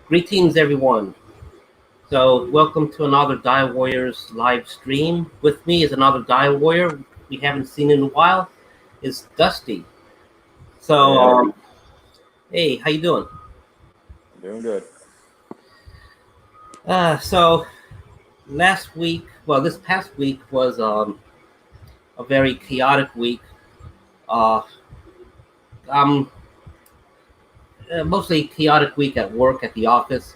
Greetings, everyone. So, welcome to another DioWarriors live stream. With me is another DioWarrior we haven't seen in a while. Is Dusty. So, Yeah, hey, how you doing? doing good. So last week, well, this past week was a very chaotic week. Uh, um, Mostly chaotic week at work at the office.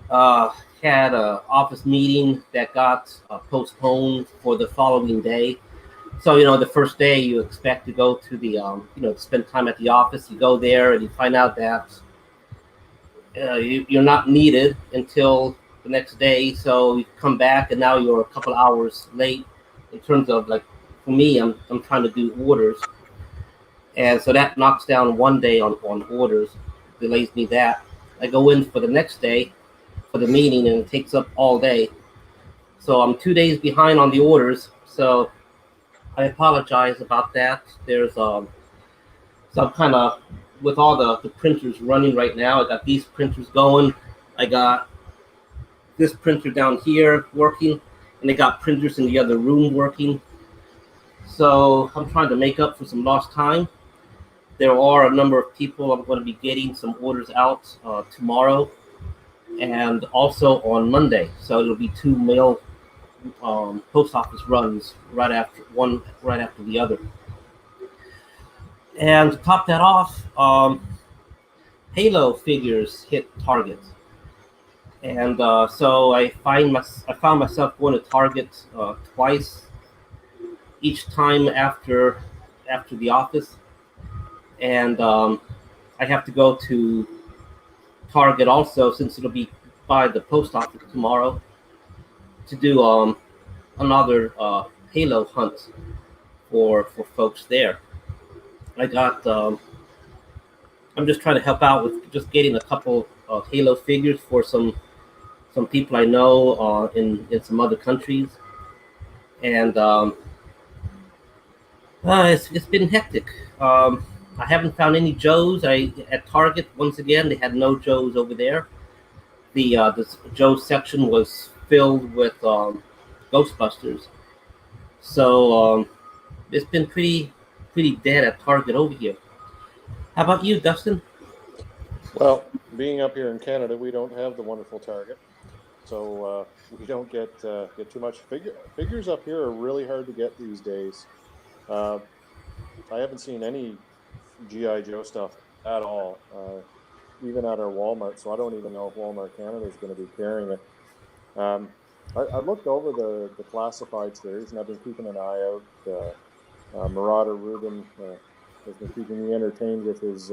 Uh, Had a office meeting that got postponed for the following day. So, the first day you expect to go to to spend time at the office. You go there and you find out that you're not needed until the next day. So you come back and now you're a couple hours late in terms of like, for me, I'm trying to do orders. And so that knocks down one day on orders, delays me that. I go in for the next day for the meeting and it takes up all day. So I'm 2 days behind on the orders. So I apologize about that. There's some kind of with all the printers running right now. I got these printers going. I got this printer down here working, and I got printers in the other room working. So I'm trying to make up for some lost time. There are a number of people I'm going to be getting some orders out tomorrow and also on Monday. So it'll be two mail post office runs right after the other. And to top that off, Halo figures hit Target, and so I found myself going to Target twice each time after the office, and I have to go to Target also since it'll be by the post office tomorrow to do another Halo hunt for folks there. I got I'm just trying to help out with just getting a couple of Halo figures for some people I know in some other countries, and it's been hectic. I haven't found any Joes. I at Target once again they had no Joes over there. The Joe section was filled with Ghostbusters, so it's been pretty dead at Target over here. How about you, Dustin? Well, being up here in Canada, we don't have the wonderful Target, so we don't get too much figures up here are really hard to get these days. Uh, I haven't seen any GI Joe stuff at all, even at our Walmart. So I don't even know if Walmart Canada is going to be carrying it. Um, I looked over the classified series, and I've been keeping an eye out. Marauder Rubin has been keeping me entertained with his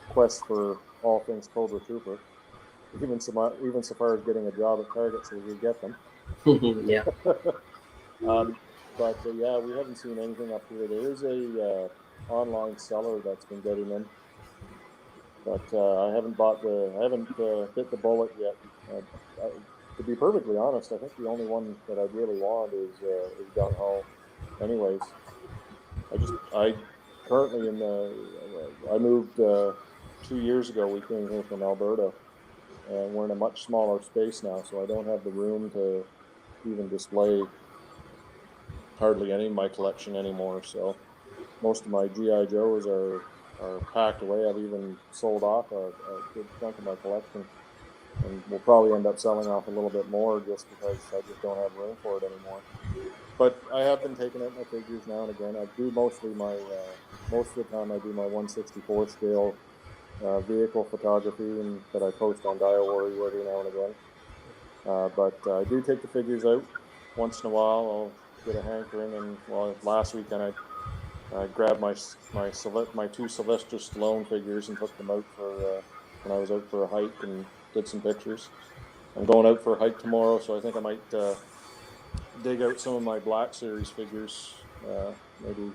quest for all things Cobra Trooper, even so far as getting a job at Target so we get them. Yeah. um, but yeah, we haven't seen anything up here. There is a online seller that's been getting them, but I haven't bit the bullet yet. To be perfectly honest, I think the only one that I really want is Gung Ho. Anyways, I currently I moved 2 years ago. We came here from Alberta, and we're in a much smaller space now, so I don't have the room to even display hardly any of my collection anymore. So most of my GI Joes are packed away. I've even sold off a good chunk of my collection, and we'll probably end up selling off a little bit more just because I just don't have room for it anymore. But I have been taking out my figures now and again. I do most of the time I do my 1/64 scale vehicle photography, and that I post on DioWarriors every now and again. But I do take the figures out once in a while. I'll get a hankering, and well, last weekend I grabbed my two Sylvester Stallone figures and took them out for when I was out for a hike and did some pictures. I'm going out for a hike tomorrow, so I think I might dig out some of my Black Series figures, maybe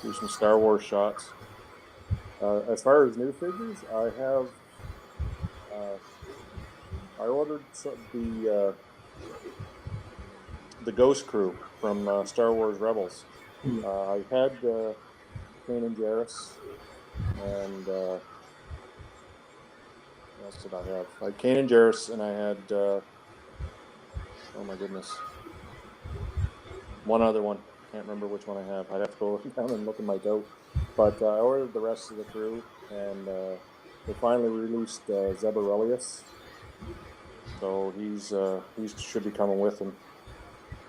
do some Star Wars shots. As far as new figures, uh, I ordered the Ghost Crew from Star Wars Rebels. Hmm. I had Kanan Jarrus and What else did I have? I had Kane and Jarrus, and I had oh my goodness, one other one. Can't remember which one I have. I'd have to go down and look in my tote. But I ordered the rest of the crew, and they finally released Zebarelius. So he should be coming with him.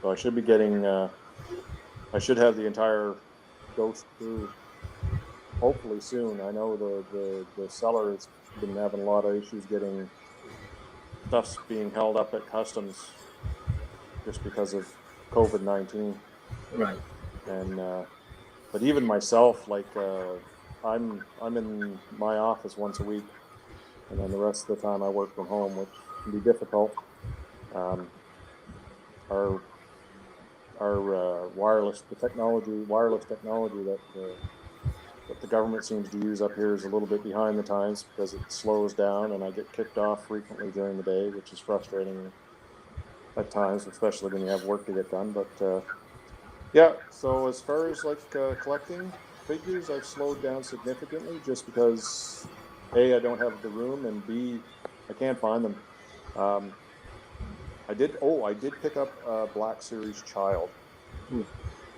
So I should be getting. I should have the entire Ghost crew hopefully soon. I know the seller has been having a lot of issues getting stuff's being held up at customs just because of COVID-19. Right. And but even myself, like I'm in my office once a week, and then the rest of the time I work from home, which can be difficult. Our wireless technology that the government seems to use up here is a little bit behind the times because it slows down, and I get kicked off frequently during the day, which is frustrating at times, especially when you have work to get done. But yeah, so as far as like collecting figures, I've slowed down significantly just because A, I don't have the room, and B, I can't find them. I did pick up a Black Series Child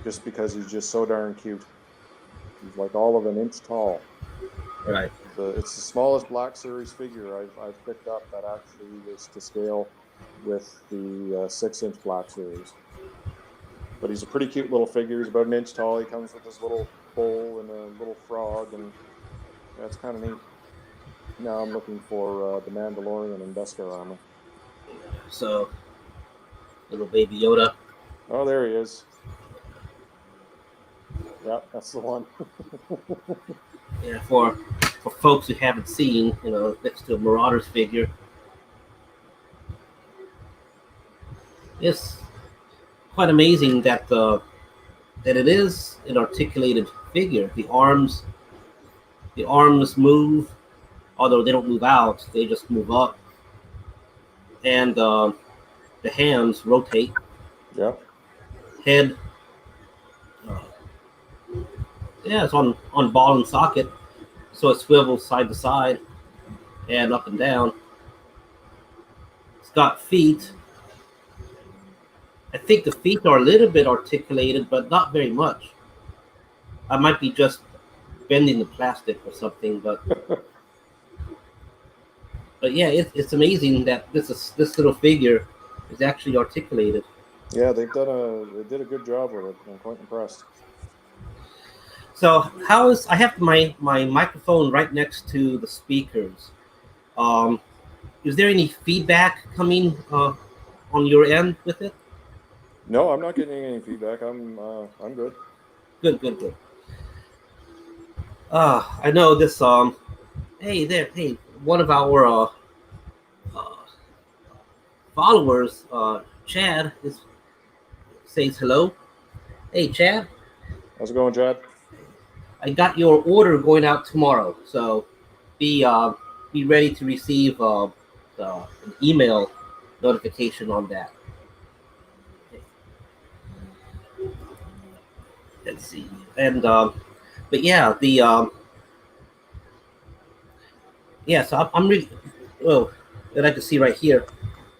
just because he's just so darn cute. He's like all of an inch tall. Right. It's the smallest Black Series figure I've picked up that actually is to scale with the 6-inch Black Series. But he's a pretty cute little figure. He's about an inch tall. He comes with his little bowl and a little frog, and that's kind of neat. Now I'm looking for the Mandalorian and Beskar armor. So, little baby Yoda. Oh, there he is. Yeah, that's the one. Yeah, for folks who haven't seen, next to a Marauders figure, it's quite amazing that that it is an articulated figure. The arms move, although they don't move out; they just move up, and the hands rotate. Yeah. Head, uh, yeah, it's on ball and socket, so it swivels side to side and up and down. It's got feet. I think the feet are a little bit articulated, but not very much. I might be just bending the plastic or something, but yeah, it's amazing that this little figure is actually articulated. Yeah, they did a good job with it. I'm quite impressed. So I have my microphone right next to the speakers. Um, is there any feedback coming on your end with it? No, I'm not getting any feedback. I'm good. Good. I know this. Hey, one of our uh, followers, Chad, says hello. Hey, Chad. How's it going, Chad? I got your order going out tomorrow, so be ready to receive an email notification on that. Okay. Let's see, and but yeah, so I'm really well. That I can see right here.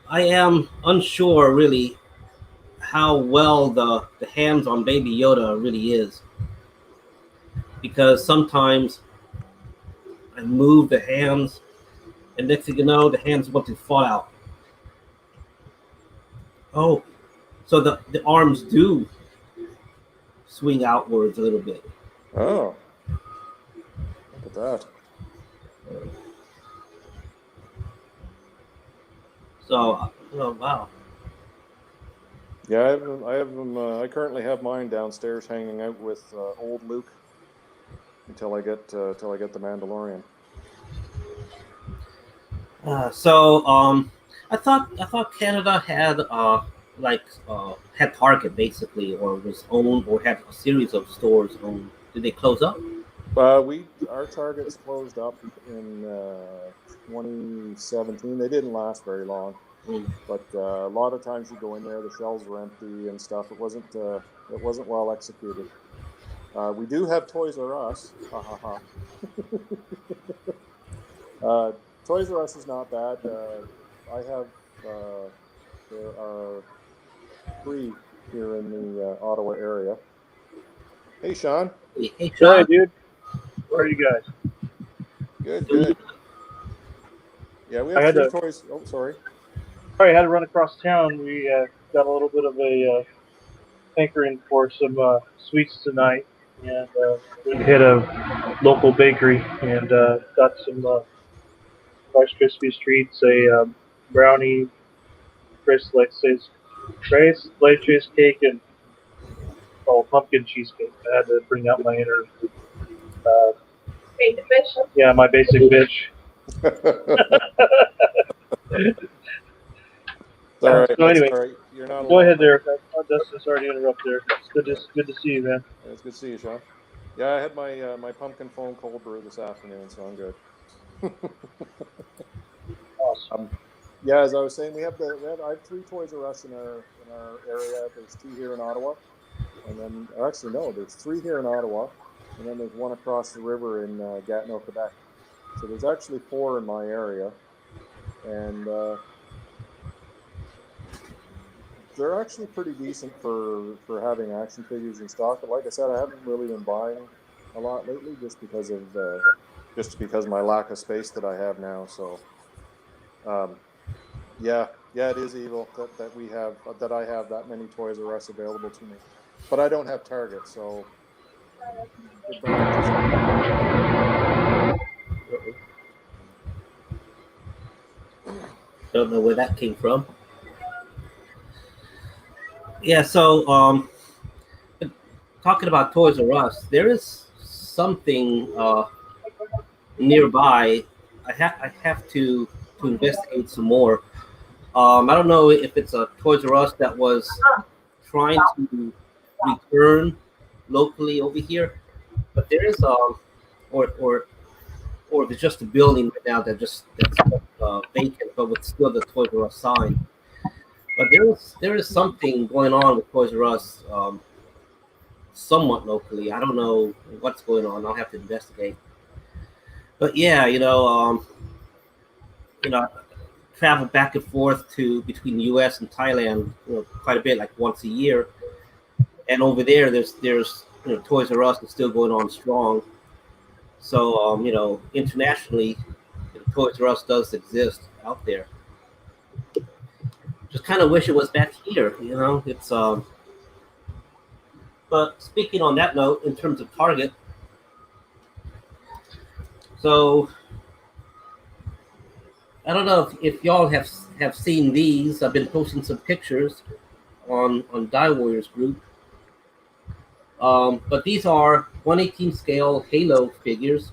I am unsure really how well the hands on Baby Yoda really is, because sometimes I move the hands, and next thing you know, the hands want to fall out. Oh, so the arms do swing outwards a little bit. Oh, look at that. So, oh wow. Yeah, I have them. I currently have mine downstairs, hanging out with old Luke until I get the Mandalorian. I thought Canada had had Target basically, or was owned, or had a series of stores owned. Did they close up? Our Targets closed up in 2017. They didn't last very long, but a lot of times you go in there, the shelves were empty and stuff. It wasn't well executed. We do have Toys R Us. Ha ha ha. Toys R Us is not bad. I have there are 3 here in the Ottawa area. Hey, Sean. Hey, Hey, Sean. dude. Where are you guys? Good, good. Yeah, we I have had 3 to. toys. Oh, sorry. Sorry, I had to run across town. We got a little bit of a hankering for some sweets tonight, and we hit a local bakery and got some Rice Krispies treats, a brownie, Rice light cheesecake, and pumpkin cheesecake. I had to bring out my inner, basic bitch. Yeah, my basic bitch. It's all right. So anyway, all right. You're not go alone. ahead there. Dustin, sorry to interrupt there. It's good to see you, man. Yeah, it's good to see you, Sean. Yeah, I had my my pumpkin foam cold brew this afternoon, so I'm good. Awesome. Yeah, as I was saying, I have 3 Toys R Us in our area. There's 2 here in Ottawa, and then or actually no, there's 3 here in Ottawa, and then there's one across the river in Gatineau, Quebec. So there's actually 4 in my area, and they're actually pretty decent for having action figures in stock. But like I said, I haven't really been buying a lot lately, just because my lack of space that I have now. So, yeah, it is evil that I have that many Toys R Us available to me, but I don't have Target, so it balances out. Don't know where that came from. Yeah, so talking about Toys R Us, there is something nearby. I have to investigate some more. I don't know if it's a Toys R Us that was trying to return locally over here, but there is or or if it's just a building right now that's vacant, but with still the Toys R Us sign. But there is something going on with Toys R Us, somewhat locally. I don't know what's going on. I'll have to investigate. But yeah, I travel back and forth to between the U.S. and Thailand, quite a bit, like once a year. And over there, there's Toys R Us is still going on strong. So internationally, Toys R Us does exist out there. Just kind of wish it was back here. It's But speaking on that note, in terms of Target, so I don't know if y'all have seen these. I've been posting some pictures on DioWarriors group. But these are 1/18 scale Halo figures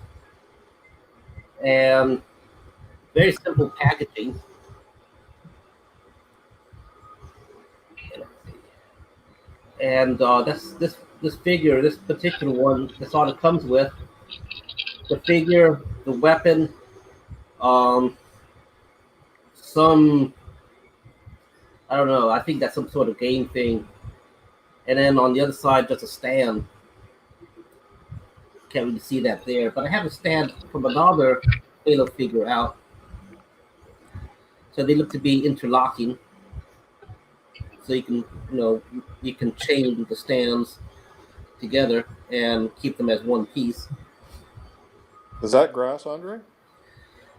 and very simple packaging. And that's this figure, this particular one. That's all it comes with. The figure, the weapon, um, some I don't know. I think that's some sort of game thing. And then on the other side, just a stand. Can't really see that there, but I have a stand from another Halo figure out. So they look to be interlocking. So you can chain the stands together and keep them as one piece. Is that grass, Andre?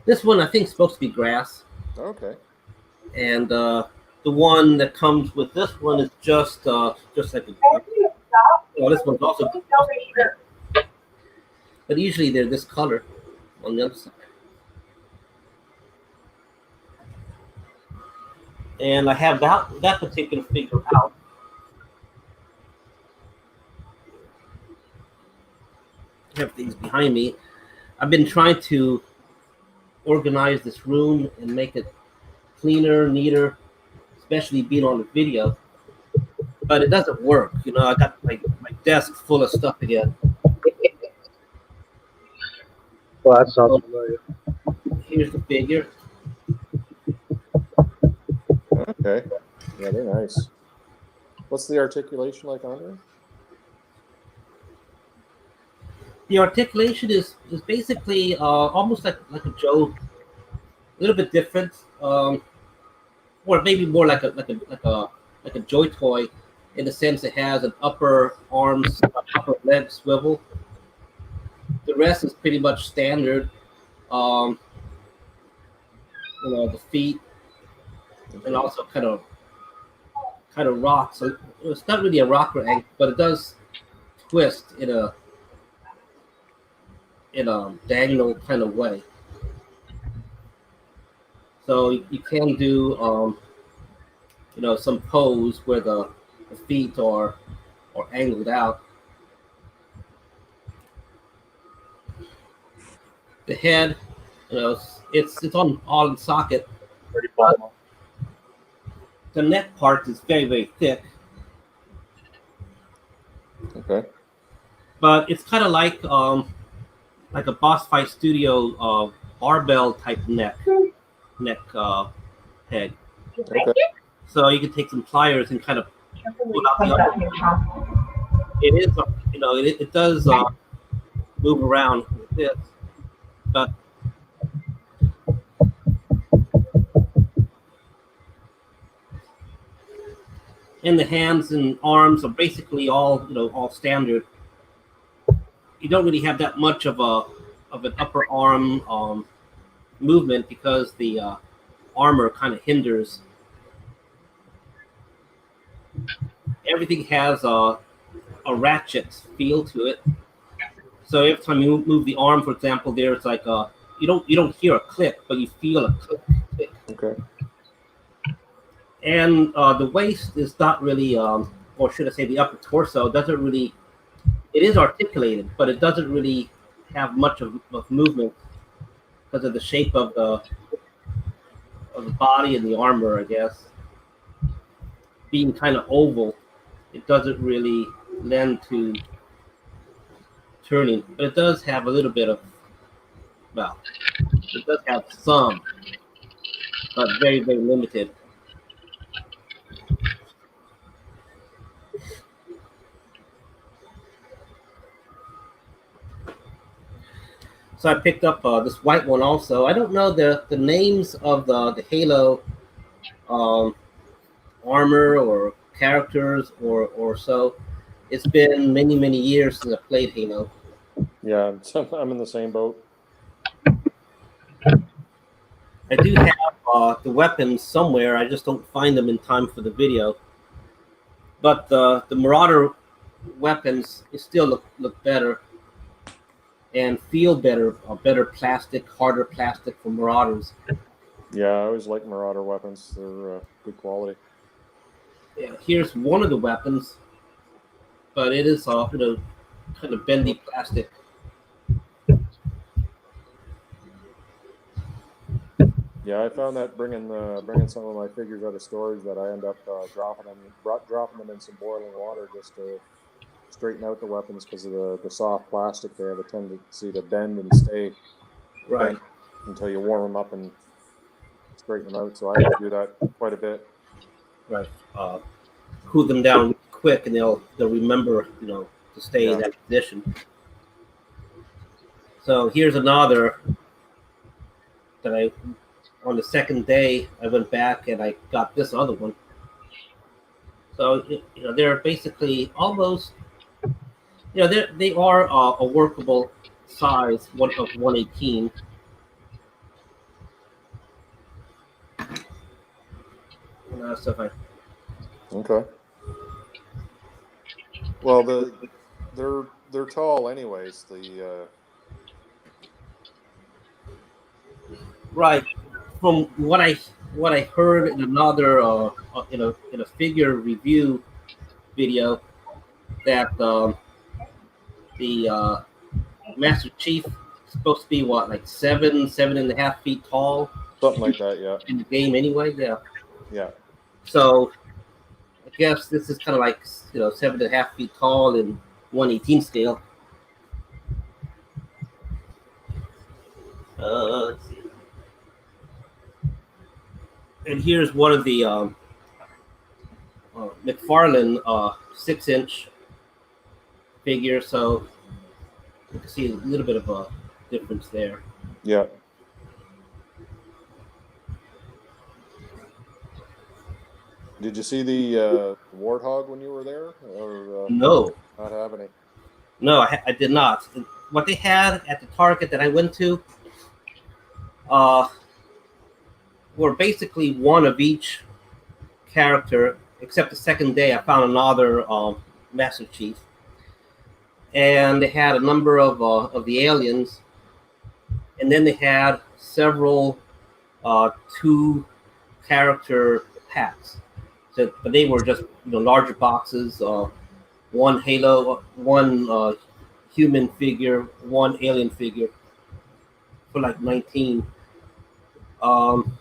This one I think is supposed to be grass, Okay. and the one that comes with this one is just like a. Well, this one's also. But usually they're this color on the other side. And I have that particular figure out. I have things behind me. I've been trying to organize this room and make it cleaner, neater, especially being on the video. But it doesn't work. I got my desk full of stuff again. Well, that sounds familiar. Here's the figure. Okay. Yeah, they're nice. What's the articulation like, Andre? The articulation is basically almost like a Joe little bit different, or maybe more like a joy toy, in the sense it has an upper arms, upper leg swivel. The rest is pretty much standard. Um, the feet, and also kind of rocks. So it's not really a rocker ankle, but it does twist in a diagonal kind of way. So you can do some pose where the feet are angled out. The head, it's on all in socket. Pretty ball. The neck part is very, very thick, Okay. but it's kind of like a Boss Fight Studio barbell type neck head. Okay. So you can take some pliers and kind of pull out the upper. It is, it does move around with this, but and the hands and arms are basically all standard. You don't really have that much of an upper arm movement because the armor kind of hinders. Everything has a ratchet feel to it. So every time you move the arm, for example, there's like you don't hear a click, but you feel a click. Okay. And the waist is not really, or should I say, the upper torso doesn't really. It is articulated, but it doesn't really have much of movement because of the shape of the body and the armor, I guess. Being kind of oval, it doesn't really lend to turning, but it does have a little bit of, well, it does have some, but very, very limited. So I picked up this white one also. I don't know the names of the Halo armor or characters or so. It's been many, many years since I played Halo. Yeah, I'm in the same boat. I do have the weapons somewhere. I just don't find them in time for the video. But the Marauder weapons still look better and feel better. Better plastic, harder plastic for Marauders. Yeah, I always like Marauder weapons. They're good quality. Yeah, here's one of the weapons, but it is kind of bendy plastic. Yeah, I found that bringing some of my figures out of storage that I end up dropping them in some boiling water just to straighten out the weapons because of the soft plastic. They have a tendency to bend and stay Right. bent until you warm them up and straighten them out. So I have to do that quite a bit. Right. Cool them down quick, and they'll remember, to stay in that position. So here's another that on the second day I went back and I got this other one. So they're basically almost, they are a workable size of 118. So if I Okay. Well, they're tall anyways. Right. From what I heard in another in a figure review video, that the Master Chief is supposed to be like 7.5 feet tall. Something like that, yeah. In the game anyway, yeah. Yeah. So I guess this is kind of like 7.5 feet tall in 118 scale. Let's see. And here's one of the McFarlane 6-inch figure, so you can see a little bit of a difference there. Yeah. Did you see the warthog when you were there, or No, not have any? no, I did not. What they had at the Target that I went to uh, were basically one of each character, except the second day I found another Master Chief, and they had a number of the aliens, and then they had several two character packs. So, but they were just larger boxes. One Halo, one human figure, one alien figure for like 19. Um,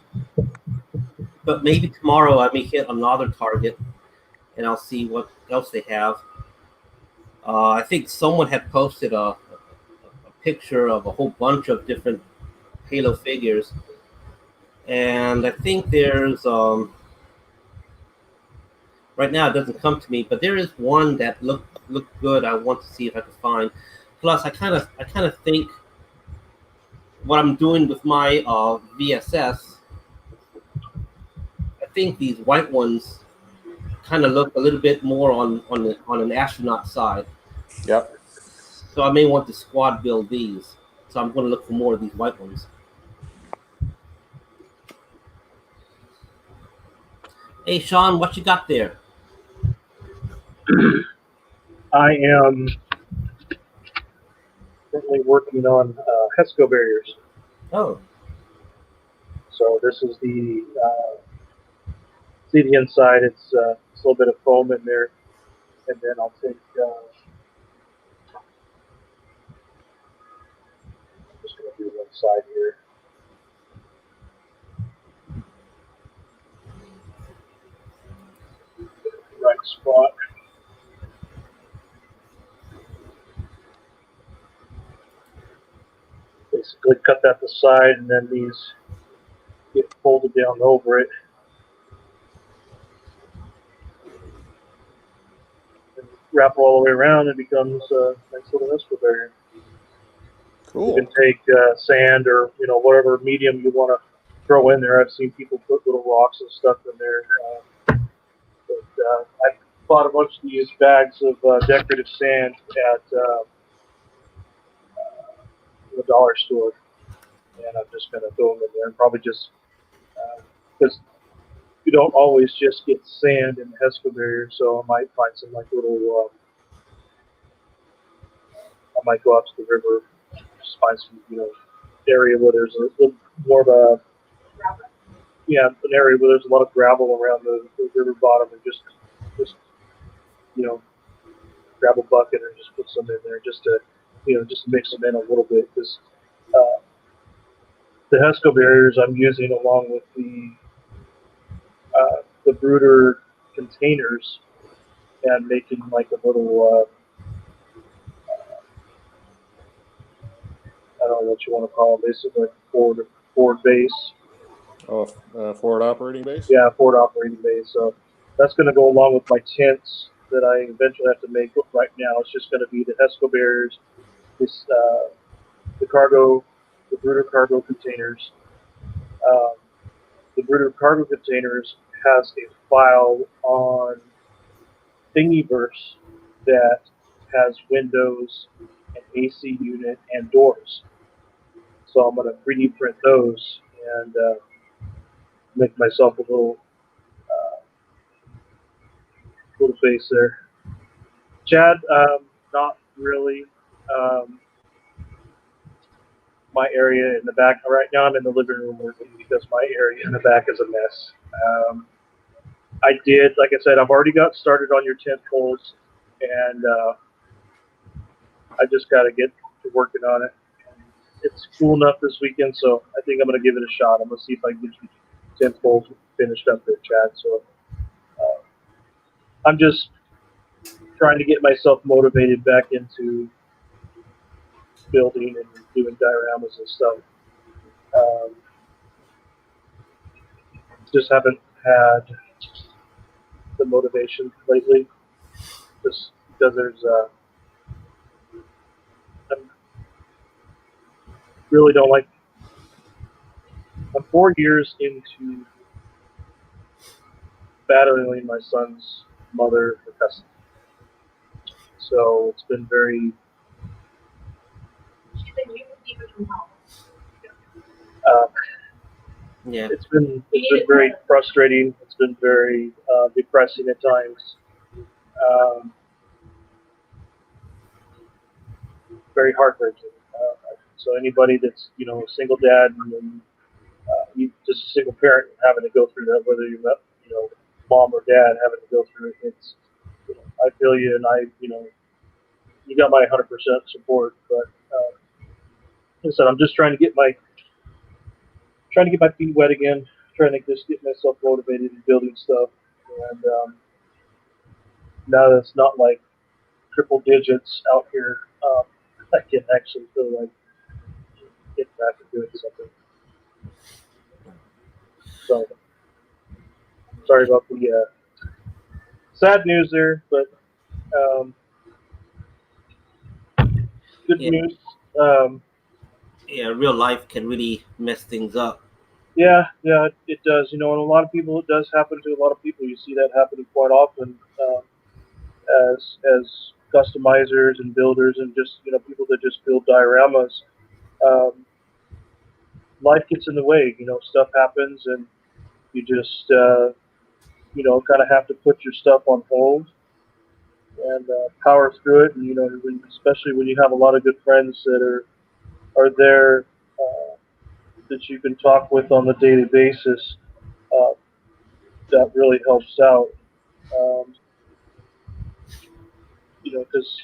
but maybe tomorrow I may hit another Target and I'll see what else they have. I think someone had posted a picture of a whole bunch of different Halo figures, and I think there's right now it doesn't come to me, but there is one that looked good. I want to see if I can find. Plus, I kind of think what I'm doing with my VSS. I think these white ones kind of look a little bit more on an astronaut side. Yep. So I may want to squad build these. So I'm going to look for more of these white ones. Hey Sean, what you got there? I am currently working on HESCO barriers. Oh, So this is the see the inside. It's a little bit of foam in there, and then I'll take. I'm just going to do one side here. Right spot. Basically, cut that to the side, and then these get folded down over it. And wrap all the way around, and it becomes a nice little HESCO barrier. Cool. You can take sand or whatever medium you want to throw in there. I've seen people put little rocks and stuff in there. I bought a bunch of these bags of decorative sand at the dollar store, and I'm just going to throw them in there and probably just because you don't always just get sand in the HESCO barrier, so I might find some like little. I might go out to the river, just find some area where there's a little more of a an area where there's a lot of gravel around the river bottom, and just grab a bucket and just put some in there just to just mix them in a little bit because the HESCO barriers I'm using along with the brooder containers and making like a little I don't know what you want to call them, basically like a forward base. Oh, forward operating base? Yeah, forward operating base. So that's going to go along with my tents that I eventually have to make. Right now, it's just going to be the HESCO barriers, this the brooder cargo containers. Um, the brooder cargo containers has a file on Thingiverse that has windows, an AC unit, and doors. So I'm going to 3D print those and make myself a little base there. Chad, not really. Um, my area in the back right now, I'm in the living room working because my area in the back is a mess. I did, like I said, I've already got started on your tent poles, and I just got to get to working on it. It's cool enough this weekend, so I think I'm going to give it a shot. I'm going to see if I can get your tent poles finished up there, Chad. So I'm just trying to get myself motivated back into building and doing dioramas and stuff. Just haven't had the motivation lately, just because I really don't like. I'm 4 years into battling my son's mother for custody. So it's been very. Yeah. It's been very frustrating. It's been very depressing at times. Very heartbreaking. So anybody that's a single dad and just a single parent having to go through that, whether you're mom or dad having to go through it, it's I feel you, and you got my 100% support. But like I said, I'm just trying to get my feet wet again, trying to just get myself motivated and building stuff. And now that it's not like triple digits out here, I can actually feel like getting back and doing something. So sorry about the sad news there, but good Yeah. news. Yeah, real life can really mess things up. Yeah, it does. And a lot of people, it does happen to a lot of people. You see that happening quite often as customizers and builders, and just people that just build dioramas. Um, Life gets in the way. Stuff happens, and you just kind of have to put your stuff on hold and power through it. And especially when you have a lot of good friends that are there that you can talk with on a daily basis. Uh, that really helps out. Um, because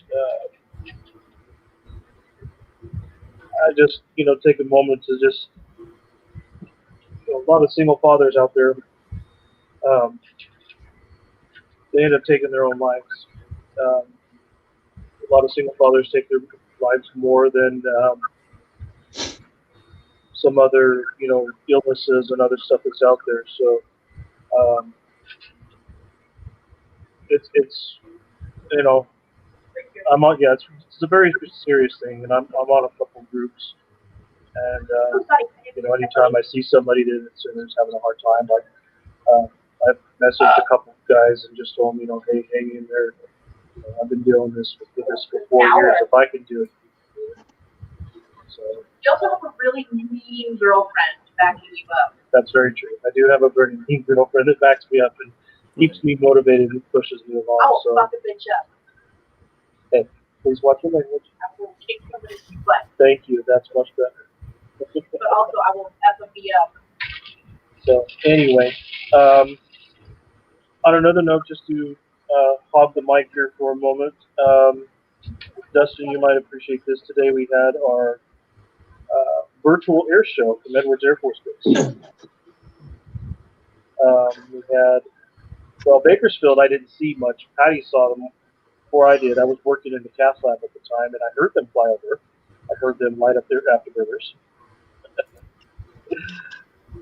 I just take a moment to just a lot of single fathers out there. Um, they end up taking their own lives. Um, a lot of single fathers take their lives more than some other illnesses and other stuff that's out there. So it's I'm on it's a very serious thing, and I'm on a couple of groups, and anytime I see somebody that's having a hard time, like I've messaged a couple of guys and just told them, hey, hang in there. I've been dealing with this for 4 years. If I can do it, so you also have a really mean girlfriend backing you up. That's very true. I do have a very mean girlfriend that backs me up and keeps me motivated and pushes me along. I will so fuck a bitch up. Hey, please watch your language. I will kick somebody's butt. Thank you. That's much better. But also, I will F a up. So anyway, on another note, just to hog the mic here for a moment, Dustin, you might appreciate this. Today we had our virtual air show from Edwards Air Force Base. We had, Bakersfield, I didn't see much. Patty saw them before I did. I was working in the cath lab at the time, and I heard them fly over. I heard them light up their afterburners.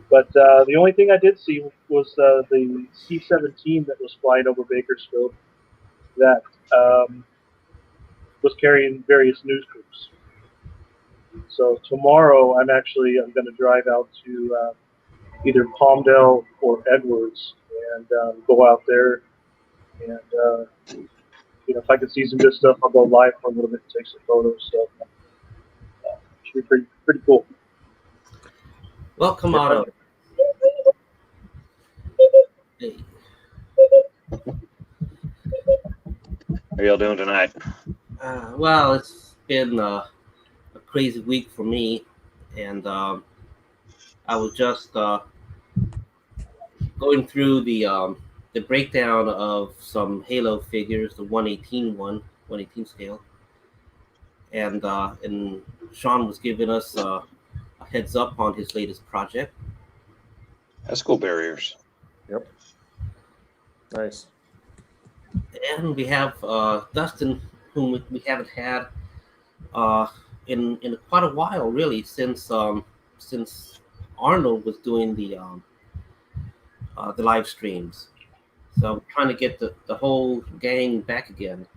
But the only thing I did see was the C-17 that was flying over Bakersfield that was carrying various news groups. So tomorrow I'm going to drive out to either Palmdale or Edwards and go out there and if I can see some good stuff, I'll go live for a little bit and take some photos. So should be pretty cool. Well, come on. Hey. How are y'all doing tonight? Well, it's been a crazy week for me, and I was just going through the breakdown of some Halo figures, the 118 scale, and Sean was giving us a heads up on his latest project. Esco barriers. Yep. Nice. And we have Dustin, whom we haven't had in quite a while, really, since Arnold was doing the live streams. So I'm trying to get the whole gang back again.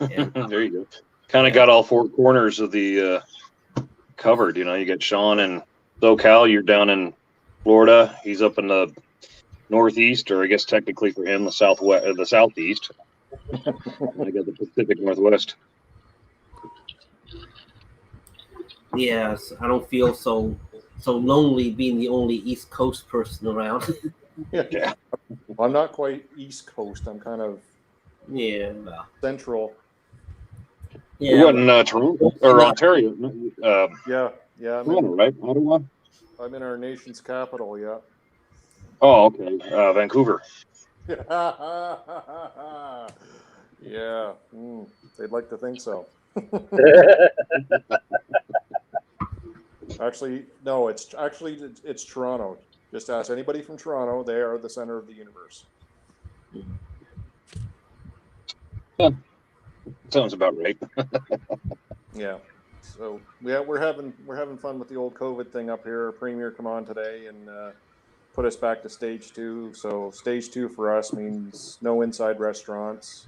And, there you go. Kind of got all four corners of the covered. You got Sean in SoCal. You're down in Florida. He's up in the northeast, or I guess technically for him, the southwest, the southeast. I got the Pacific Northwest. Yes, I don't feel so lonely being the only East Coast person around. Yeah. I'm not quite East Coast. I'm kind of Yeah, central. yeah. You went in Toronto or Ontario? Yeah. Toronto, right? Ottawa. I'm in our nation's capital. Yeah. Oh, okay. Vancouver. Yeah. They'd like to think so. Actually, no. It's Toronto. Just ask anybody from Toronto. They are the center of the universe. Yeah. Sounds about right. Yeah. So we're having fun with the old COVID thing up here. Our premier come on today and put us back to stage 2. So stage 2 for us means no inside restaurants,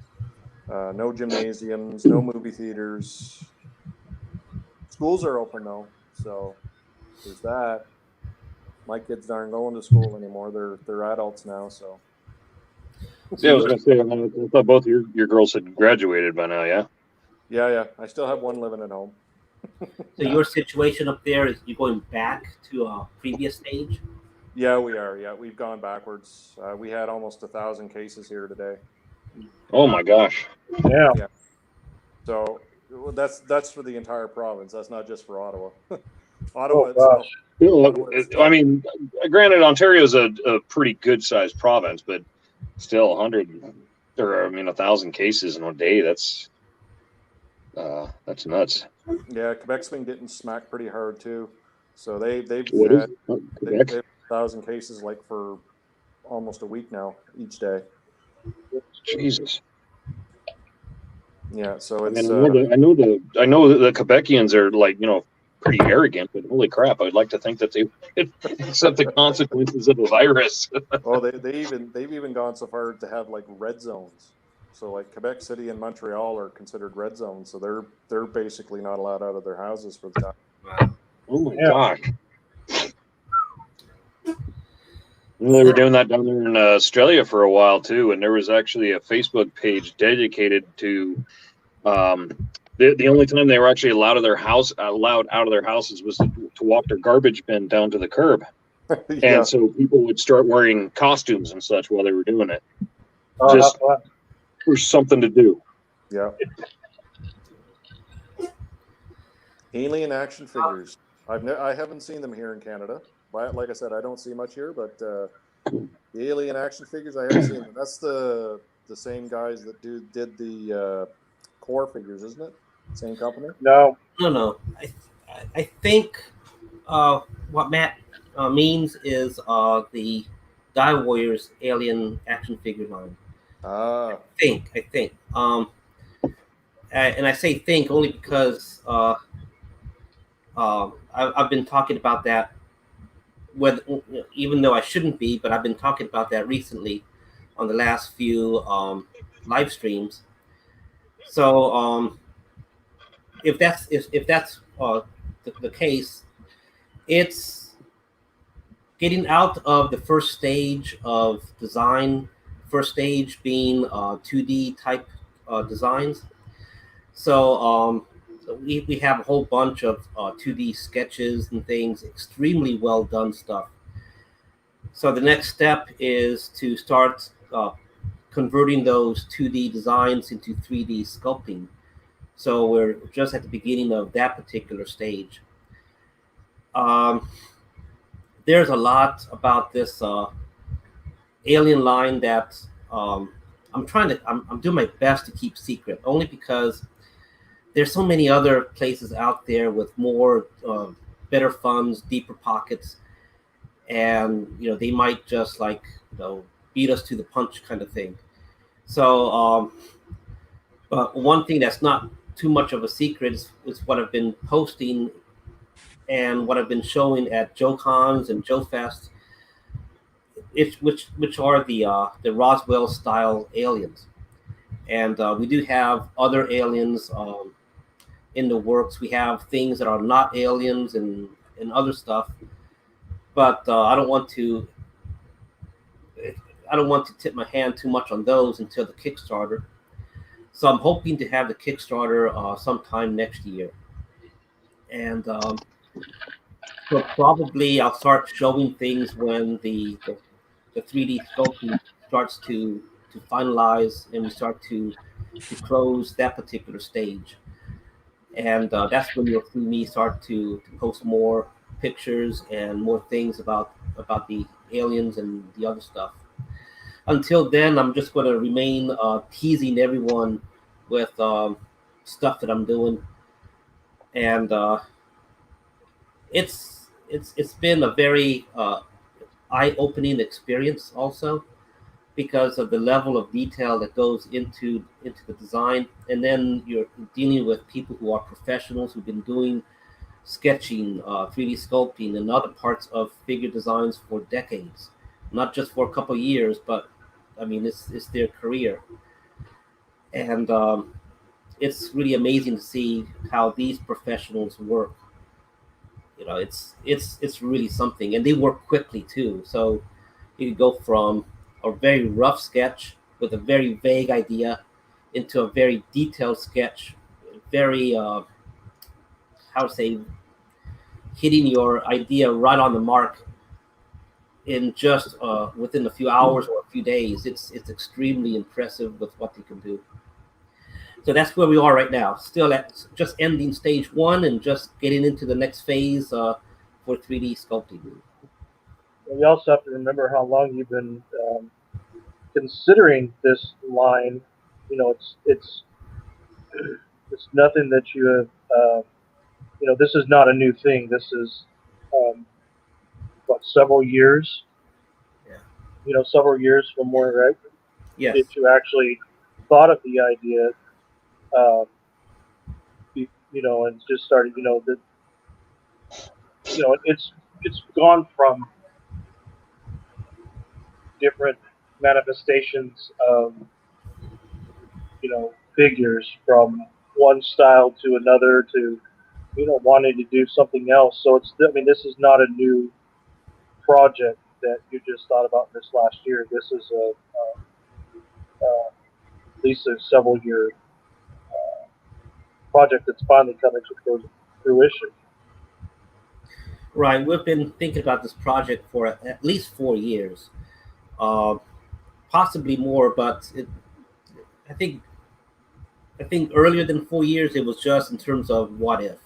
no gymnasiums, no movie theaters. Schools are open though, so there's that. My kids aren't going to school anymore. They're adults now, so. Yeah, I was gonna say. I thought both of your girls had graduated by now. Yeah. Yeah. I still have one living at home. So your situation up there is you going back to a previous stage? Yeah, we are. Yeah, we've gone backwards. We had almost 1,000 cases here today. Oh my gosh. Yeah. So that's for the entire province. That's not just for Ottawa. Ottawa gosh. itself. I mean, granted, Ontario's a pretty good sized province, but still 1,000 cases in a day. That's nuts. Yeah, Quebec's been getting smacked pretty hard too. So they've What had, is they Quebec? have 1,000 cases like for almost a week now each day. Jesus. Yeah, so I it's. mean, I know the Quebecians are like, pretty arrogant, but holy crap, I'd like to think that they would accept the consequences of the virus. they've even gone so far to have like red zones. So like Quebec City and Montreal are considered red zones, so they're basically not allowed out of their houses for the time. Wow. Oh my gosh. Well, they were doing that down there in Australia for a while too, and there was actually a Facebook page dedicated to the only time they were actually allowed out of their houses was to walk their garbage bin down to the curb. Yeah. And so people would start wearing costumes and such while they were doing it. Oh, Just how fun. for something to do. Yeah. Alien action figures. I haven't seen them here in Canada. Like I said, I don't see much here, but the alien action figures, I haven't seen them. That's the same guys that did the core figures, isn't it? Same company? No. I think what Matt means is the DioWarriors alien action figure line. Ah. I think. And I say think only because I've been talking about that, even though I shouldn't be, but I've been talking about that recently on the last few live streams. So if that's the case, it's getting out of the first stage of design. First stage being 2D type designs. So we have a whole bunch of 2D sketches and things, extremely well done stuff. So the next step is to start converting those 2D designs into 3D sculpting. So we're just at the beginning of that particular stage. There's a lot about this alien line that I'm doing my best to keep secret, only because there's so many other places out there with more better funds, deeper pockets, and they might just beat us to the punch kind of thing. So but one thing that's not too much of a secret is what I've been posting and what I've been showing at JoeCons and JoeFest, which are the Roswell style aliens, and we do have other aliens in the works. We have things that are not aliens and other stuff, but I don't want to I don't want to tip my hand too much on those until the Kickstarter. So I'm hoping to have the Kickstarter sometime next year, and so probably I'll start showing things when the 3D sculpting starts to finalize and we start to close that particular stage. And that's when you'll see me start to post more pictures and more things about the aliens and the other stuff. Until then, I'm just going to remain teasing everyone with stuff that I'm doing, and it's been a very eye-opening experience also because of the level of detail that goes into the design, and then you're dealing with people who are professionals who've been doing sketching, 3D sculpting, and other parts of figure designs for decades, not just for a couple of years, but I mean it's their career, and it's really amazing to see how these professionals work. You know, it's really something, and they work quickly too. So you could go from a very rough sketch with a very vague idea into a very detailed sketch, very how to say, hitting your idea right on the mark in just within a few hours or a few days. It's extremely impressive with what they can do. So that's where we are right now. Still at just ending stage one and just getting into the next phase for 3D sculpting. We also have to remember how long you've been considering this line. You know, it's nothing that you have. This is not a new thing. This is several years. Yeah. Several years from where, right? Yes. That you actually thought of the idea, um, and just started. It's gone from different manifestations of figures from one style to another to wanting to do something else. So this is not a new project that you just thought about this last year. This is at least a several year project that's finally coming to fruition. Right. We've been thinking about this project for at least 4 years, uh, possibly more. But I think I think earlier than 4 years, it was just in terms of what if.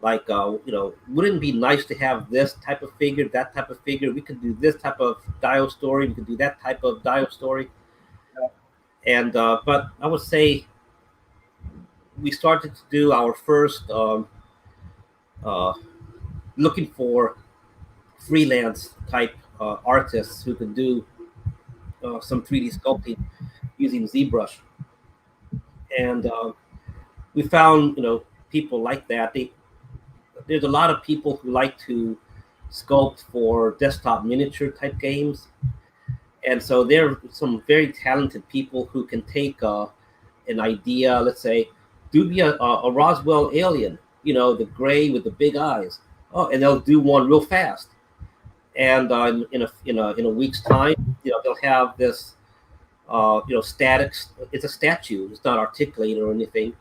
Like, wouldn't it be nice to have this type of figure, that type of figure? We could do this type of Dio story. We could do that type of Dio story. And but I would say we started to do our first uh, looking for freelance type artists who could do some 3D sculpting using ZBrush, and we found people like that. There's a lot of people who like to sculpt for desktop miniature type games, and so there are some very talented people who can take an idea. Let's say, do be a Roswell alien, the gray with the big eyes. Oh, and they'll do one real fast, and in a week's time, they'll have this statics. It's a statue. It's not articulated or anything,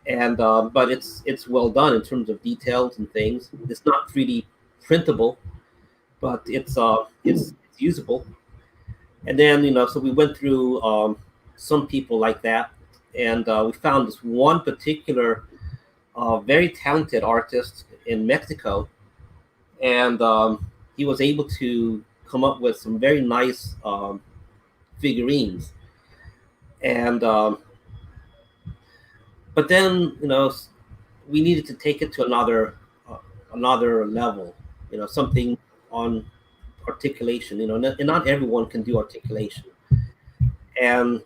and but it's well done in terms of details and things. It's not 3D printable, but it's usable. And then so we went through some people like that, and we found this one particular very talented artist in Mexico, and he was able to come up with some very nice figurines. And but then we needed to take it to another level, something on articulation. And not everyone can do articulation, and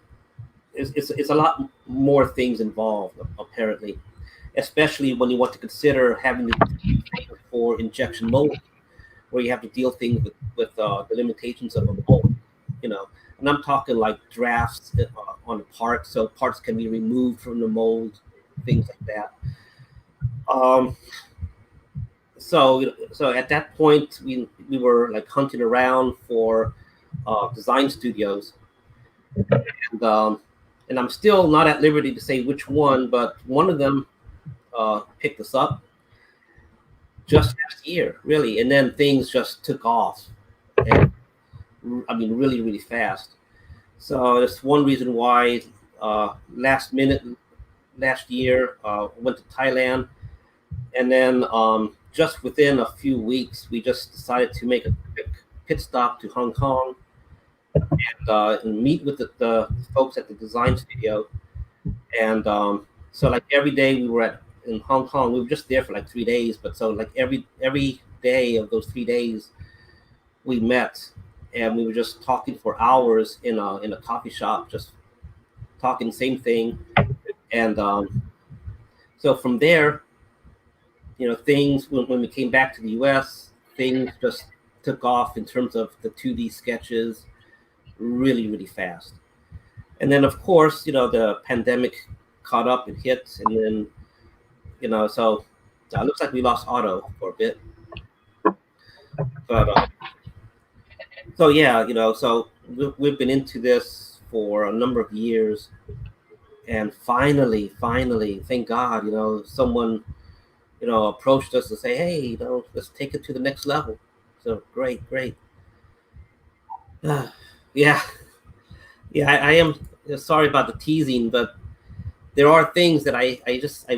it's a lot more things involved apparently, especially when you want to consider having to do things for injection molding, where you have to deal things with the limitations of a mold, you know. And I'm talking like drafts on a part, so parts can be removed from the mold, things like that. Um, so at that point, we were like hunting around for design studios, and I'm still not at liberty to say which one, but one of them picked us up just last year, really, and then things just took off, and I mean, really, really fast. So that's one reason why last minute last year went to Thailand, and then just within a few weeks, we just decided to make a quick pit stop to Hong Kong and meet with the folks at the design studio. And so like every day we were in Hong Kong. We were just there for like 3 days, but so like every day of those 3 days we met, and we were just talking for hours in a coffee shop, just talking same thing. And so from there, things when we came back to the US, things just took off in terms of the 2D sketches really, really fast. And then of course, the pandemic caught up and hit, and then so it looks like we lost Otto for a bit. But so yeah, so we've been into this for a number of years, and finally, thank God, someone approached us to say, hey, let's take it to the next level. So great. Yeah, I am sorry about the teasing, but there are things that I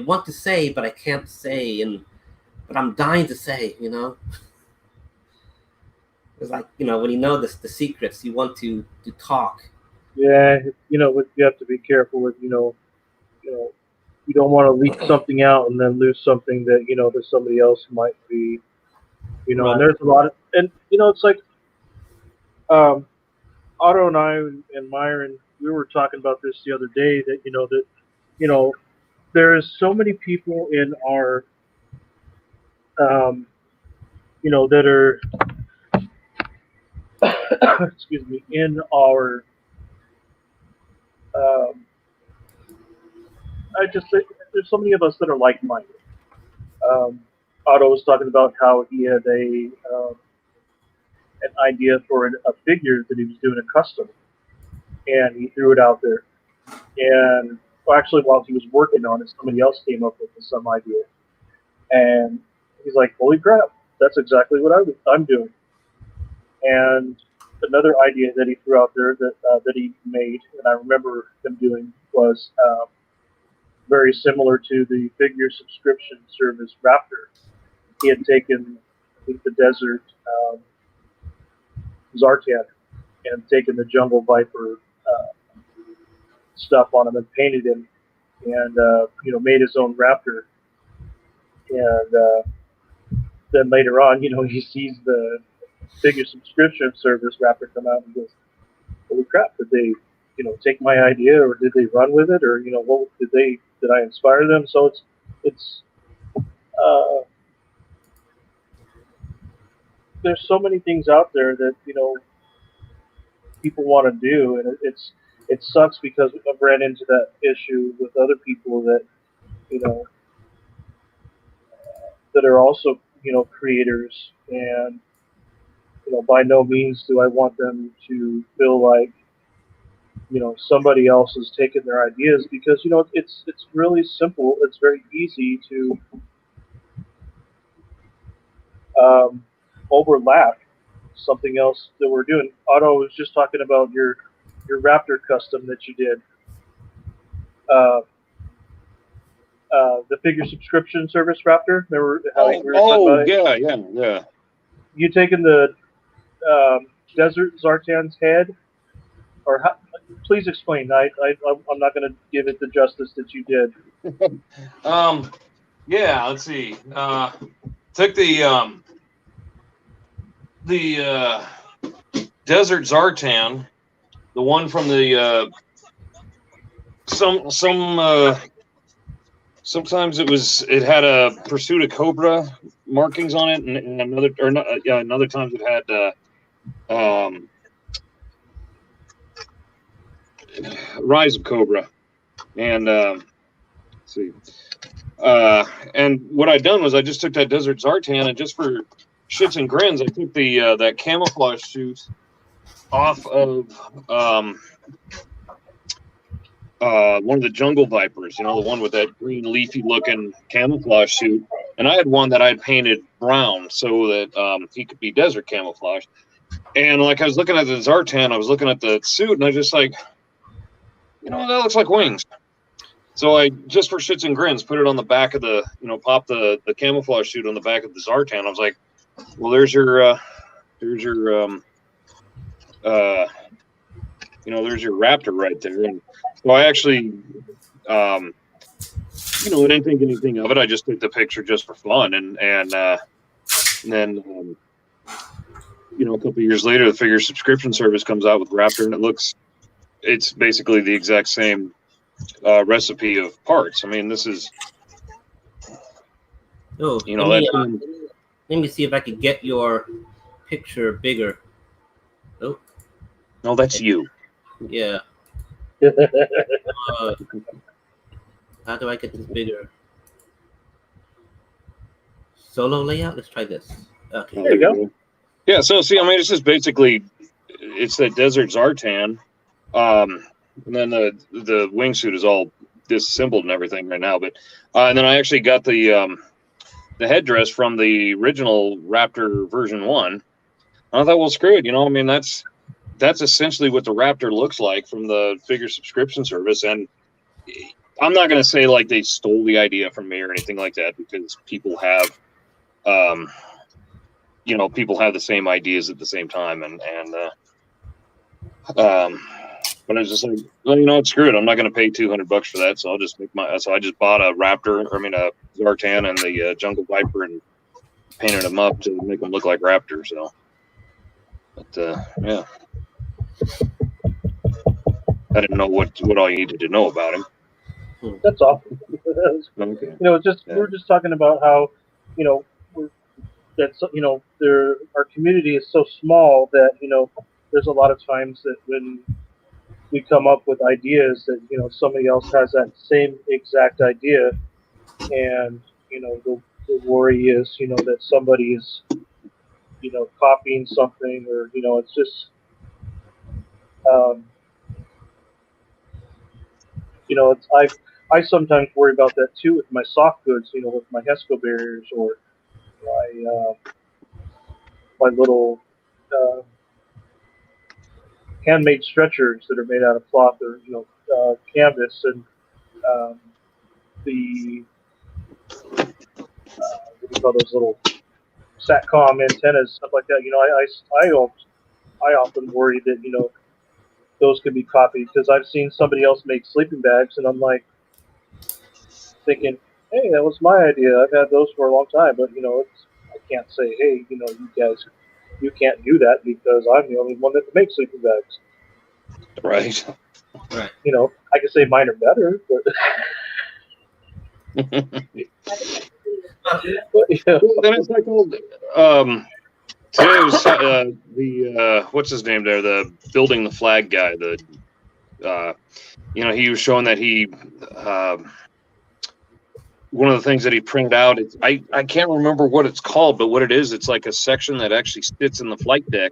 want to say, but I can't say, but I'm dying to say. It's like when the secrets, you want to talk. Yeah, you have to be careful with you don't want to leak something out and then lose something that that somebody else might be. Right. And there's a lot of, and it's like Otto and I and Myron, we were talking about this the other day, that there is so many people in our that are excuse me, in our I just think there's so many of us that are like-minded. Otto was talking about how he had an idea for a figure that he was doing a custom, and he threw it out there. And actually, while he was working on it, somebody else came up with some idea, and he's like, "Holy crap, that's exactly what I'm doing." And another idea that he threw out there that he made, and I remember him doing, was very similar to the figure subscription service Raptor. He had taken, I think, the desert Zartan and taken the jungle viper stuff on him and painted him, and made his own Raptor. And then later on, he sees the figure subscription service Raptor come out and goes, "Holy crap! Did they, take my idea, or did they run with it, or what did I inspire them?" So it's there's so many things out there that people want to do, and it sucks because I've ran into that issue with other people that that are also creators, and by no means do I want them to feel like somebody else has taken their ideas, because it's really simple. It's very easy to overlap something else that we're doing. Otto was just talking about your Raptor custom that you did. The figure subscription service Raptor. Remember how we were talking about it? Yeah. You taking the desert Zartan's head, or how, please explain. I'm not going to give it the justice that you did. Yeah. Let's see. Took the desert Zartan, the one from the sometimes it had a Pursuit of Cobra markings on it, and another times it had Rise of Cobra. And let's see. And what I'd done was I just took that desert Zartan, and just for shits and grins, I took the that camouflage suit off of one of the jungle vipers, you know, the one with that green leafy looking camouflage suit. And I had one that I'd painted brown so that he could be desert camouflage. And like I was looking at the Zartan, I was looking at the suit, and I was just like, you know, that looks like wings. So I, just for shits and grins, put it on the back of the, you know, pop the camouflage suit on the back of the Zartan. I was like, well, there's your you know, there's your Raptor right there. And so I actually, you know, I didn't think anything of it. I just took the picture just for fun. And then, you know, a couple of years later, the figure subscription service comes out with Raptor, and it's basically the exact same recipe of parts. I mean, this is, Oh, you know, let me see if I can get your picture bigger. Oh, no, that's you. yeah. How do I get this bigger? Solo layout? Let's try this. Okay. There you go. Yeah, so see, I mean, it's just basically, it's that Desert Zartan. And then the wingsuit is all disassembled and everything right now. But and then I actually got the headdress from the original Raptor version 1. And I thought, well, screw it. You know, I mean, that's essentially what the Raptor looks like from the figure subscription service. And I'm not going to say like they stole the idea from me or anything like that, because people have, you know, people have the same ideas at the same time. But I was just like, well, you know what, screw it. I'm not going to pay $200 for that. So I'll just so I just bought a Zartan and the Jungle Viper and painted them up to make them look like Raptors. So, but yeah, I didn't know what all you needed to know about him. That's all. Okay. You know, we were just talking about how, you know, you know, our community is so small that, you know, there's a lot of times that when we come up with ideas that, you know, somebody else has that same exact idea, and, you know, the worry is, you know, that somebody is, you know, copying something, or, you know, it's just, you know, I sometimes worry about that too with my soft goods, you know, with my HESCO barriers, or my little handmade stretchers that are made out of cloth, or, you know, canvas, and the what do you call those little satcom antennas, stuff like that. You know, I often worry that, you know, those could be copied, because I've seen somebody else make sleeping bags, and I'm like thinking, hey, that was my idea. I've had those for a long time, but, you know, I can't say, hey, you know, you guys, you can't do that because I'm the only one that can make sleeping bags. Right. Right. You know, I can say mine are better, but, but you know. Then it's like, today was the what's his name there, the building the flag guy. You know, he was showing that he one of the things that he printed out. I can't remember what it's called, but what it is, it's like a section that actually sits in the flight deck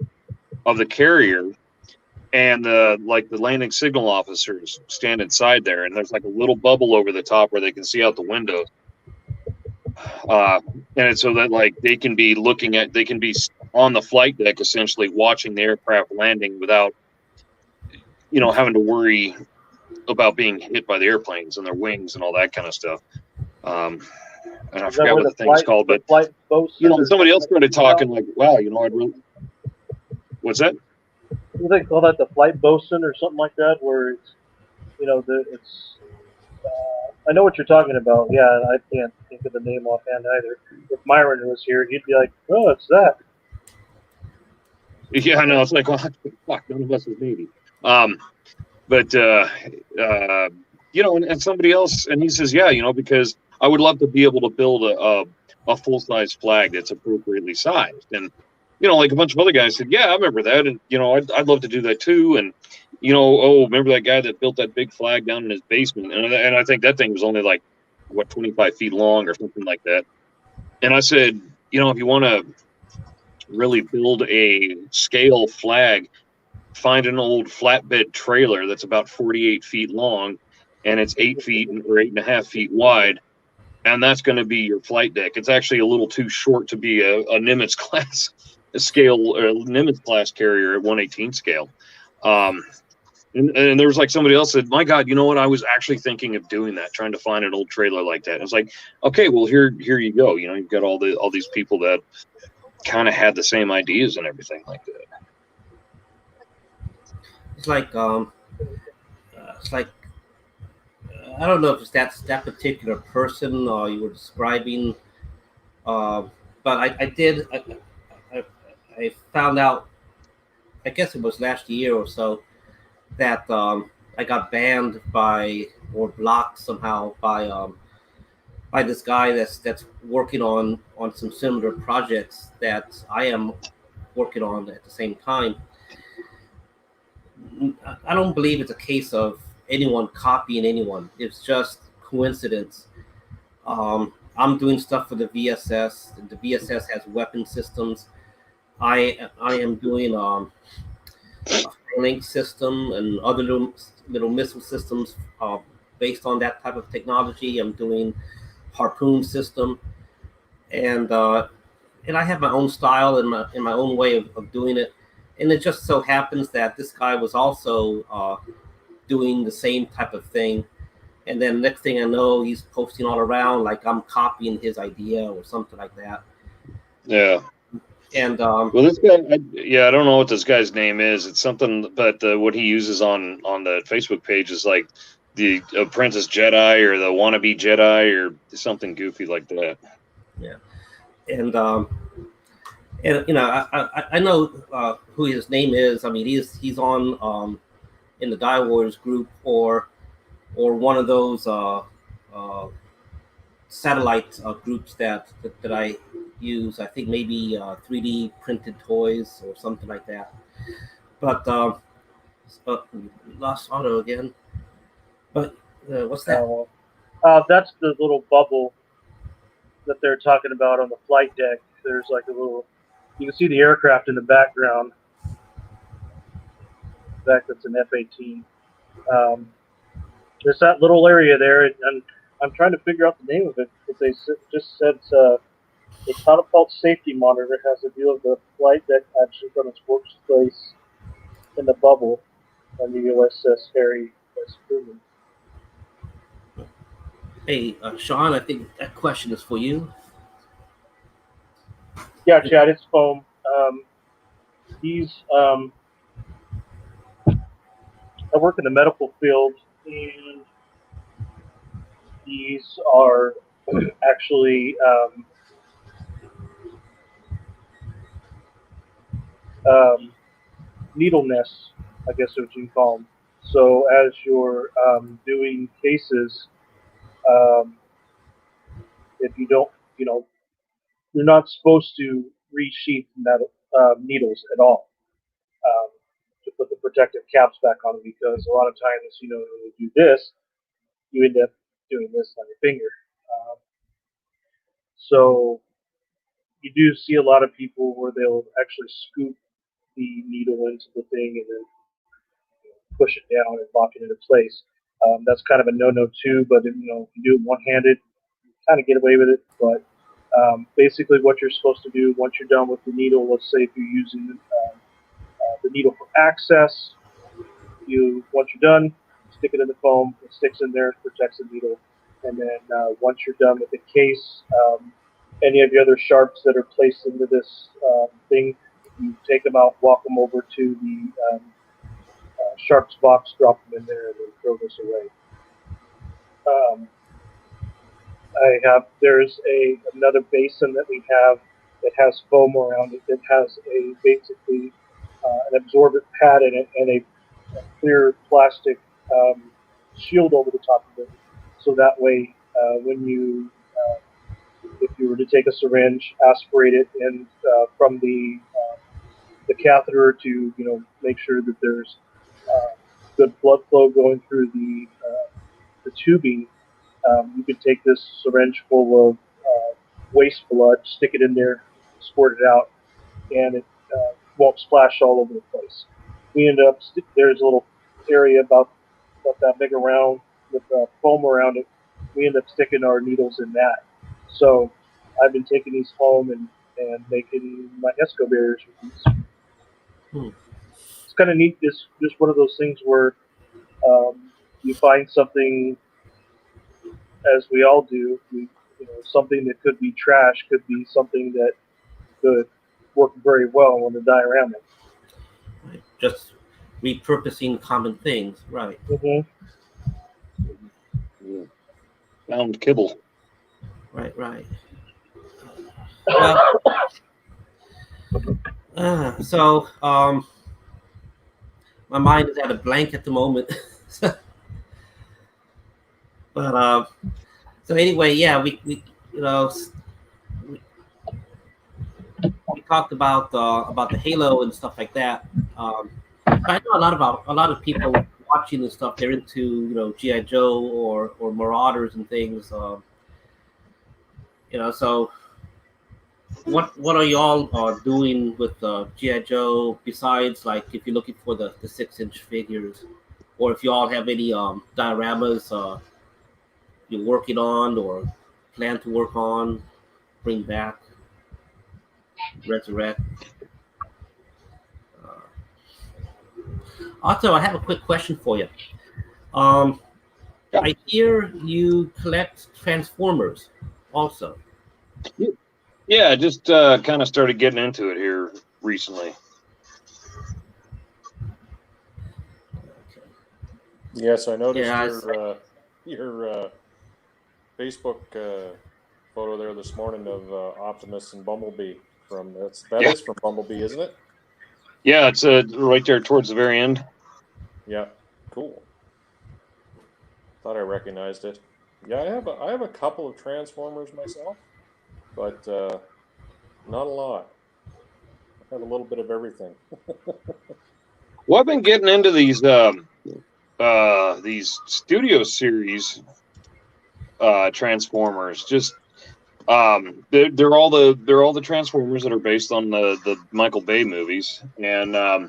of the carrier, and like the landing signal officers stand inside there, and there's like a little bubble over the top where they can see out the windows. And it's so that like they can be on the flight deck essentially watching the aircraft landing without, you know, having to worry about being hit by the airplanes and their wings and all that kind of stuff. And I forgot what the thing's called, but you know, somebody else started talking like, wow, you know, what's that? What do they call that? The flight bosun or something like that, where it's, you know, I know what you're talking about. Yeah, and I can't think of the name offhand either. If Myron was here, he'd be like, "Oh, it's that." Yeah, I know. It's like, well, fuck, none of us is Navy. But you know, and somebody else, and he says, yeah, you know, because I would love to be able to build a full size flag that's appropriately sized, and you know, like a bunch of other guys said, yeah, I remember that, and you know, I'd love to do that too, and you know, oh, remember that guy that built that big flag down in his basement? And I think that thing was only like, what, 25 feet long or something like that. And I said, you know, if you want to really build a scale flag find an old flatbed trailer that's about 48 feet long, and it's 8 feet or 8.5 feet wide, and that's going to be your flight deck. It's actually a little too short to be a Nimitz class scale, or Nimitz class carrier at 1/18 scale. And there was like somebody else said, "My God, you know what? I was actually thinking of doing that, trying to find an old trailer like that." And it's like, okay, well here you go. You know, you've got all these people that kind of had the same ideas and everything like that. It's like I don't know if it's that particular person you were describing, uh, but I found out, I guess it was last year or so, that I got banned by, or blocked somehow by this guy that's working on some similar projects that I am working on at the same time. I don't believe it's a case of anyone copying anyone. It's just coincidence. I'm doing stuff for the VSS, and the VSS has weapon systems. I am doing a link system and other little missile systems based on that type of technology. I'm doing harpoon system, and and I have my own style and my own way of doing it. And it just so happens that this guy was also doing the same type of thing. And then next thing I know, he's posting all around like I'm copying his idea or something like that. Yeah. And well, this guy, I don't know what this guy's name is. It's something, but what he uses on the Facebook page is like the Apprentice Jedi or the wannabe Jedi or something goofy like that. Yeah, and you know, I know who his name is. I mean, he's on in the DioWarriors group or one of those satellite groups that I use. I think maybe 3D printed toys or something like that. But we lost auto again. But what's that? That's the little bubble that they're talking about on the flight deck. There's like a little, you can see the aircraft in the background. In fact, it's an F-18. There's that little area there, and I'm trying to figure out the name of it because they just said the catapult safety monitor has a view of the flight deck action from its workspace in the bubble on the USS Harry S. Truman. Hey, Sean, I think that question is for you. Yeah, Chad, it's foam. He's I work in the medical field, and these are actually needle nests, I guess what you call them. So as you're doing cases, um, if you don't, you're not supposed to resheath metal needles at all to put the protective caps back on them because a lot of times, when you do this, you end up doing this on your finger. So you do see a lot of people where they'll actually scoop the needle into the thing and then push it down and lock it into place. That's kind of a no-no too, but if you do it one-handed, you kind of get away with it. But basically, what you're supposed to do once you're done with the needle, let's say if you're using the needle for access, once you're done, stick it in the foam. It sticks in there, protects the needle, and then once you're done with the case, any of the other sharps that are placed into this thing, you take them out, walk them over to the sharps box, drop them in there, and then throw this away. There's another basin that we have that has foam around it that has basically an absorbent pad in it and a clear plastic shield over the top of it. So that way, if you were to take a syringe, aspirate it, and from the catheter to make sure that there's good blood flow going through the tubing, you could take this syringe full of waste blood, stick it in there, squirt it out, and it won't splash all over the place. we ended up there's a little area about that big around with foam around it. We end up sticking our needles in that. So I've been taking these home and making my ESCO barriers with these. It's kind of neat. Just one of those things where you find something, as we all do. Something that could be trash could be something that could work very well on the diorama. Right. Just repurposing common things, right? Mm-hmm. Yeah. Found kibble. Right. So my mind is at a blank at the moment. But so anyway, yeah, we we talked about the Halo and stuff like that. But I know a lot of people watching this stuff. They're into GI Joe or Marauders and things. So what are y'all doing with GI Joe besides, like, if you're looking for the 6-inch figures, or if y'all have any dioramas you're working on or plan to work on, bring back, resurrect. Also, I have a quick question for you. Yeah. I hear you collect Transformers also. Yeah, I just kind of started getting into it here recently. Yes, I noticed Yeah, your Facebook photo there this morning of Optimus and Bumblebee. That Yeah. is from Bumblebee, isn't it? Yeah, it's right there towards the very end. Yeah, cool. Thought I recognized it. Yeah, I have a couple of Transformers myself, but not a lot. I have a little bit of everything. Well, I've been getting into these studio series Transformers. Just they're all the Transformers that are based on the Michael Bay movies, and I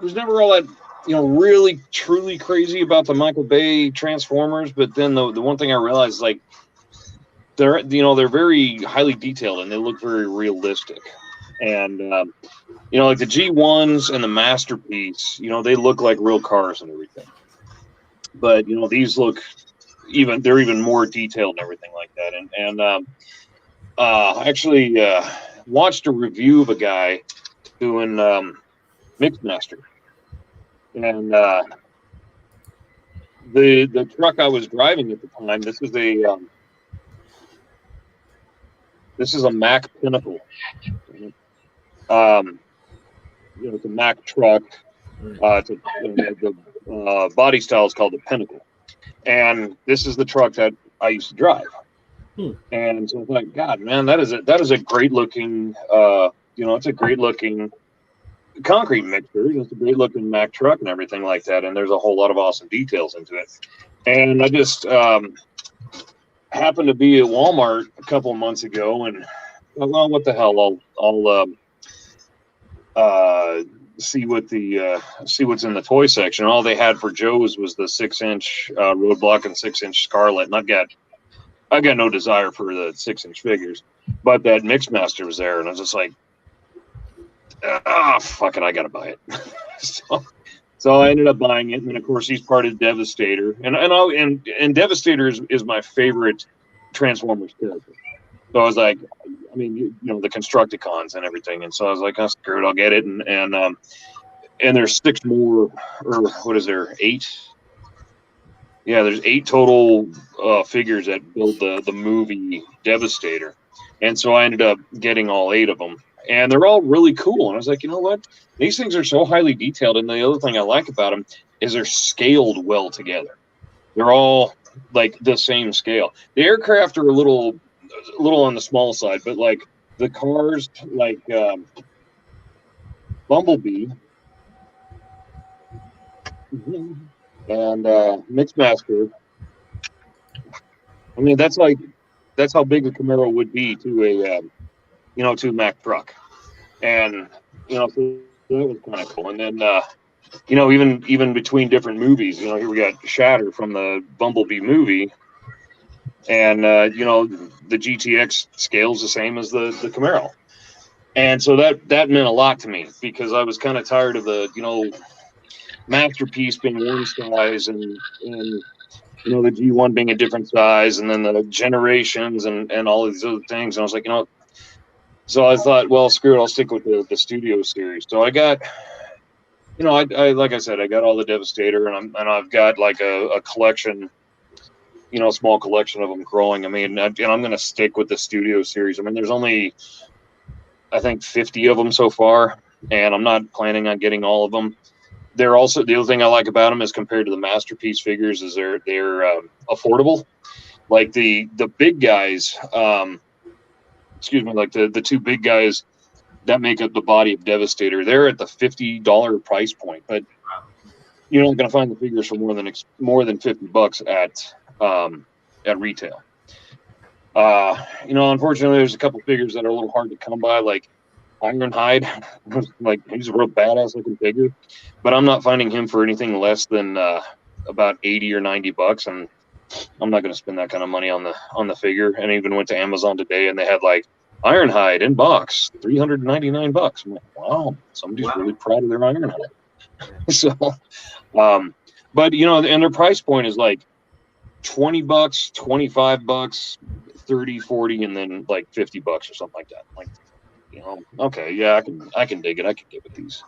was never all that really truly crazy about the Michael Bay Transformers, but then the one thing I realized is, like, they're very highly detailed and they look very realistic, and like the G1s and the Masterpiece, they look like real cars and everything, but these look they're even more detailed and everything like that, and I actually watched a review of a guy doing Mixmaster, and the truck I was driving at the time, this is a Mack Pinnacle. It's a Mack truck. The body style is called the Pinnacle, and this is the truck that I used to drive. And so I thought, God, man, that is a great looking. It's a great looking concrete mixer. It's a great looking Mack truck and everything like that. And there's a whole lot of awesome details into it. And I just happened to be at Walmart a couple of months ago, and well, what the hell? I'll see what's in the toy section. All they had for Joe's was the 6-inch Roadblock and 6-inch Scarlet, and I've got no desire for the 6-inch figures, but that Mixmaster was there, and I was just like, fuck it, I gotta buy it. so I ended up buying it, and then of course he's part of Devastator, and Devastator is my favorite Transformers character. So I was like, I mean, the Constructicons and everything, and so I was like, oh, screw it, I'll get it, and there's 6 more, or what is there, 8? Yeah, there's 8 total figures that build the movie Devastator, and so I ended up getting all 8 of them, and they're all really cool. And I was like, you know what? These things are so highly detailed, and the other thing I like about them is they're scaled well together. They're all like the same scale. The aircraft are a little on the small side, but like the cars, like Bumblebee and Mixmaster. I mean, that's how big a Camaro would be to a to a Mack truck, and So that was kind of cool. And then, even between different movies, here we got Shatter from the Bumblebee movie, and the GTX scale's the same as the Camaro, and so that meant a lot to me because I was kind of tired of the Masterpiece being one size and the G1 being a different size, and then the Generations and all of these other things. And I was like, so I thought, well, screw it, I'll stick with the Studio series. So I got, I like I said, I got all the Devastator, and I've got like a collection, a small collection of them growing. I mean, and I'm going to stick with the Studio series. I mean, there's only, I think, 50 of them so far, and I'm not planning on getting all of them. They're also, the other thing I like about them is compared to the Masterpiece figures is they're affordable. Like the big guys, like the two big guys that make up the body of Devastator, they're at the $50 price point, but you're not going to find the figures for more than $50 at retail. Unfortunately, there's a couple figures that are a little hard to come by, like Ironhide. Like, he's a real badass looking figure, but I'm not finding him for anything less than about $80 or $90, and I'm not going to spend that kind of money on the figure. And I even went to Amazon today, and they had like Ironhide in box, $399. I'm like, wow, somebody's really proud of their Ironhide. So, but and their price point is like $20, $25, 30, 40, and then like $50 or something like that. Like, okay, yeah, I can dig it. I can get with these.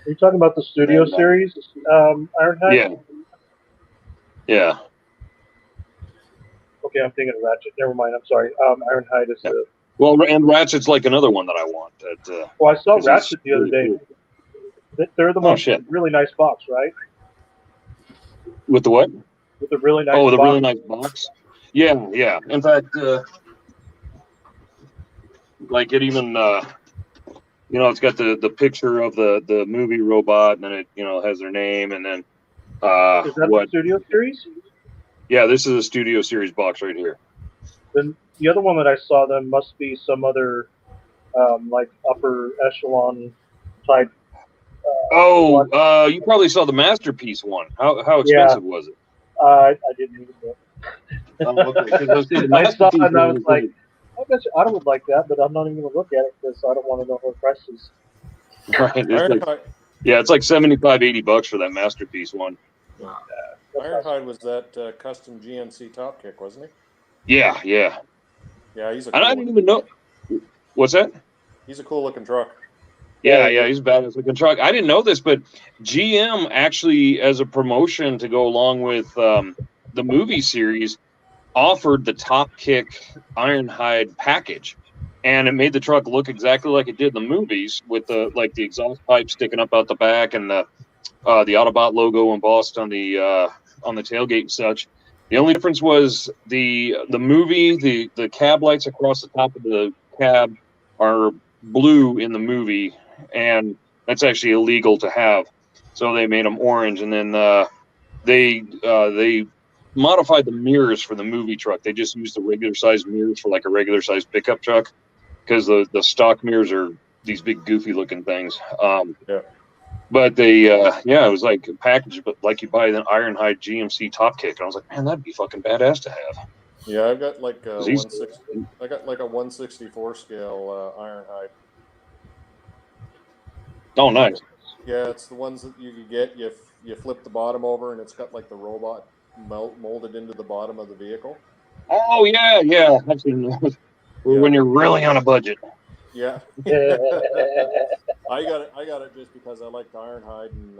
Are you talking about the Studio series, Ironhide? Yeah. Okay, I'm thinking of Ratchet. Never mind. I'm sorry. Ironhide is the. Well, and Ratchet's like another one that I want. Well, I saw Ratchet the other day. Cool. They're the most really nice box, right? With the what? With the really nice. Oh, the really nice box. Yeah, yeah. In fact, like it even, it's got the picture of the movie robot, and then it has their name, and then is that the Studio series? Yeah, this is a Studio series box right here. Then the other one that I saw then must be some other like upper echelon type. You probably saw the Masterpiece one. How expensive was it? I didn't even look. Okay. I saw it and I was like, I bet you I would like that, but I'm not even going to look at it because I don't want to know what price is. Right. It's like $75, $80 for that Masterpiece one. Ironhide was that custom GMC top kick, wasn't he? Yeah. Yeah, he's a cool and I didn't even know. What's that? He's a cool looking truck. Yeah, he's a badass looking truck. I didn't know this, but GM actually, as a promotion to go along with the movie series, offered the Top Kick Ironhide package, and it made the truck look exactly like it did in the movies, with the exhaust pipe sticking up out the back and the Autobot logo embossed on the tailgate and such. The only difference was the movie, the cab lights across the top of the cab are blue in the movie, and that's actually illegal to have. So they made them orange, and then they modified the mirrors for the movie truck. They just used the regular size mirrors for like a regular size pickup truck, because the stock mirrors are these big goofy looking things. But they it was like a package, but like you buy the Ironhide GMC Top Kick. And I was like, man, that'd be fucking badass to have. Yeah, I've got like a 160. I got like a 164 scale Ironhide. Oh, nice. Yeah, it's the ones that you could get. You flip the bottom over, and it's got like the robot molded into the bottom of the vehicle. Oh yeah, I've seen those. When you're really on a budget. Yeah. I got it just because I liked Ironhide, and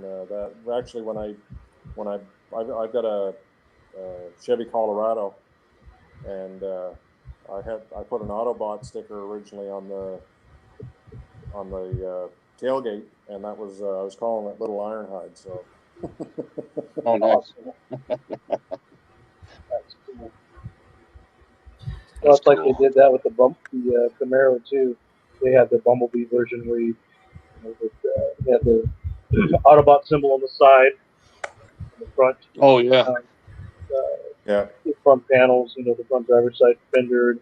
that actually when I've got a Chevy Colorado, and I put an Autobot sticker originally on the tailgate, and that was I was calling it Little Ironhide. So. Oh, nice. That's cool. Well, it's like they did that with the Camaro too. They had the Bumblebee version where you had the Autobot symbol on the side, on the front. Oh yeah. The front panels, the front driver's side fender,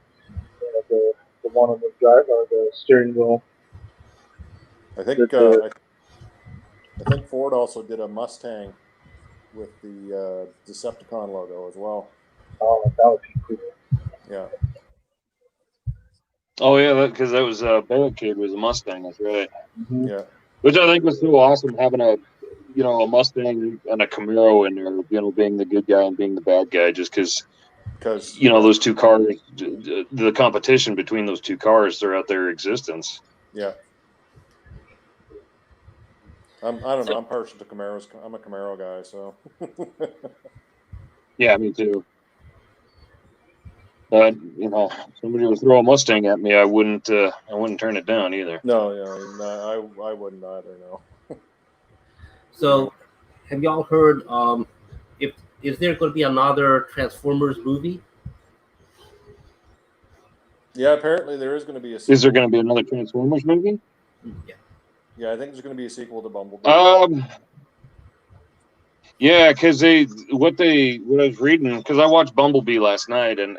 the one on the drive or the steering wheel. I think Ford also did a Mustang with the Decepticon logo as well. Oh, that would be cool. Yeah. Oh yeah, because that was Barricade was a Mustang. That's right. Mm-hmm. Yeah. Which I think was so awesome, having a Mustang and a Camaro in there, being the good guy and being the bad guy, just because those two cars, the competition between those two cars throughout their existence. Yeah. I don't know. I'm partial to Camaros. I'm a Camaro guy, so. Yeah, me too. But somebody would throw a Mustang at me, I wouldn't turn it down either. No, I wouldn't either. No. So, have y'all heard? Is there going to be another Transformers movie? Yeah, apparently there is going to be a. Is there going to be another Transformers movie? Yeah. Yeah, I think there's going to be a sequel to Bumblebee. Yeah, because what I was reading, because I watched Bumblebee last night and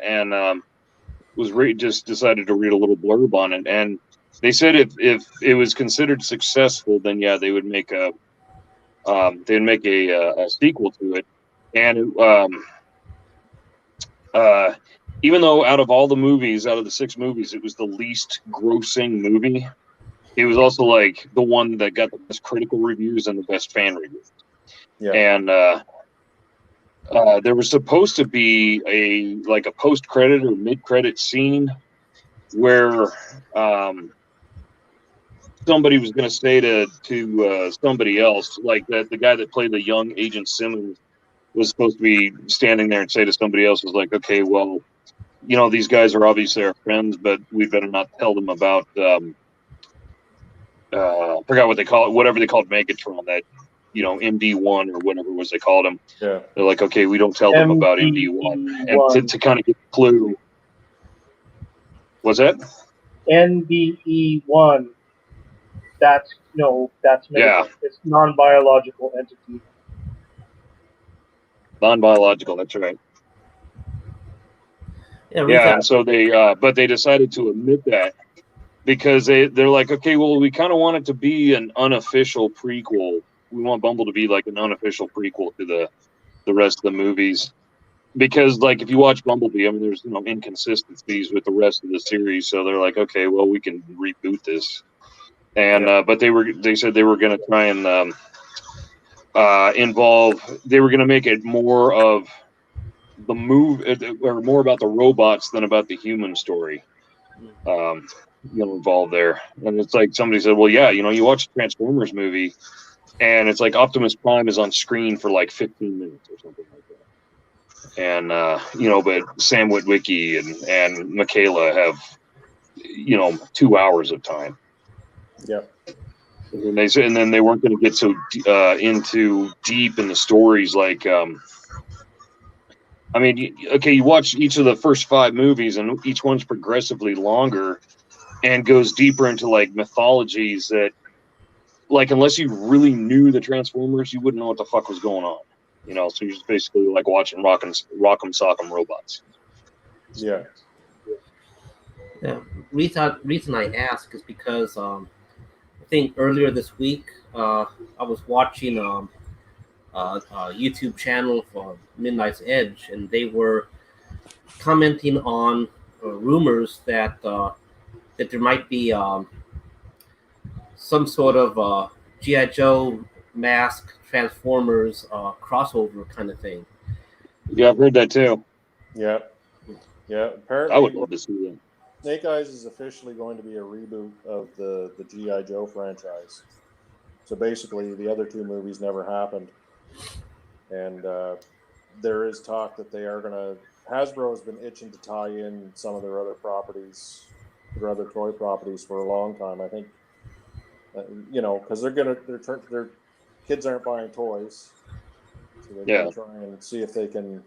just decided to read a little blurb on it, and they said if it was considered successful, then yeah, they would make a sequel to it, and even though out of the 6 movies, it was the least grossing movie, it was also like the one that got the best critical reviews and the best fan reviews. Yeah. And there was supposed to be a post-credit or mid-credit scene where somebody was going to say to somebody else, like that the guy that played the young Agent Simmons was supposed to be standing there and say to somebody else, was like, okay, well, these guys are obviously our friends, but we better not tell them about forgot what they call it, whatever they called Megatron, that MD1 or whatever it was they called him. Yeah. They're like, okay, we don't tell them about MD1, and to kind of get a clue. What's that? NBE1. That's yeah. It's non-biological entity. Non-biological. That's right. Yeah, and so but they decided to omit that because they're like, okay, well, we kind of want it to be an unofficial prequel. We want Bumble to be like an unofficial prequel to the rest of the movies, because like if you watch Bumblebee, I mean, there's inconsistencies with the rest of the series, so they're like, okay, well, we can reboot this, and but they said they were going to try and they were going to make it more of the or more about the robots than about the human story. Involved there, and it's like somebody said, well, yeah, you watch a Transformers movie, and it's like Optimus Prime is on screen for like 15 minutes or something like that, and but Sam Witwicky and Michaela have 2 hours of time. Yeah. And then they weren't going to get so into deep in the stories, like I mean, okay, you watch each of the first 5 movies, and each one's progressively longer and goes deeper into like mythologies that, like, unless you really knew the Transformers, you wouldn't know what the fuck was going on. So you're just basically like watching Rock'em Sock'em robots. Yeah. Yeah. Reason I ask is because I think earlier this week I was watching a YouTube channel for Midnight's Edge, and they were commenting on rumors that there might be some sort of G.I. Joe Mask Transformers crossover kind of thing. Yeah, I've heard that too. Yeah. Yeah. Apparently, I would love to see that. Snake Eyes is officially going to be a reboot of the G.I. Joe franchise. So basically, the other 2 movies never happened. And there is talk that they are going to... Hasbro has been itching to tie in some of their other properties, their other toy properties, for a long time. I think, because their kids aren't buying toys. So they're going to try and see if they can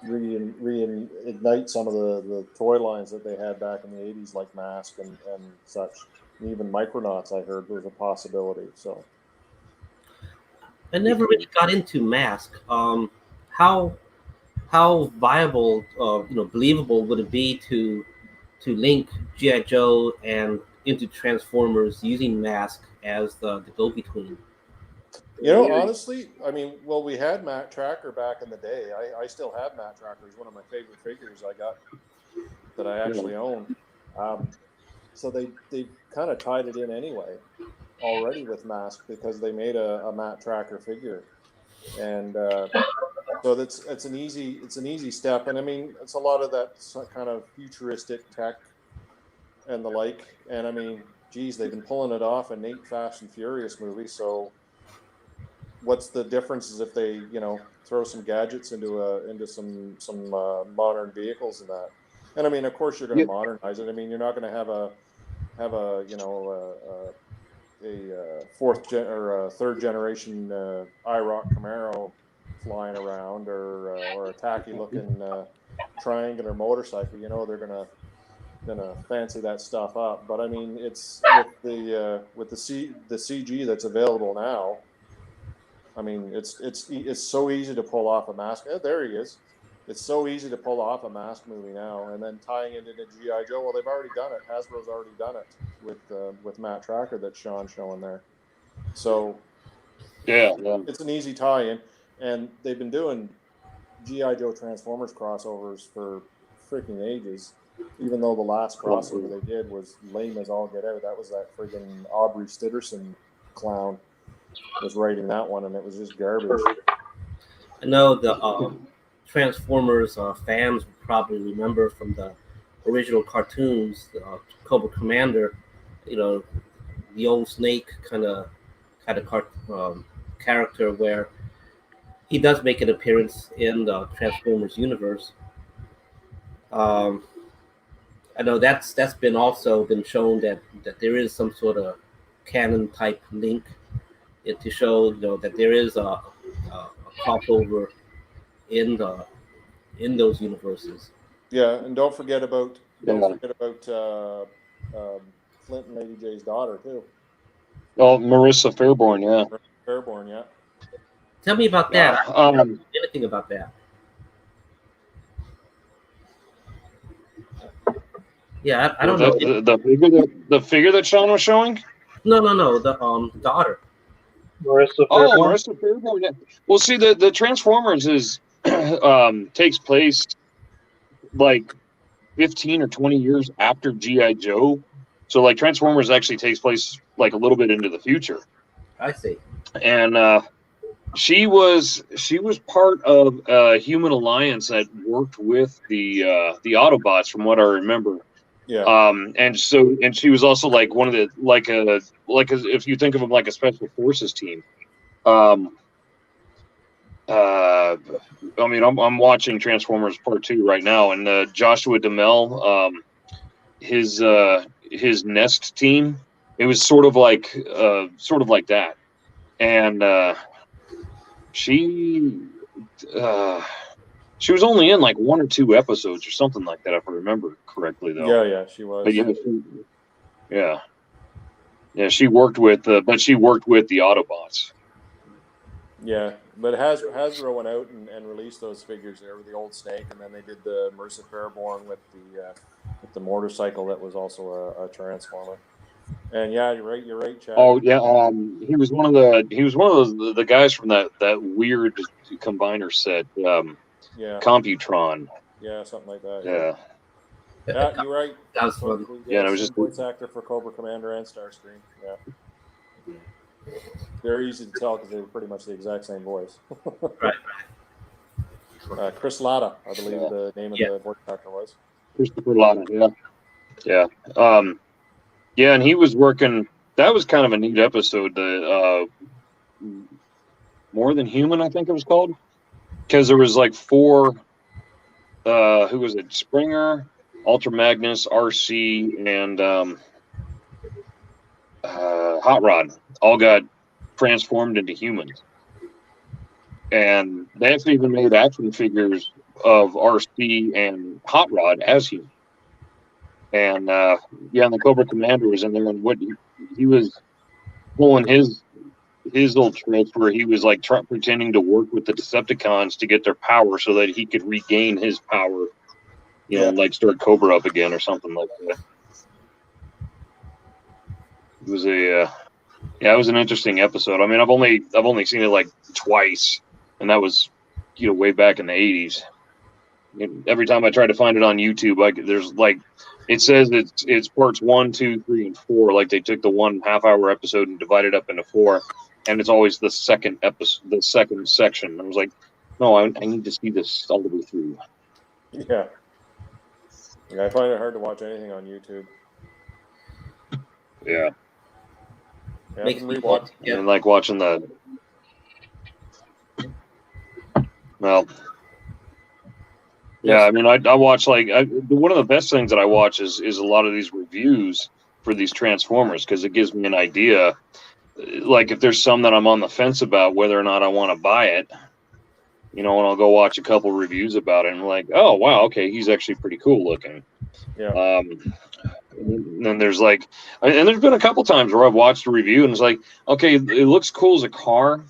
reignite some of the toy lines that they had back in the 80s, like Mask and such. And even Micronauts, I heard, was a possibility. So I never really got into Mask. How viable, believable would it be to link G.I. Joe and into Transformers using Mask as the go-between. You know, honestly, I mean, well, we had Matt Tracker back in the day. I still have Matt Tracker. He's one of my favorite figures I got that I actually own. So they kind of tied it in anyway already with Mask because they made a Matt Tracker figure, and so it's an easy step. And I mean, it's a lot of that kind of futuristic tech and the like. And I mean, geez, they've been pulling it off in 8 Fast and Furious movies. So what's the difference is if they, you know, throw some gadgets into some modern vehicles and that. And I mean, of course, you're going to modernize it. I mean, you're not going to have a you know a third generation IROC Camaro flying around or a tacky looking triangular motorcycle. You know, they're gonna fancy that stuff up. But I mean, it's with the CG that's available now. I mean, it's so easy to pull off a Mask. There he is. It's so easy to pull off a Mask movie now, and then tying it into G.I. Joe. Well, they've already done it. Hasbro's already done it with Matt Tracker that Sean's showing there. So Yeah. It's an easy tie-in, and they've been doing G.I. Joe Transformers crossovers for freaking ages. Even though the last crossover they did was lame as all get out. That was that friggin' Aubrey Stitterson clown was writing that one, and it was just garbage. I know the Transformers fans will probably remember from the original cartoons, Cobra Commander, you know, the old Snake kind of character where he does make an appearance in the Transformers universe. I know that's been also been shown that there is some sort of canon type link to show, you know, that there is a crossover in those universes. Yeah, and don't forget about Flint and Lady J's daughter too. Oh, Marissa Fairborn, yeah. Fairborn, yeah. Tell me about that. I don't know anything about that. Yeah, I don't know. The figure that Sean was showing? No, the daughter. Marissa Fairborn. Oh, Marissa Fairborn. Yeah. Well, see, the Transformers is takes place like 15 or 20 years after G.I. Joe. So, like, Transformers actually takes place like a little bit into the future. I see. And she was part of a human alliance that worked with the Autobots, from what I remember. Yeah. And she was also like one of the if you think of them like a special forces team. I mean, I'm watching Transformers Part 2 right now, and Joshua Duhamel, his Nest team, it was sort of like that, and she was only in like 1 or 2 episodes or something like that, if I remember correctly, though. Yeah, she was. But she worked with the Autobots. Yeah, but Hasbro went out and released those figures there with the old Snake, and then they did the Marissa Fairborn with the motorcycle that was also a Transformer. And yeah, you're right, Chad. Oh yeah, he was one of the guys from that weird combiner set, Computron. Yeah, something like that. Yeah. Yeah, you're right. That's fun. Yeah, it was just voice actor for Cobra Commander and Starscream. Yeah. Very easy to tell because they were pretty much the exact same voice. Right. Chris Latta, I believe the name of the voice actor was. Christopher Latta, yeah. Yeah, and he was working. That was kind of a neat episode. The More Than Human, I think it was called, because there was like 4. Who was it? Springer, Ultra Magnus, RC, and Hot Rod all got transformed into humans, and they actually even made action figures of RC and Hot Rod as humans. And and the Cobra Commander was in there, and what he was pulling his old tricks where he was like pretending to work with the Decepticons to get their power so that he could regain his power, you know, like start Cobra up again or something like that. It was it was an interesting episode. I mean, I've only seen it like twice, and that was way back in the 80s. Every time I try to find it on YouTube, there's it says it's parts 1, 2, 3, and 4. Like they took the 1.5 hour episode and divided up into 4, and it's always the second episode, the second section. I was like, no, I need to see this all the way through. Yeah, I find it hard to watch anything on YouTube. Yeah, I can rewatch. And like watching the well. Yeah, I mean, I watch one of the best things that I watch is a lot of these reviews for these Transformers, because it gives me an idea. Like if there's some that I'm on the fence about whether or not I want to buy it, and I'll go watch a couple reviews about it, and I'm like, oh wow, okay, he's actually pretty cool looking. Yeah. And then there's and there's been a couple times where I've watched a review and it's like, okay, it looks cool as a car.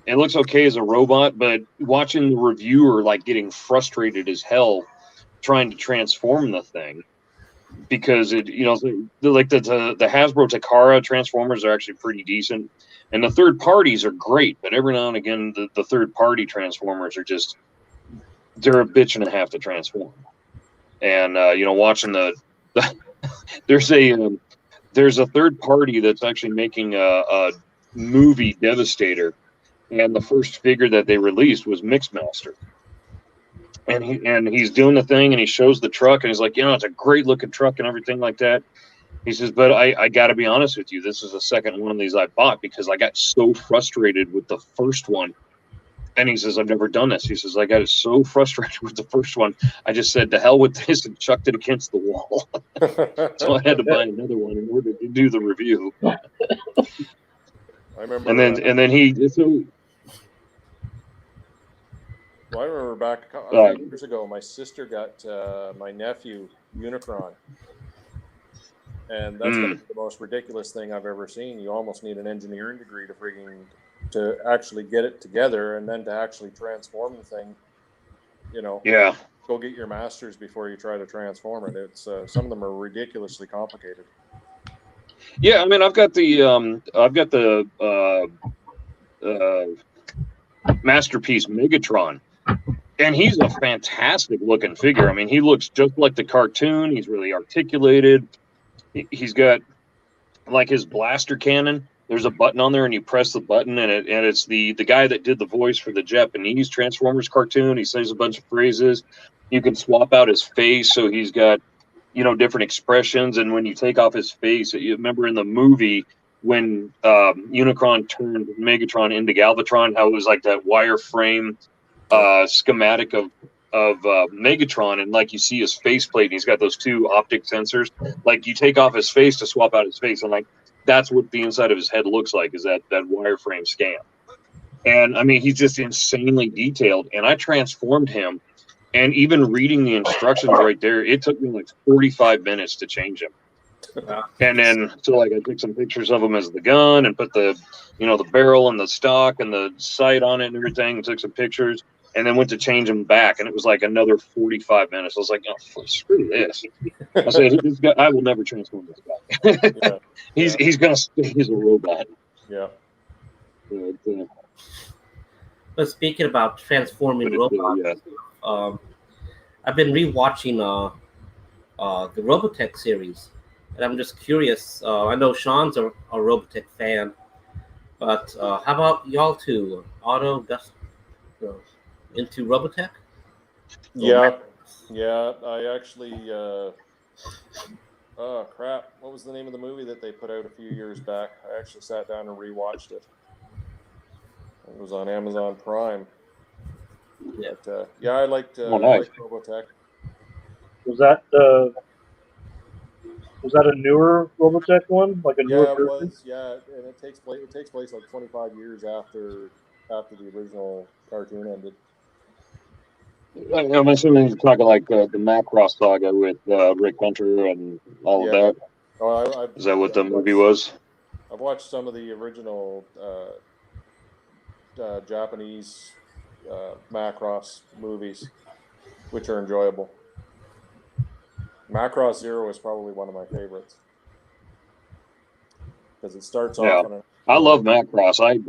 It looks okay as a robot, but watching the reviewer getting frustrated as hell trying to transform the thing, because it the Hasbro Takara Transformers are actually pretty decent, and the third parties are great, but every now and again the third party Transformers are just, they're a bitch and a half to transform. And watching there's a third party that's actually making a movie, Devastator. And the first figure that they released was Mixmaster, and he's doing the thing, and he shows the truck, and he's like, it's a great looking truck and everything like that. He says, but I got to be honest with you, this is the second one of these I bought because I got so frustrated with the first one. And he says, I've never done this. He says, I got so frustrated with the first one, I just said, to hell with this, and chucked it against the wall. So I had to buy another one in order to do the review. I remember. And then he. So, well, I remember back a few years ago, my sister got my nephew Unicron, and that's gonna be the most ridiculous thing I've ever seen. You almost need an engineering degree to actually get it together, and then to actually transform the thing. Yeah. Go get your master's before you try to transform it. It's some of them are ridiculously complicated. Yeah, I mean, I've got the Masterpiece Megatron. And he's a fantastic looking figure. I mean, he looks just like the cartoon. He's really articulated. He's got his blaster cannon. There's a button on there, and you press the button, and it's the guy that did the voice for the Japanese Transformers cartoon. He says a bunch of phrases. You can swap out his face, so he's got different expressions. And when you take off his face, you remember in the movie when Unicron turned Megatron into Galvatron, how it was like that wireframe schematic of Megatron, and you see his faceplate, and he's got those two optic sensors. You take off his face to swap out his face, and that's what the inside of his head looks like, is that wireframe scan. And I mean, he's just insanely detailed. And I transformed him, and even reading the instructions right there, it took me 45 minutes to change him. And then I took some pictures of him as the gun, and put the the barrel and the stock and the sight on it and everything, and took some pictures, and then went to change him back, and it was another 45 minutes. I was like, oh, screw this. I said, this guy, I will never transform this guy. Yeah. He's gonna stay as a robot. Yeah. But speaking about transforming robots, I've been rewatching the Robotech series, and I'm just curious. I know Sean's a Robotech fan, but how about y'all two? Otto, Gus, into Robotech? Yeah. I actually. Oh crap! What was the name of the movie that they put out a few years back? I actually sat down and rewatched it. It was on Amazon Prime. Yeah. But, I liked Robotech. Was that a newer Robotech one? A newer It version? was. Yeah, and it takes place 25 years after the original cartoon ended. I'm assuming you're talking the Macross saga with Rick Hunter and all of that. Oh, Is that what the movie was? I've watched some of the original Japanese Macross movies, which are enjoyable. Macross Zero is probably one of my favorites. because it starts Yeah. off on a. I love Macross. I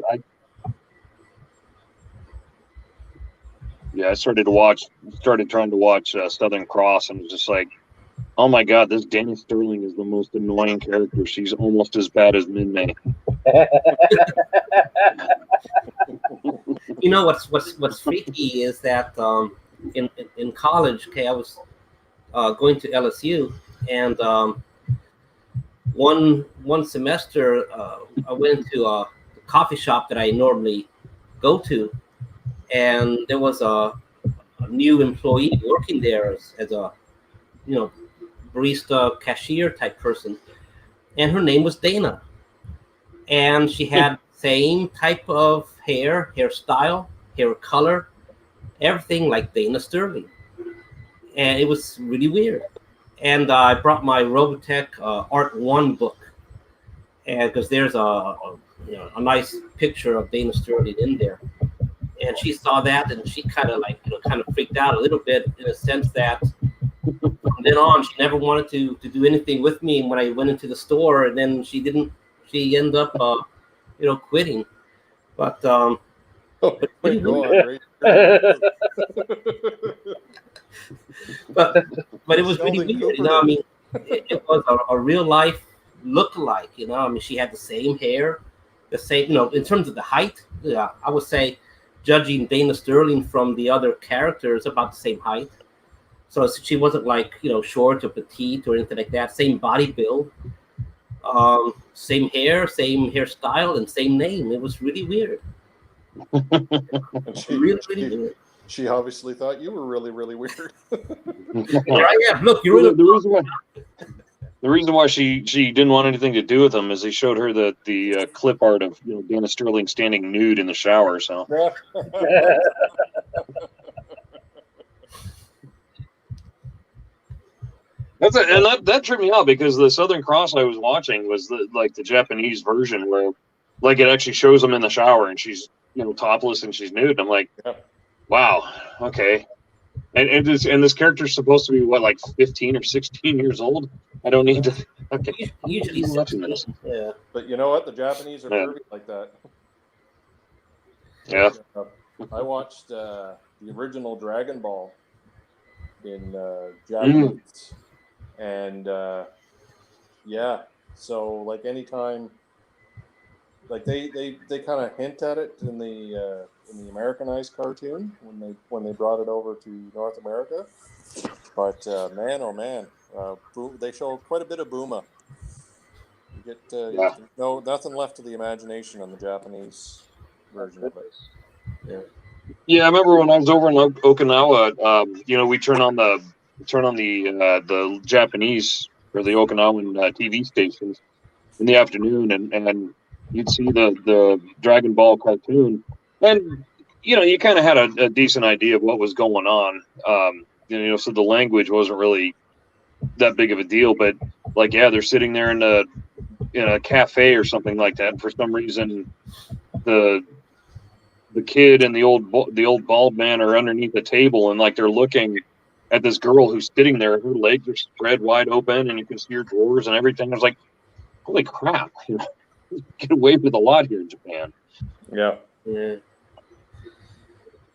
started trying to watch Southern Cross, and was just like, oh my god, this Dana Sterling is the most annoying character. She's almost as bad as Min-May. You know what's freaky is that in college, okay, I was going to LSU, and one semester I went to a coffee shop that I normally go to, and there was a new employee working there as a barista cashier type person, and her name was Dana, and she had same type of hairstyle, hair color, everything like Dana Sterling, and it was really weird. And I brought my Robotech Art 1 book, and because there's a nice picture of Dana Sterling in there, and she saw that, and she kind of freaked out a little bit, in a sense that from then on she never wanted to do anything with me. And when I went into the store, and then she ended up quitting. But Wait, go on, great. but it was really weird, I mean, it was a real life look-alike, I mean, she had the same hair, the same, in terms of the height, yeah, I would say, judging Dana Sterling from the other characters, about the same height. So she wasn't like, short or petite or anything like that. Same body build, same hair, same hairstyle, and same name. It was really weird. Really weird. She obviously thought you were really, really weird. Here I am. Look, you're in the reason why she didn't want anything to do with him is they showed her the clip art of Dana Sterling standing nude in the shower. So that tripped me out, because the Southern Cross I was watching was the Japanese version, where like it actually shows them in the shower and she's topless and she's nude. And I'm like, wow, okay. And this character's supposed to be what, like 15 or 16 years old? I don't need to. Okay, usually 16. Yeah. But you know what? The Japanese are pervy like that. Yeah. I watched the original Dragon Ball in Japanese, and yeah. So like anytime, like they kind of hint at it in the Americanized cartoon when they brought it over to North America, but man, oh man, they show quite a bit of Booma. You get nothing left to the imagination on the Japanese version of it. Yeah, I remember when I was over in Okinawa. We turn on the Japanese or the Okinawan TV stations in the afternoon, and you'd see the Dragon Ball cartoon, and you kind of had a decent idea of what was going on. So the language wasn't really that big of a deal, but they're sitting there in a cafe or something like that, and for some reason the kid and the old bald man are underneath the table, and they're looking at this girl who's sitting there. Her legs are spread wide open, and you can see her drawers and everything. I was like, holy crap. Get away with a lot here in Japan. Yeah. Yeah.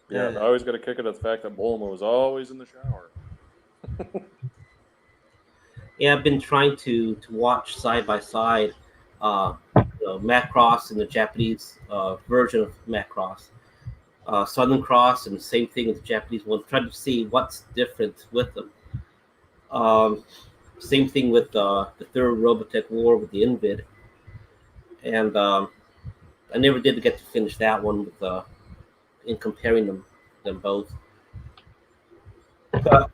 Yeah, I always got a kick at the fact that Bulma was always in the shower. Yeah, I've been trying to watch side by side Macross and the Japanese version of Macross, Southern Cross, and the same thing with the Japanese one. Trying to see what's different with them. Same thing with the third Robotech War with the Invid, and I never did get to finish that one with in comparing them both. But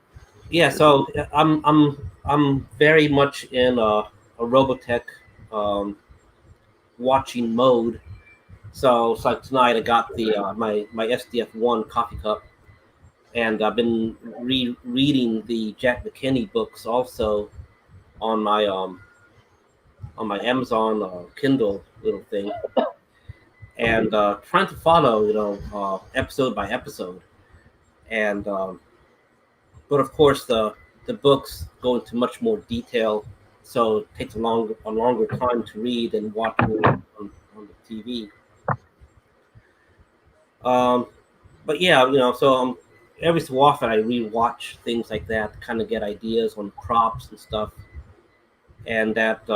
yeah, so I'm very much in a Robotech watching mode. So it's like tonight I got the my SDF1 coffee cup, and I've been reading the Jack McKinney books also on my Amazon Kindle little thing, and trying to follow episode by episode, and but of course the books go into much more detail so it takes a longer time to read than watching it on the TV. Um, but yeah, so every so often I rewatch things like that to kind of get ideas on props and stuff, and that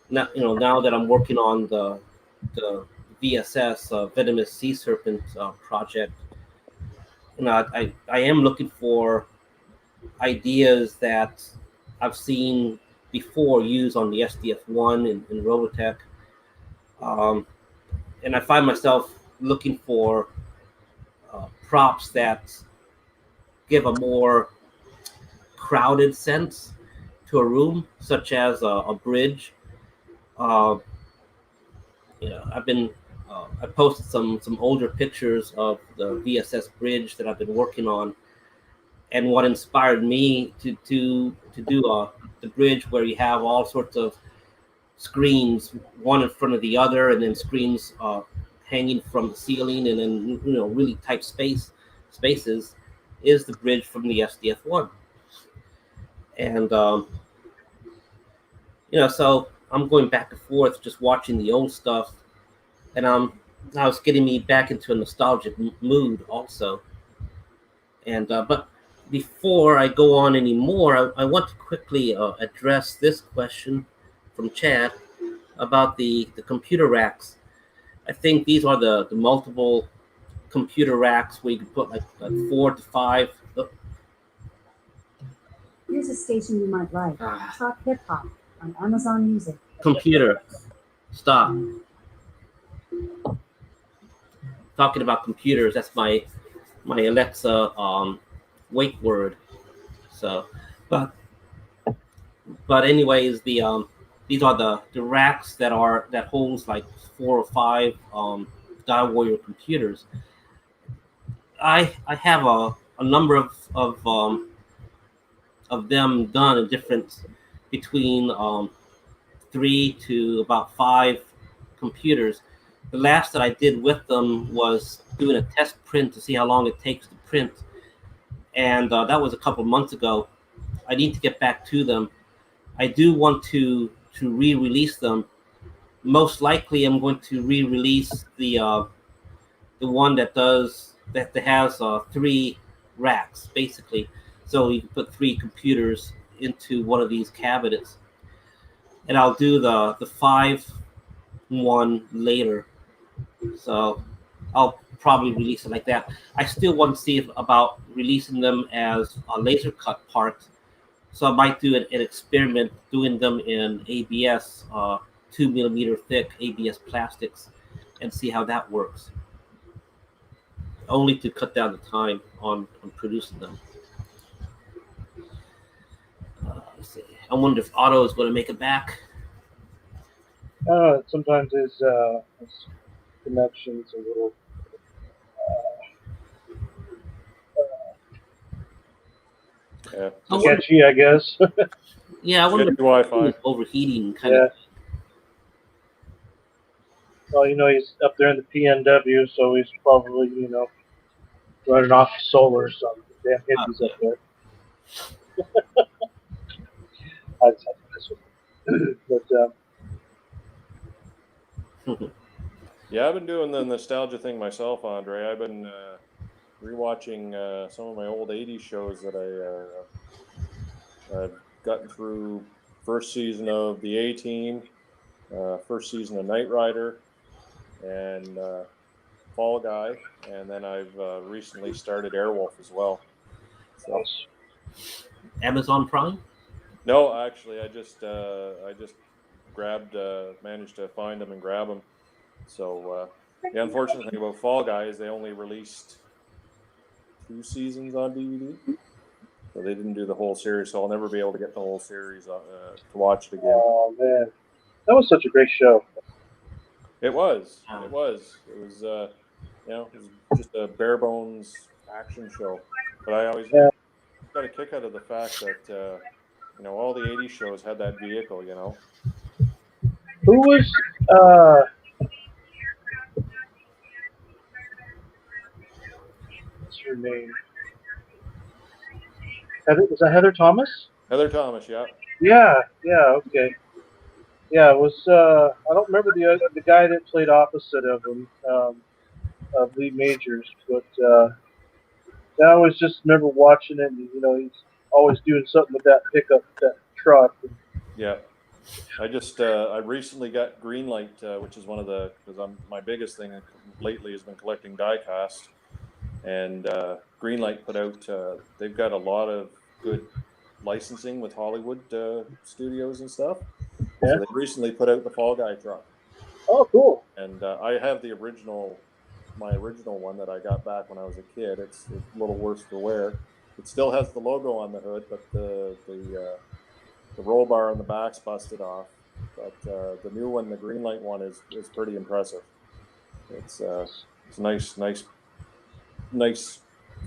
now that I'm working on the VSS venomous sea serpent project, I am looking for ideas that I've seen before used on the SDF-1 in Robotech, um, and I find myself looking for props that give a more crowded sense to a room, such as a bridge. Uh, I've been I posted some older pictures of the VSS bridge that I've been working on, and what inspired me to do the bridge where you have all sorts of screens, one in front of the other, and then screens hanging from the ceiling, and then really tight spaces, is the bridge from the SDF-1. And so I'm going back and forth just watching the old stuff, and now it's getting me back into a nostalgic mood also. And but before I go on anymore, I want to quickly address this question from Chad about the computer racks. I think these are the multiple computer racks where you can put like 4 to 5. Here's a station you might like. Ah. Talk Hip Hop on Amazon Music. Computer, stop. Talking about computers, that's my Alexa wake word. So, but anyways, these are the racks that holds like 4 or 5 DioWarrior computers. I have a number of them done in different between 3 to about 5 computers. The last that I did with them was doing a test print to see how long it takes to print, and that was a couple months ago. I need to get back to them. I do want to re-release them. Most likely, I'm going to re-release the one that has 3 racks basically, so you can put 3 computers into one of these cabinets, and I'll do the 5 one later. So I'll probably release it like that. I still want to see about releasing them as a laser cut part. So I might do an experiment doing them in ABS, 2 millimeter thick ABS plastics, and see how that works. Only to cut down the time on producing them. Let's see. I wonder if Otto is going to make it back. Sometimes his connection's a little. Yeah. Sketchy, I guess. Yeah, I wonder if Wi-Fi. he's overheating kind of. Well, he's up there in the PNW, so he's probably, running off solar or something. Damn hippies up there. I just have to mess with him. But Yeah, I've been doing the nostalgia thing myself, Andre. I've been rewatching some of my old '80s shows that I've gotten through. First season of the A-Team, first season of Knight Rider, and Fall Guy, and then I've recently started Airwolf as well. So, Amazon Prime? no, actually, I just grabbed, managed to find them and grab them. So the unfortunate thing about Fall Guy is they only released 2 seasons on DVD, so they didn't do the whole series. So I'll never be able to get the whole series to watch it again. oh man, that was such a great show. It was. It was. It was. It was just a bare bones action show. But I always got a kick out of the fact that all the '80s shows had that vehicle. Who was what's her name? Was that Heather Thomas? Heather Thomas, yeah. Yeah, okay. Yeah, it was. I don't remember the guy that played opposite of him, of Lee Majors, but I always just remember watching it. And, he's always doing something with that pickup, that truck. Yeah. I recently got Greenlight, which is one of because my biggest thing lately has been collecting die cast, and Greenlight put out, they've got a lot of good licensing with Hollywood studios and stuff. Yeah. So they recently put out the Fall Guy truck, Oh, cool. and I have my original one that I got back when I was a kid. It's a little worse for wear. It still has the logo on the hood, but the roll bar on the back's busted off. But the new one, the Greenlight one, is pretty impressive. It's a nice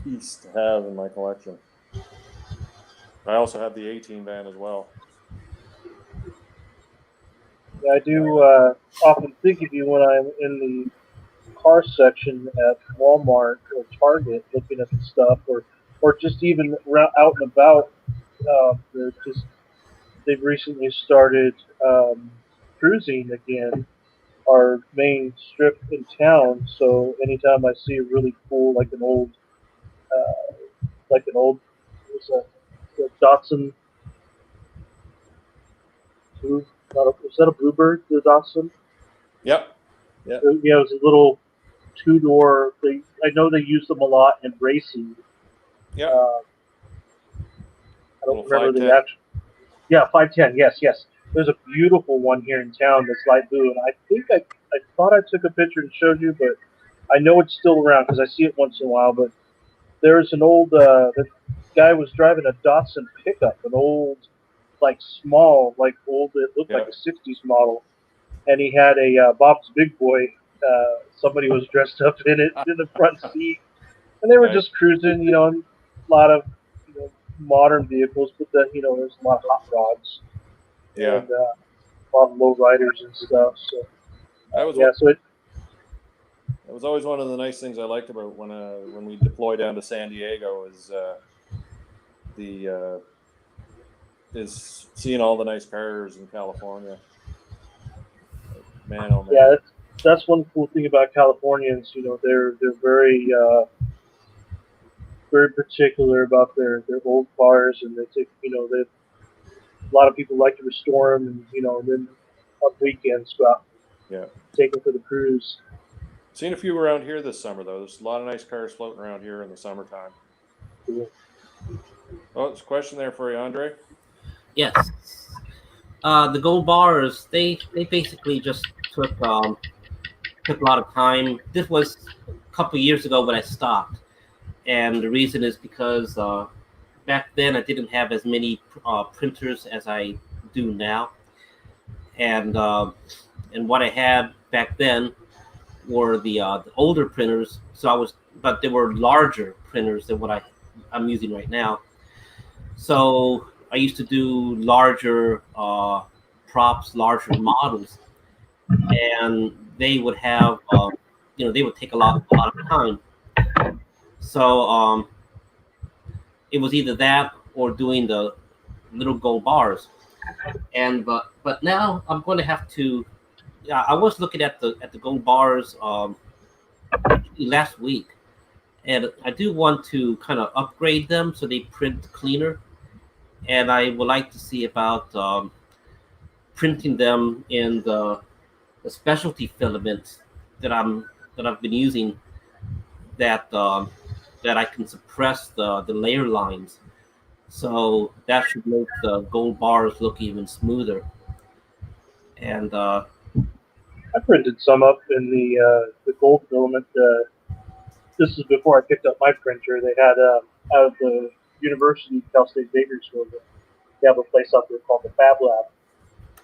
piece to have in my collection. I also have the 18 van as well. Yeah, I do often think of you when I'm in the car section at Walmart or Target looking at the stuff, or just even out and about. They've recently started cruising again, our main strip in town. So anytime I see a really cool, what's that, the Datsun Blue, was that a Bluebird, the Datsun? Yep. Yep. Yeah, it was a little two-door. I know they use them a lot in racing. Yep. I don't Little remember the 510. actual. Yeah, 510. Yes. There's a beautiful one here in town that's light blue, and I think I thought I took a picture and showed you, but I know it's still around because I see it once in a while. But there's an old. The guy was driving a Datsun pickup, an old, like small, like old. It looked like Yep. a '60s model, and he had a Bob's Big Boy. Somebody was dressed up in it in the front seat, and they were Nice. just cruising. A lot of modern vehicles, but then there's a lot of hot rods Yeah. and a lot of low riders and stuff. So That was yeah, so that was always one of the nice things I liked about when we deploy down to San Diego the is seeing all the nice cars in California. Man, oh man. yeah, that's one cool thing about Californians. They're very particular about their old cars, and they take they a lot of people like to restore them, and then on weekends go out Yeah. and take them for the cruise. Seen a few around here this summer though. There's a lot of nice cars floating around here in the summertime. Cool. Oh, there's a question there for you, Andre. Yes. The gold bars, they basically just took a lot of time. This was a couple years ago when I stopped, and the reason is because back then I didn't have as many printers as I do now, and what I had back then were the older printers. But they were larger printers than what I'm using right now. So I used to do larger props, larger models, and they would have, they would take a lot of time. So it was either that or doing the little gold bars. And but now I'm going to have to. Yeah, I was looking at the gold bars last week, and I do want to kind of upgrade them so they print cleaner. And I would like to see about printing them in the specialty filaments that I've been using that I can suppress the layer lines. So that should make the gold bars look even smoother. And I printed some up in the gold filament. This is before I picked up my printer. They had out of the University of Cal State Bakersfield. They have a place out there called the Fab Lab.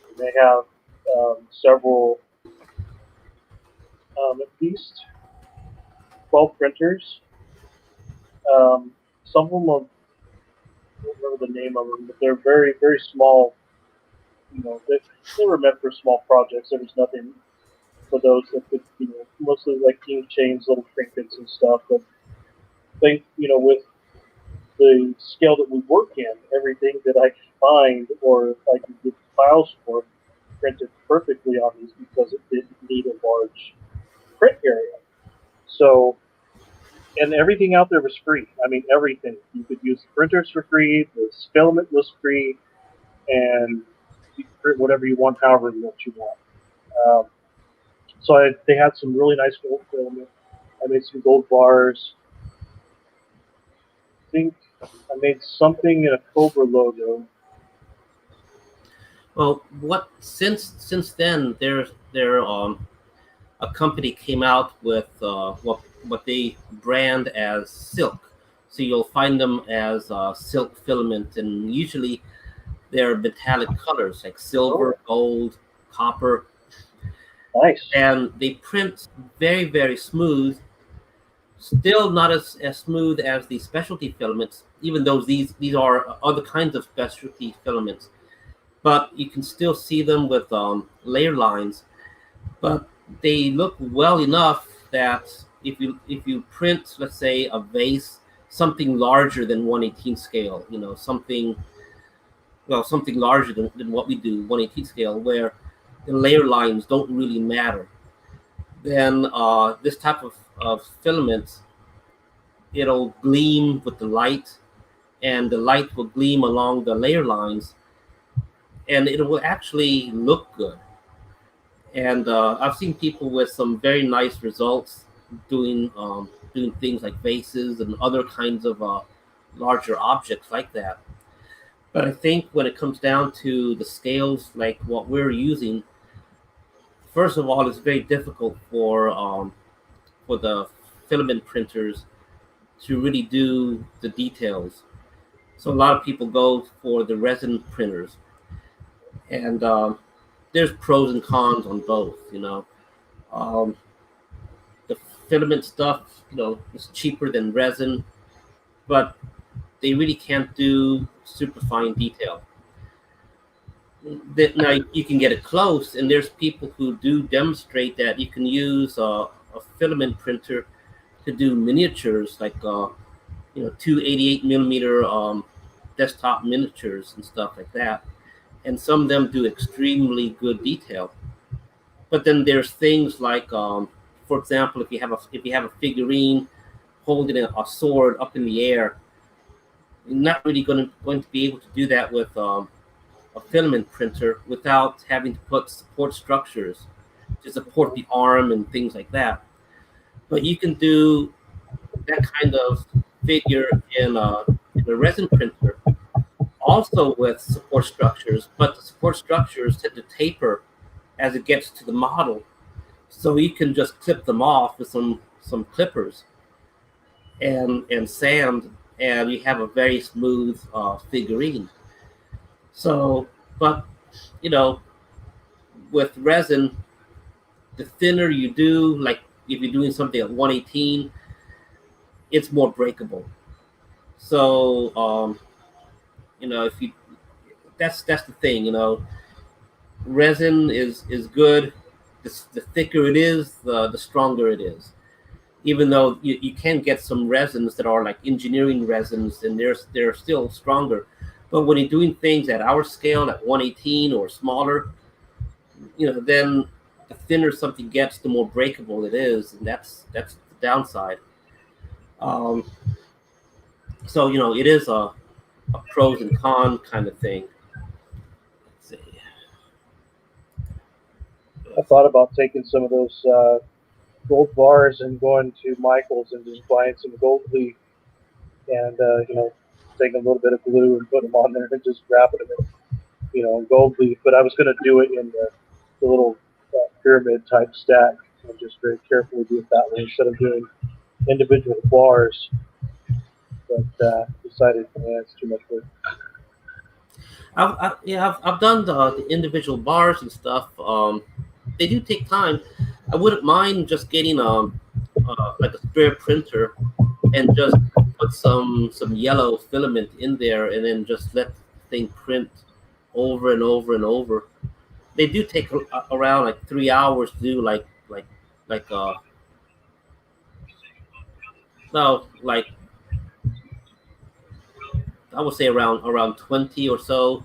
And they have several, at least 12 printers. Some of them are, I don't remember the name of them, but they're very, very small. They were meant for small projects. There was nothing for those that could, mostly like chains, little trinkets and stuff. But I think, with the scale that we work in, everything that I could find or if I could get files for printed perfectly on these because it didn't need a large print area. So, and everything out there was free. I mean, everything. You could use the printers for free, the filament was free, and you could print whatever you want, however much you want. Um, they had some really nice gold filament. I made some gold bars. I think I made something in a Cobra logo. Well, what since then there a company came out with what they brand as silk. So you'll find them as silk filament, and usually they're metallic colors like silver, gold, copper, Nice. and they print very very smooth. Still not as smooth as the specialty filaments, even though these are other kinds of specialty filaments. But you can still see them with layer lines. But they look well enough that if you print, let's say, a vase, something larger than 1/18 scale, something larger than what we do 1/18 scale, where the layer lines don't really matter, then this type of filament, it'll gleam with the light, and the light will gleam along the layer lines, and it will actually look good. And I've seen people with some very nice results doing things like vases and other kinds of larger objects like that. But I think when it comes down to the scales, like what we're using, first of all, it's very difficult for the filament printers to really do the details. So a lot of people go for the resin printers, and there's pros and cons on both. Um, the filament stuff, is cheaper than resin, but they really can't do super fine detail. Now you can get it close, and there's people who do demonstrate that you can use a filament printer to do miniatures, like 288 millimeter desktop miniatures and stuff like that. And some of them do extremely good detail. But then there's things like, for example, if you have a figurine holding a sword up in the air, you're not really going to be able to do that with a filament printer without having to put support structures to support the arm and things like that. But you can do that kind of figure in a resin printer, also with support structures, but the support structures tend to taper as it gets to the model. So you can just clip them off with some clippers and sand, and you have a very smooth figurine. So, but you know, with resin, the thinner you do, like if you're doing something at 118, it's more breakable. So, if you that's the thing, resin is good. The thicker it is, the stronger it is. Even though you can get some resins that are like engineering resins, and they're still stronger. But when you're doing things at our scale, at 118 or smaller, then the thinner something gets, the more breakable it is, and that's the downside. Um, so it is a pros and cons kind of thing. Let's see. I thought about taking some of those gold bars and going to Michael's and just buying some gold leaf and taking a little bit of glue and putting them on there and just wrapping them in gold leaf. But I was going to do it in the little pyramid type stack and just very carefully do it that way instead of doing individual bars. But decided, it's too much work. I've done the individual bars and stuff. They do take time. I wouldn't mind just getting like a spare printer and just put some yellow filament in there, and then just let the thing print over and over and over. They do take around like 3 hours to do, like no, like I would say around 20 or so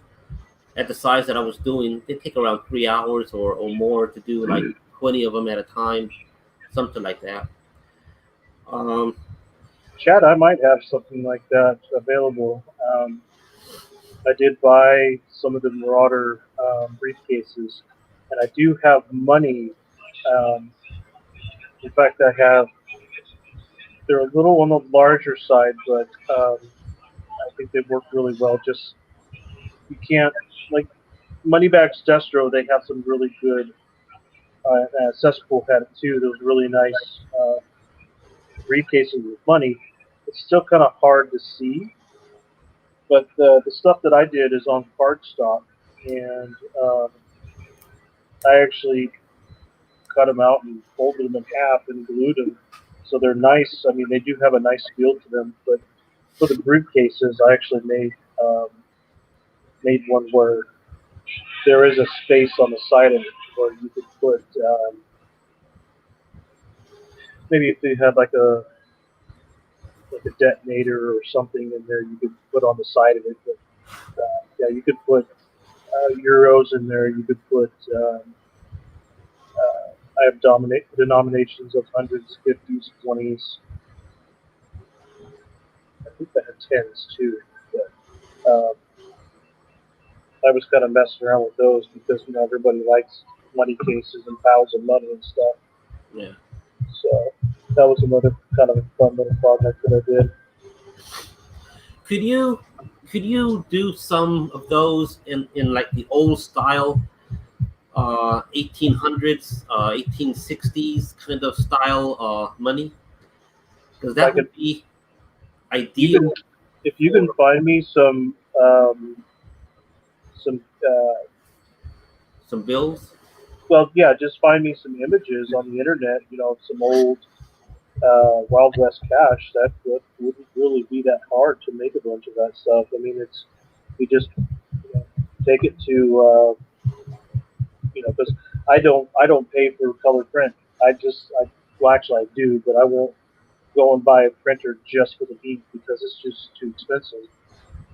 at the size that I was doing. They take around 3 hours or more to do like 20 of them at a time, something like that. Um, Chad, I might have something like that available. I did buy some of the Marauder briefcases, and I do have money. Um, in fact, I have. They're a little on the larger side, but I think they work really well. Just you can't like Moneybags Destro. They have some really good. Cesspool had it too. Those really nice briefcases with money. It's still kind of hard to see, but the stuff that I did is on cardstock, and I actually cut them out and folded them in half and glued them. So they're nice. I mean, they do have a nice feel to them. But for the briefcases, I actually made one where there is a space on the side of it where you could put maybe if they had like a detonator or something in there, you could put on the side of it. But yeah, you could put euros in there. You could put I have denominations of hundreds, fifties, 20s. I think I had tens too. But I was kind of messing around with those because everybody likes money cases and piles of money and stuff. yeah. So that was another kind of a fun little project that I did. Could you do some of those in like the old style 1800s 1860s kind of style money? Because I that could would be you can ideal if you can for find me some some bills. well yeah just find me some images on the internet. Some old Wild West cash. That wouldn't really be that hard to make a bunch of that stuff. I mean, it's you just take it to because I don't pay for color print. Well actually I do, but I won't go and buy a printer just for the ink because it's just too expensive.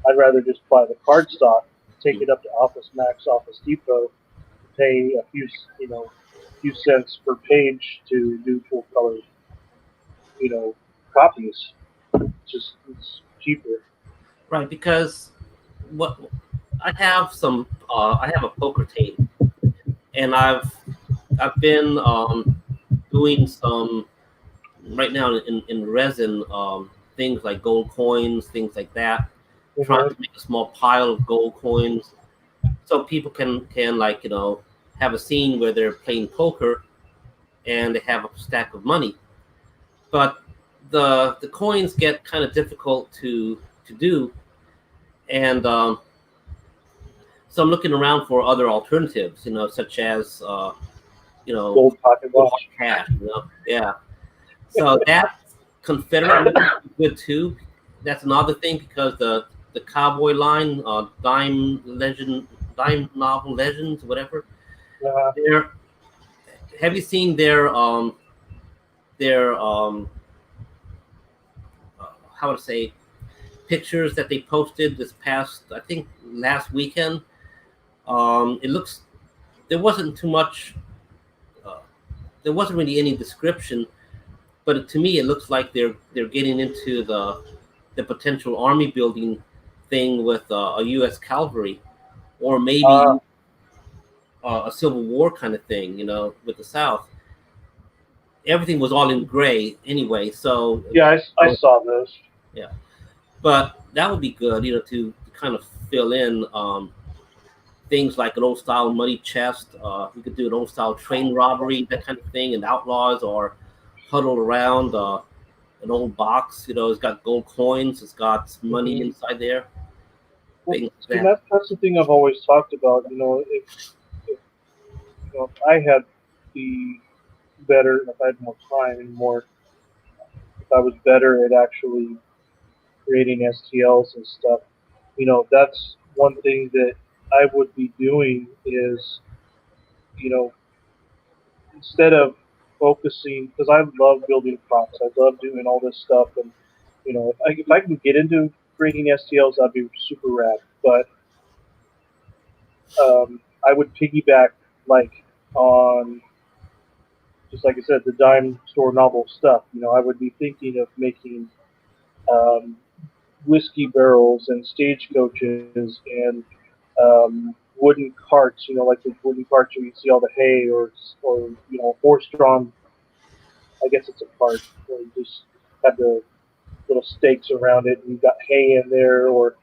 I'd rather just buy the cardstock, take it up to Office Max, Office Depot, pay a few cents per page to do full color, you know, copies. It's cheaper. Right, because what I have a poker tape, and I've been doing some right now in resin things like gold coins, things like that. Trying Mm-hmm. to make a small pile of gold coins so people can like have a scene where they're playing poker and they have a stack of money, but the coins get kind of difficult to do, and so I'm looking around for other alternatives, such as Gold pocket gold hard watch. cash, yeah. So that Confederate would be good too. That's another thing because the cowboy line, dime novel legends, whatever. Uh, They're Have you seen their how would I say pictures that they posted this past, I think, last weekend? It looks there wasn't too much. Uh, there wasn't really any description, but to me, it looks like they're getting into the potential army building thing with a U.S. cavalry, or uh, maybe a Civil War kind of thing, with the South. Everything was all in gray anyway, so yeah, I saw those. yeah. But that would be good, to kind of fill in things like an old style money chest. We could do an old style train robbery, that kind of thing, and outlaws are huddled around an old box. It's got gold coins, it's got money Mm-hmm. inside there, Well, things see, like that. that's the thing I've always talked about. If if I had the better, if I had more time and more, if I was better at actually creating STLs and stuff, that's one thing that I would be doing is, you know, instead of focusing, because I love building props, I love doing all this stuff, and if I can get into bringing STLs, that'd be super rad. But I would piggyback like on, just like I said, the dime store novel stuff. I would be thinking of making um, whiskey barrels and stagecoaches and wooden carts. Like the wooden carts where you see all the hay, or horse-drawn. I guess it's a cart where you just have the little stakes around it, and you've got hay in there, or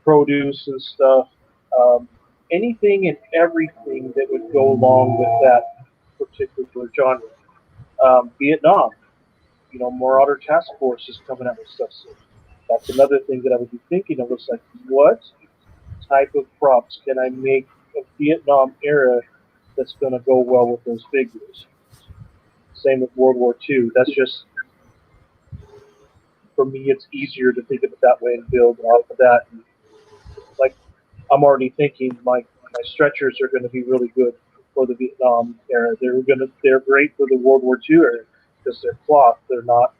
produce and stuff. Um, Anything and everything that would go along with that particular genre. Vietnam, Marauder Task Force is coming out with stuff soon. That's another thing that I would be thinking of. It's like, what type of props can I make of Vietnam era that's going to go well with those figures? Same with World War II. That's just, for me, it's easier to think of it that way and build off of that. And like, I'm already thinking my stretchers are going to be really good for the Vietnam era. They're great for the World War II era because they're cloth. They're not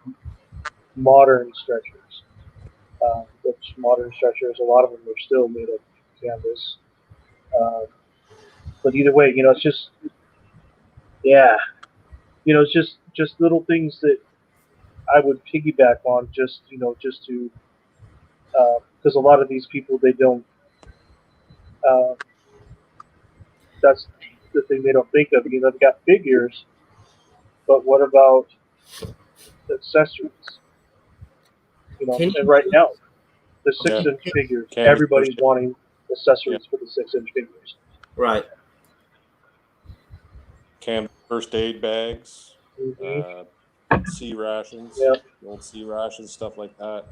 modern stretchers. Which modern stretchers, a lot of them are still made of canvas. But either way, it's just, yeah, it's just little things that I would piggyback on, just to, because a lot of these people, they don't. Uh, that's the thing they don't think of. They've got figures, but what about accessories? Can And you right now, the Yeah. 6-inch figures, Canvas everybody's first. wanting accessories for the 6-inch figures. right? Canvas first aid bags, Mm-hmm. sea rations, Yeah. the old sea rations, stuff like that.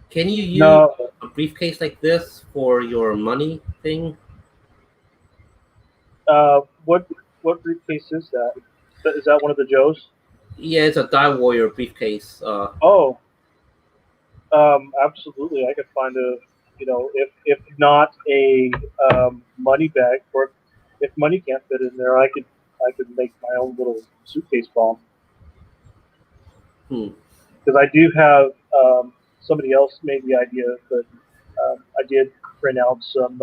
Can you use No. a briefcase like this for your money thing? What briefcase is that? Is that one of the Joes? Yeah, it's a DieWarrior briefcase. Oh, absolutely. I could find a, if not a money bag, or if money can't fit in there, I could make my own little suitcase bomb. Hmm. Because I do have, somebody else made the idea, but I did print out some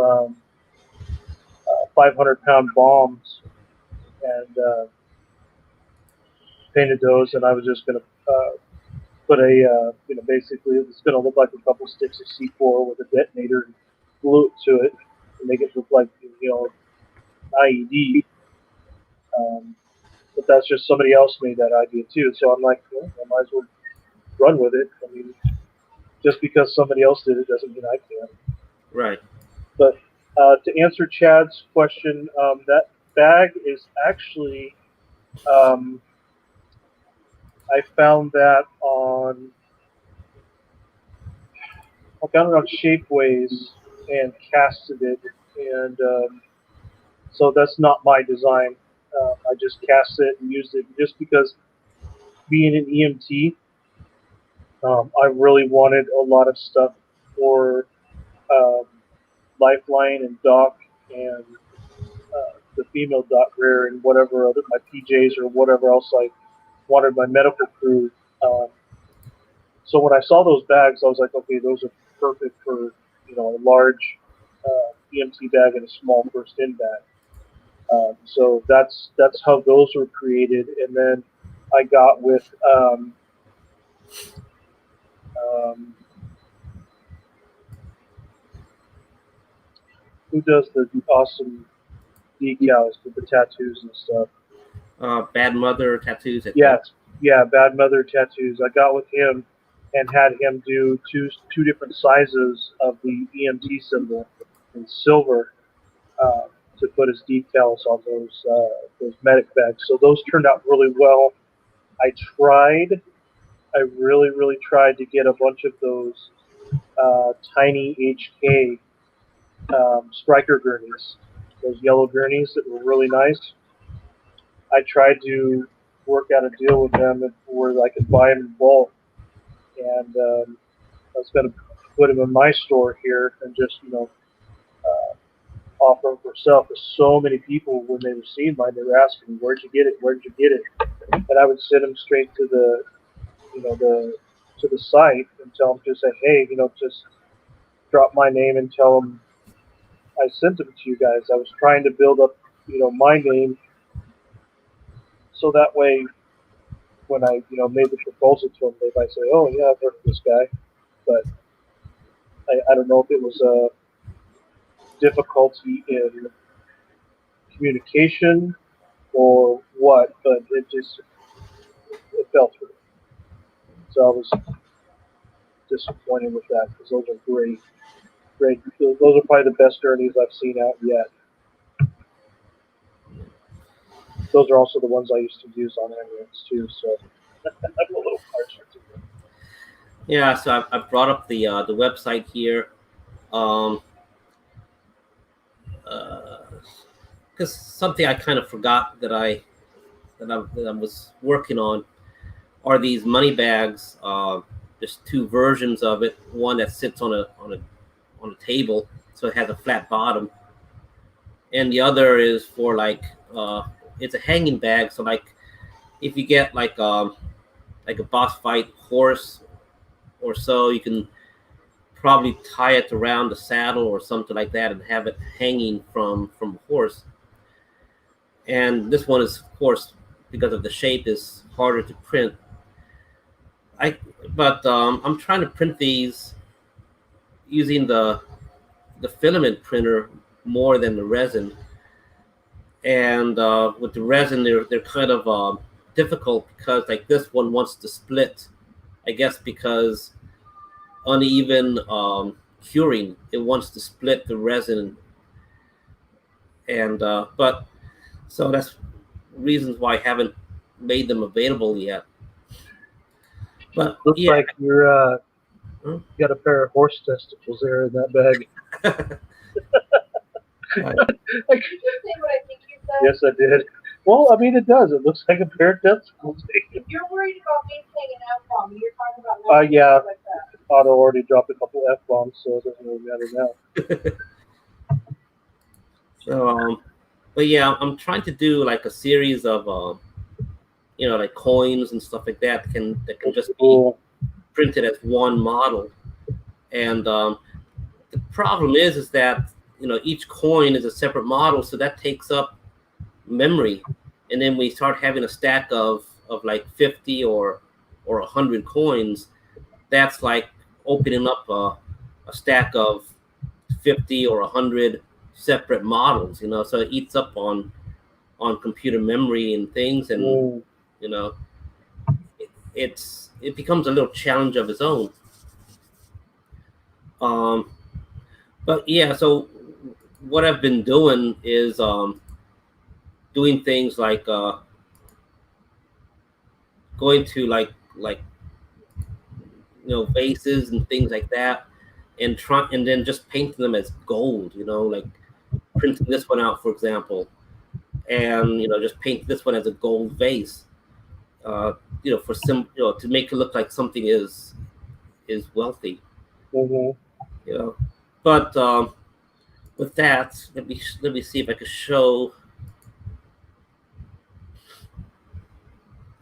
500-pound bombs and painted those, and I was just going to put basically it's going to look like a couple sticks of C4 with a detonator and glue it to it to make it look like, IED. But that's just somebody else made that idea too. So I'm like, I might as well run with it. I mean, just because somebody else did it doesn't mean I can. Right. But to answer Chad's question, that bag is actually, um, I found that on, I found it on Shapeways and casted it, and so that's not my design. I just cast it and used it just because, being an EMT, I really wanted a lot of stuff for um, Lifeline and Doc and the female Doc Rare and whatever other, my PJs or whatever else I wanted my medical crew. Um, so when I saw those bags, I was like, okay, those are perfect for a large EMT bag and a small first in bag. So that's how those were created, and then I got with um, who does the awesome decals with the tattoos and stuff. Bad Mother tattoos. I think. Yeah, Bad Mother Tattoos. I got with him and had him do two different sizes of the EMT symbol in silver to put his decals on those medic bags. So those turned out really well. I really tried to get a bunch of those tiny HK striker gurneys, those yellow gurneys that were really nice. I tried to work out a deal with them where I could buy them in bulk, and I was going to put them in my store here and just offer them for sale. For so many people, when they were seeing mine, they were asking me, "Where'd you get it? Where'd you get it?" And I would send them straight to the to the site and tell them to say, hey, just drop my name and tell them I sent them to you guys. I was trying to build up, my name so that way when I, made the proposal to them, they might say, oh yeah, I've heard of this guy. But I don't know if it was a difficulty in communication or what, but it fell through. So I was disappointed with that because those are great. Those are probably the best journeys I've seen out yet. Those are also the ones I used to use on ambulance too, so I'm a little partial to them. Yeah, so I brought up the website here, because something I kind of forgot that I was working on are these money bags. There's two versions of it. One that sits on a table, so it has a flat bottom, and the other is for it's a hanging bag. So like if you get like a boss fight horse or so, you can probably tie it around the saddle or something like that and have it hanging from a horse. And this one is, of course, because of the shape, is harder to print. I'm trying to print these using the filament printer more than the resin. And with the resin, they're kind of difficult because like this one wants to split. I guess because uneven curing, it wants to split the resin. And but so that's reasons why I haven't made them available yet. But Looks yeah, like you got a pair of horse testicles there in that bag. right. Did you say what I think you said? Yes, I did. Well, I mean, it does. It looks like a pair of testicles. If you're worried about me saying an F-bomb, you're talking about Yeah. like that. Otto already dropped a couple F-bombs, so it doesn't really matter now. So, but yeah, I'm trying to do like a series of, like coins and stuff like that that can just be Cool. printed as one model. And the problem is that each coin is a separate model, so that takes up memory. And then we start having a stack of like 50 or 100 coins. That's like opening up a stack of 50 or 100 separate models, so it eats up on computer memory and things, and it becomes a little challenge of its own. But yeah, so what I've been doing is doing things like going to like vases and things like that, and then just painting them as gold, like printing this one out, for example, and just paint this one as a gold vase, for to make it look like something is wealthy. Mm-hmm. But with that, let me see if I can show.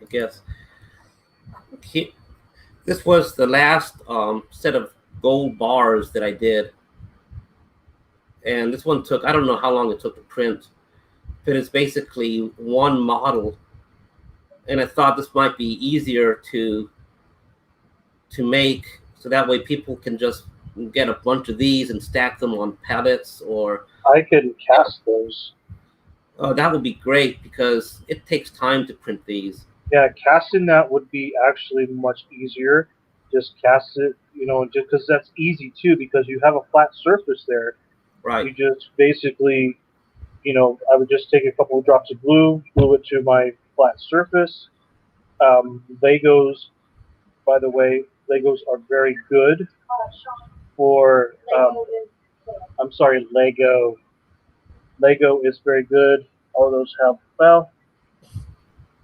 I guess this was the last set of gold bars that I did, and this one took, I don't know how long it took to print, but it's basically one model, and I thought this might be easier to make, so that way people can just get a bunch of these and stack them on pallets, or I can cast those. that would be great because it takes time to print these. Yeah, casting that would be actually much easier. Just cast it, just because that's easy too, because you have a flat surface there. Right. You just basically, I would just take a couple of drops of glue it to my flat surface. Legos, by the way, Legos are very good for. I'm sorry, Lego. Lego is very good. All those have, well,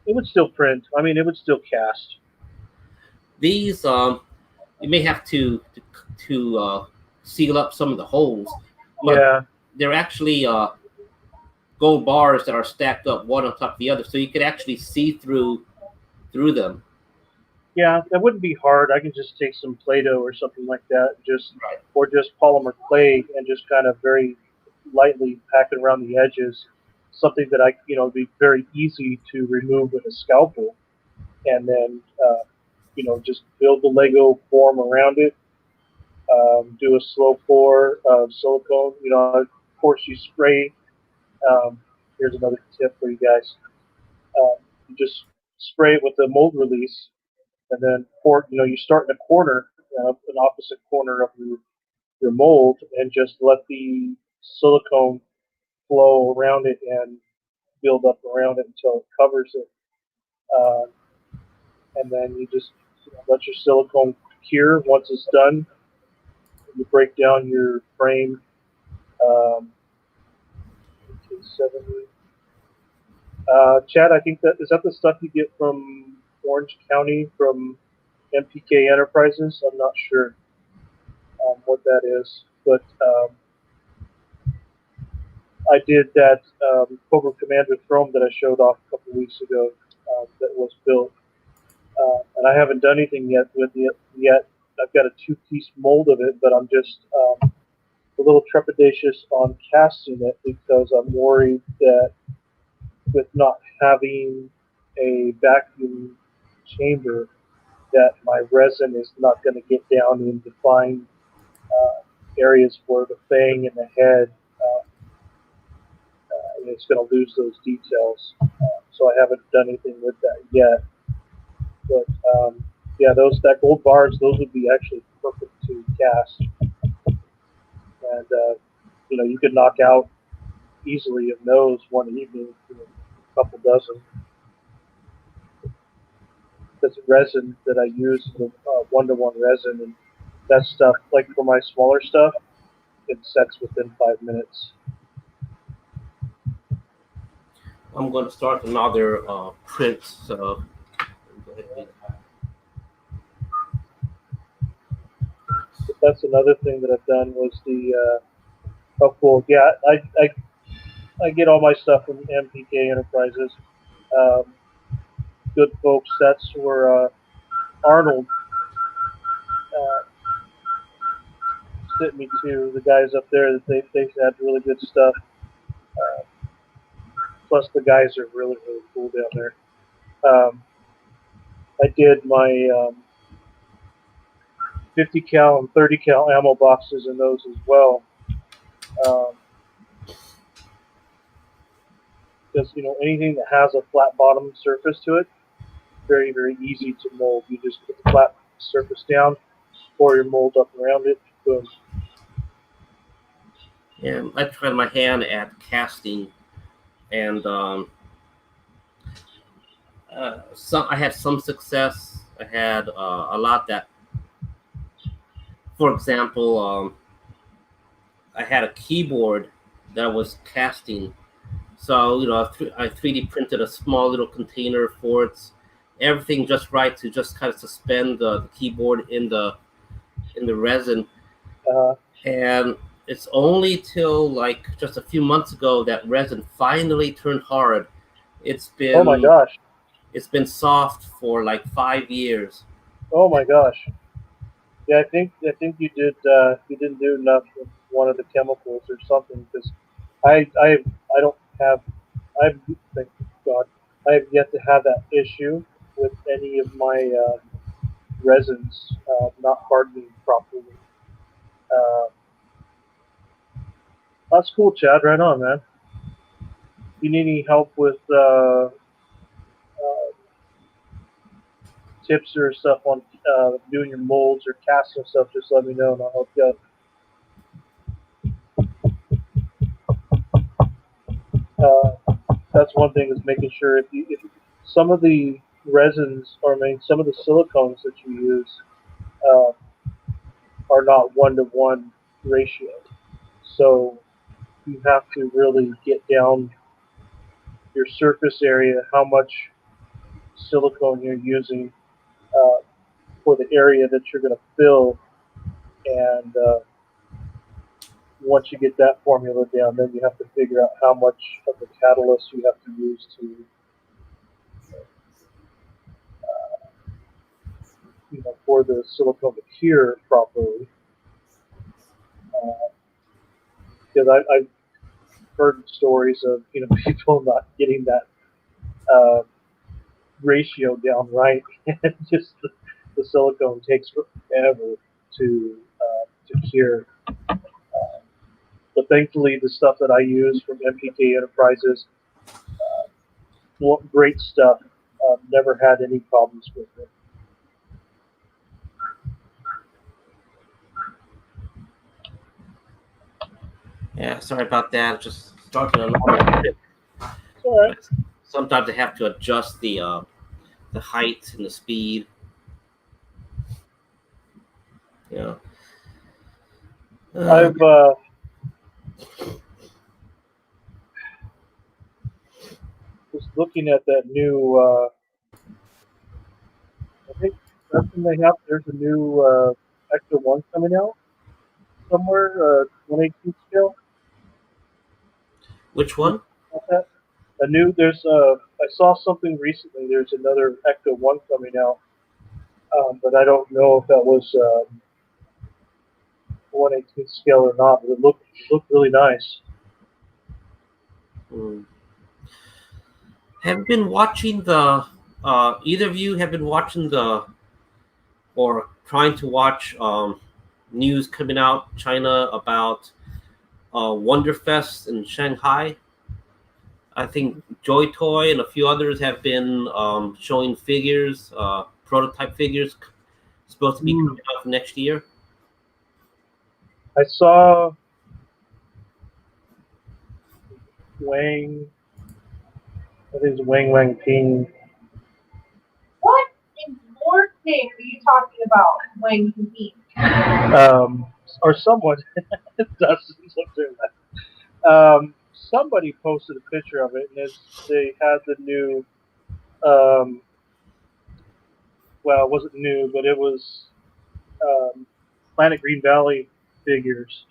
it would still print. I mean, it would still cast. These you may have to seal up some of the holes. But Yeah. they're actually gold bars that are stacked up one on top of the other, so you could actually see through them. Yeah, that wouldn't be hard. I can just take some Play-Doh or something like that, Right. or just polymer clay and just kind of very lightly pack it around the edges. Something that it'd be very easy to remove with a scalpel, and then just build the Lego form around it. Do a slow pour of silicone. Of course, you spray. Um, Here's another tip for you guys. You just spray it with the mold release, and then pour. You start in a corner, an opposite corner of your mold, and just let the silicone flow around it and build up around it until it covers it. Uh, and then you just let your silicone cure. Once it's done, you break down your frame. Um, 1870. Chad, I think that is that the stuff you get from Orange County from MPK Enterprises. I'm not sure what that is, but I did that Cobra Commander throne that I showed off a couple weeks ago that was built, and I haven't done anything yet with it yet. I've got a two-piece mold of it, but I'm just a little trepidatious on casting it because I'm worried that with not having a vacuum chamber, that my resin is not going to get down in defined areas where the fang and the head, and it's going to lose those details. So I haven't done anything with that yet. But yeah, that gold bars, those would be actually perfect to cast, and you could knock out easily of those one evening, a couple dozen. That's resin that I use, the one-to-one resin, and that stuff, like for my smaller stuff, it sets within 5 minutes. I'm going to start another print. So go ahead and But that's another thing that I've done was oh cool, yeah, I get all my stuff from MPK Enterprises. Um, Good folks. That's where Arnold uh, sent me to. The guys up there that they had really good stuff. Uh, Plus the guys are really cool down there. I did my 50 cal and 30 cal ammo boxes in those as well. Because anything that has a flat bottom surface to it, very easy to mold. You just put the flat surface down, pour your mold up around it, boom. and I tried my hand at casting, and I had some success. I had a lot that, for example, I had a keyboard that I was casting. So I 3D printed a small little container for it, everything just right to just kind of suspend the keyboard in the resin, Uh, and it's only till like just a few months ago that resin finally turned hard. It's oh my been gosh. it's been soft for like 5 years. Oh my gosh. Yeah, I think you didn't do enough with one of the chemicals or something because I don't have I thank God I have yet to have that issue with any of my resins not hardening properly. Uh, that's cool, Chad. Right on, man. If you need any help with tips or stuff on doing your molds or casting stuff, just let me know and I'll help you out. That's one thing is making sure if some of the resins or I mean some of the silicones that you use uh, are not 1-to-1 ratio, so you have to really get down your surface area, how much silicone you're using uh, for the area that you're going to fill, and once you get that formula down, then you have to figure out how much of the catalyst you have to use to for the silicone to cure properly. Because I've heard stories of people not getting that ratio down right, and just the silicone takes forever to cure. But thankfully, the stuff that I use from MPK Enterprises, great stuff. Never had any problems with it. Yeah, sorry about that. Just starting a normal trip. It's all right. Sometimes I have to adjust the height and the speed. Yeah. I've was looking at that new. I think that's when they have. There's a new Ecto One coming out somewhere. 1/18 scale. Which one? About that. A new. There's I saw something recently. There's another Ecto One coming out, but I don't know if that was 1/18 scale or not. But it looked really nice. Hmm. Have you been watching the? Either of you have been watching the, or trying to watch news coming out China about Wonderfest in Shanghai? I think Joy Toy and a few others have been showing figures, prototype figures, supposed to be coming out next year. I saw Wang. I think it's Wang Ping. What in Lord's name are you talking about, Wang Yi? Or someone does something like that. Somebody posted a picture of it, and they had the new. Well, it wasn't new, but it was Planet Green Valley figures.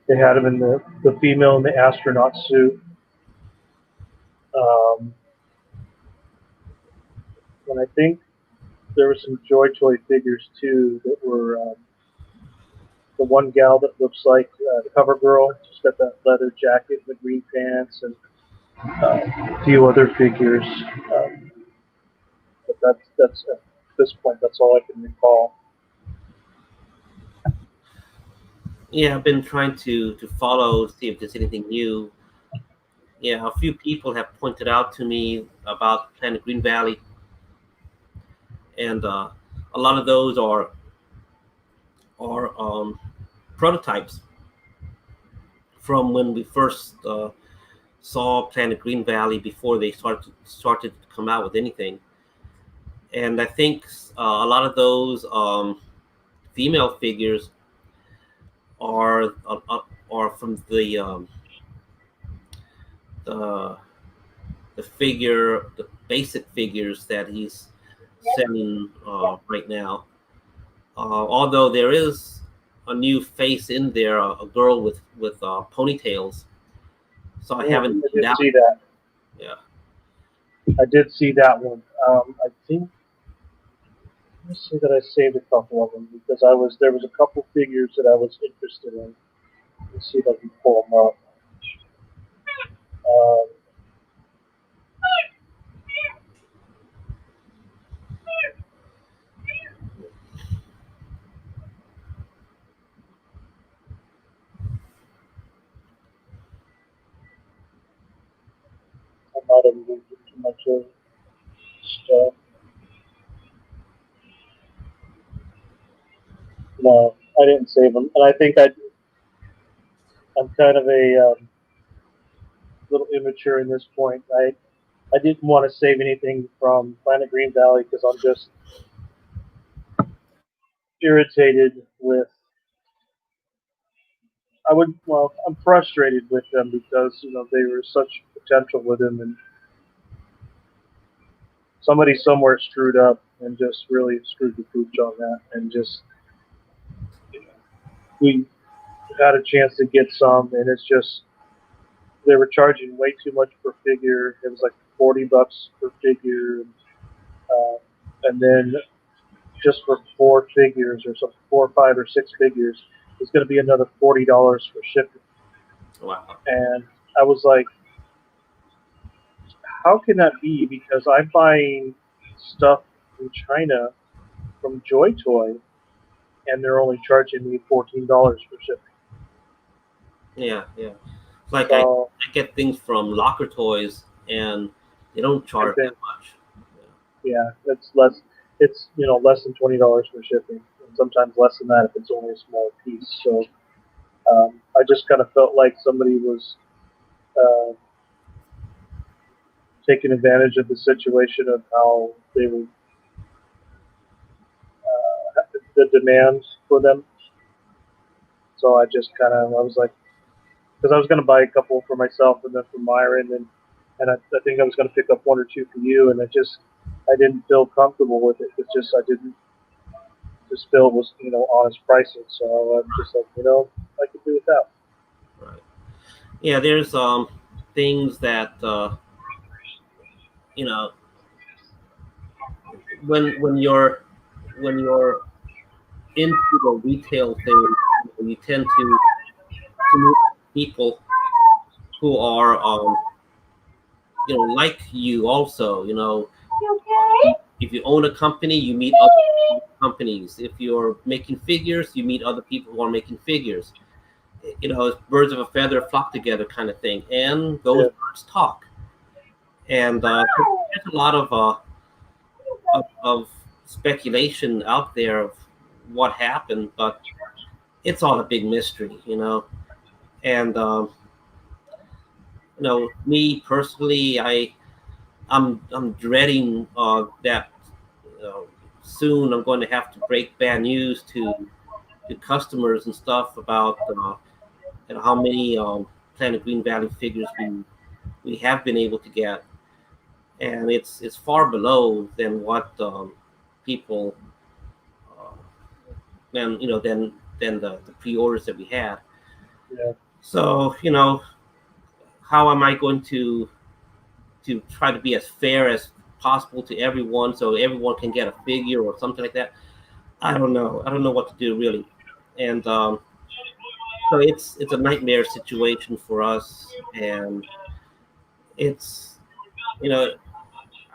They had them in the female in the astronaut suit. And I think there were some Joy Toy figures too that were the one gal that looks like the cover girl. She's got that leather jacket and the green pants, and a few other figures. But that's at this point, that's all I can recall. Yeah, I've been trying to follow, see if there's anything new. Yeah, a few people have pointed out to me about Planet Green Valley, and a lot of those are prototypes from when we first saw Planet Green Valley before they started to come out with anything. And I think a lot of those female figures are from the the basic figures that he's selling right now. Although there is a new face in there, a girl with ponytails. So I haven't I seen did that. see that. Yeah. I did see that one. I think. Let's see that I saved a couple of them because there was a couple figures that I was interested in. Let's see if I can pull them up. Um, I might have moved it too much of stuff. No, I didn't save them, and I think I'm kind of a little immature in this point. I didn't want to save anything from Planet Green Valley because I'm just irritated with. I'm frustrated with them because they were such potential with him, and somebody somewhere screwed up and just really screwed the pooch on that, and just we had a chance to get some, and it's just they were charging way too much per figure. It was like $40 per figure, and then just for 4 figures or something, 4 or 5 or 6 figures, is going to be another $40 for shipping. Wow. And I was like, how can that be? Because I'm buying stuff in China from Joy Toy, and they're only charging me $14 for shipping. Yeah, yeah. It's like I So get things from Locker Toys, and they don't charge same that thing. much. Yeah, it's less. It's less than $20 for shipping, and sometimes less than that if it's only a small piece. So I just kind of felt like somebody was uh, taking advantage of the situation of how they were the demands for them. So I just I was like, because I was going to buy a couple for myself and then for Myron, and I think I was going to pick up 1 or 2 for you, and I didn't feel comfortable with it. It's just I didn't just feel it was honest pricing. So I'm just like I could do without. Right. Yeah, there's things that you know when you're into the retail thing, you tend to meet people who are like you also. You okay? If you own a company, you meet other companies. If you're making figures, you meet other people who are making figures. It's birds of a feather flock together kind of thing, and those Yeah, birds talk. And there's a lot of speculation out there of what happened, but it's all a big mystery. And me personally, I'm dreading that soon I'm going to have to break bad news to customers and stuff about how many Planet Green Valley figures we have been able to get, and it's far below than what people uh, than the pre-orders that we had. yeah, So how am I going to try to be as fair as possible to everyone so everyone can get a figure or something like that? I don't know. I don't know what to do really, and so it's a nightmare situation for us, and it's you know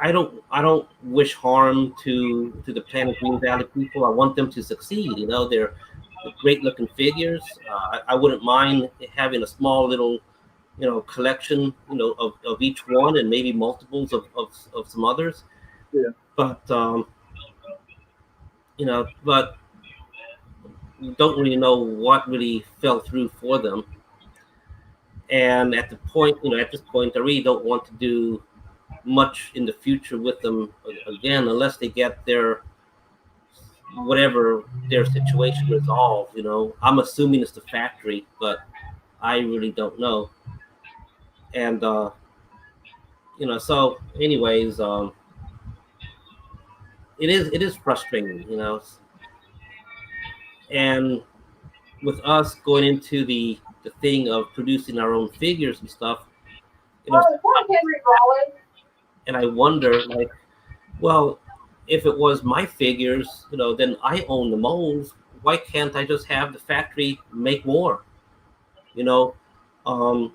I don't wish harm to the Planet Green Valley people. I want them to succeed. They're great looking figures. I wouldn't mind having a small little collection of each one and maybe multiples of some others. yeah, But but we don't really know what really fell through for them. And at this point, I really don't want to do much in the future with them again, unless they get their whatever their situation resolved. I'm assuming it's the factory, but I really don't know. And so anyways, it is frustrating, and with us going into the thing of producing our own figures and stuff, Oh, is that Henry Rollins? and I wonder, like, well, if it was my figures, then I own the molds. Why can't I just have the factory make more? You know, um,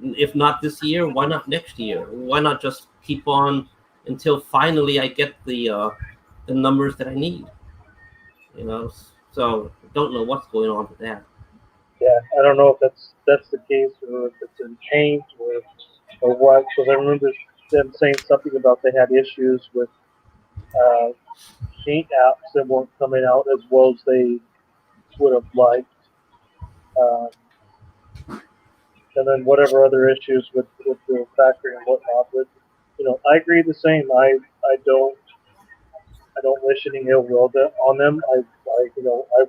if not this year, why not next year? Why not just keep on until finally I get the numbers that I need? You know, so don't know what's going on with that. yeah. I don't know if that's the case or if it's in paint or what. Because I remember them saying something about they had issues with uh, paint apps that weren't coming out as well as they would have liked. Um, and then whatever other issues with the factory and whatnot. But I agree the same. I don't wish any ill will on them. I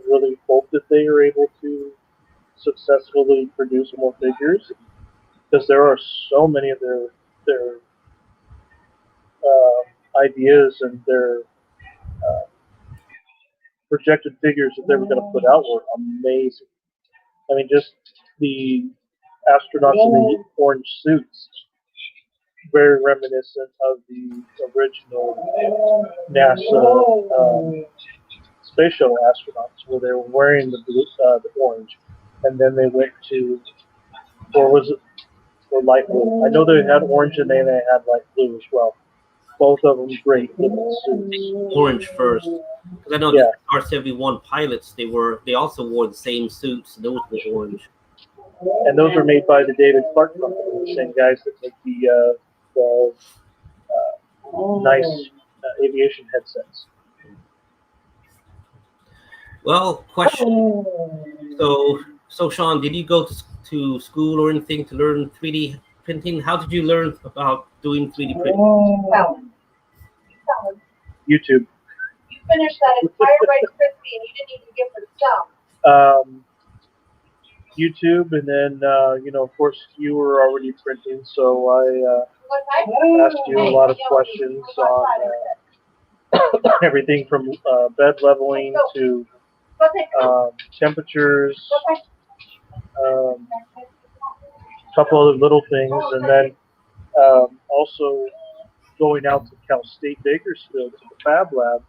really hope that they are able to successfully produce more figures because there are so many of their ideas and their projected figures that they were going to put out were amazing. I mean, just the astronauts in the orange suits. very reminiscent of the original NASA space shuttle astronauts, where they were wearing the orange, and then they went to, or was it, or light blue? I know they had orange and then they had light blue as well. Both of them great looking suits. Orange first, because I know Yeah. the R-71 pilots, they also wore the same suits. Those were orange. And those are made by the David Clark Company, the same guys that make the nice aviation headsets. Well, question. So Sean, did you go to school or anything to learn 3D printing? How did you learn about doing 3D printing? Fallon. Fallon, YouTube. you finished that entire Rice Krispie and you didn't even give the sum. YouTube, and then of course, you were already printing, so I What asked you a lot of questions on everything from bed leveling to temperatures, a couple other little things, and then also going out to Cal State Bakersfield to the Fab Lab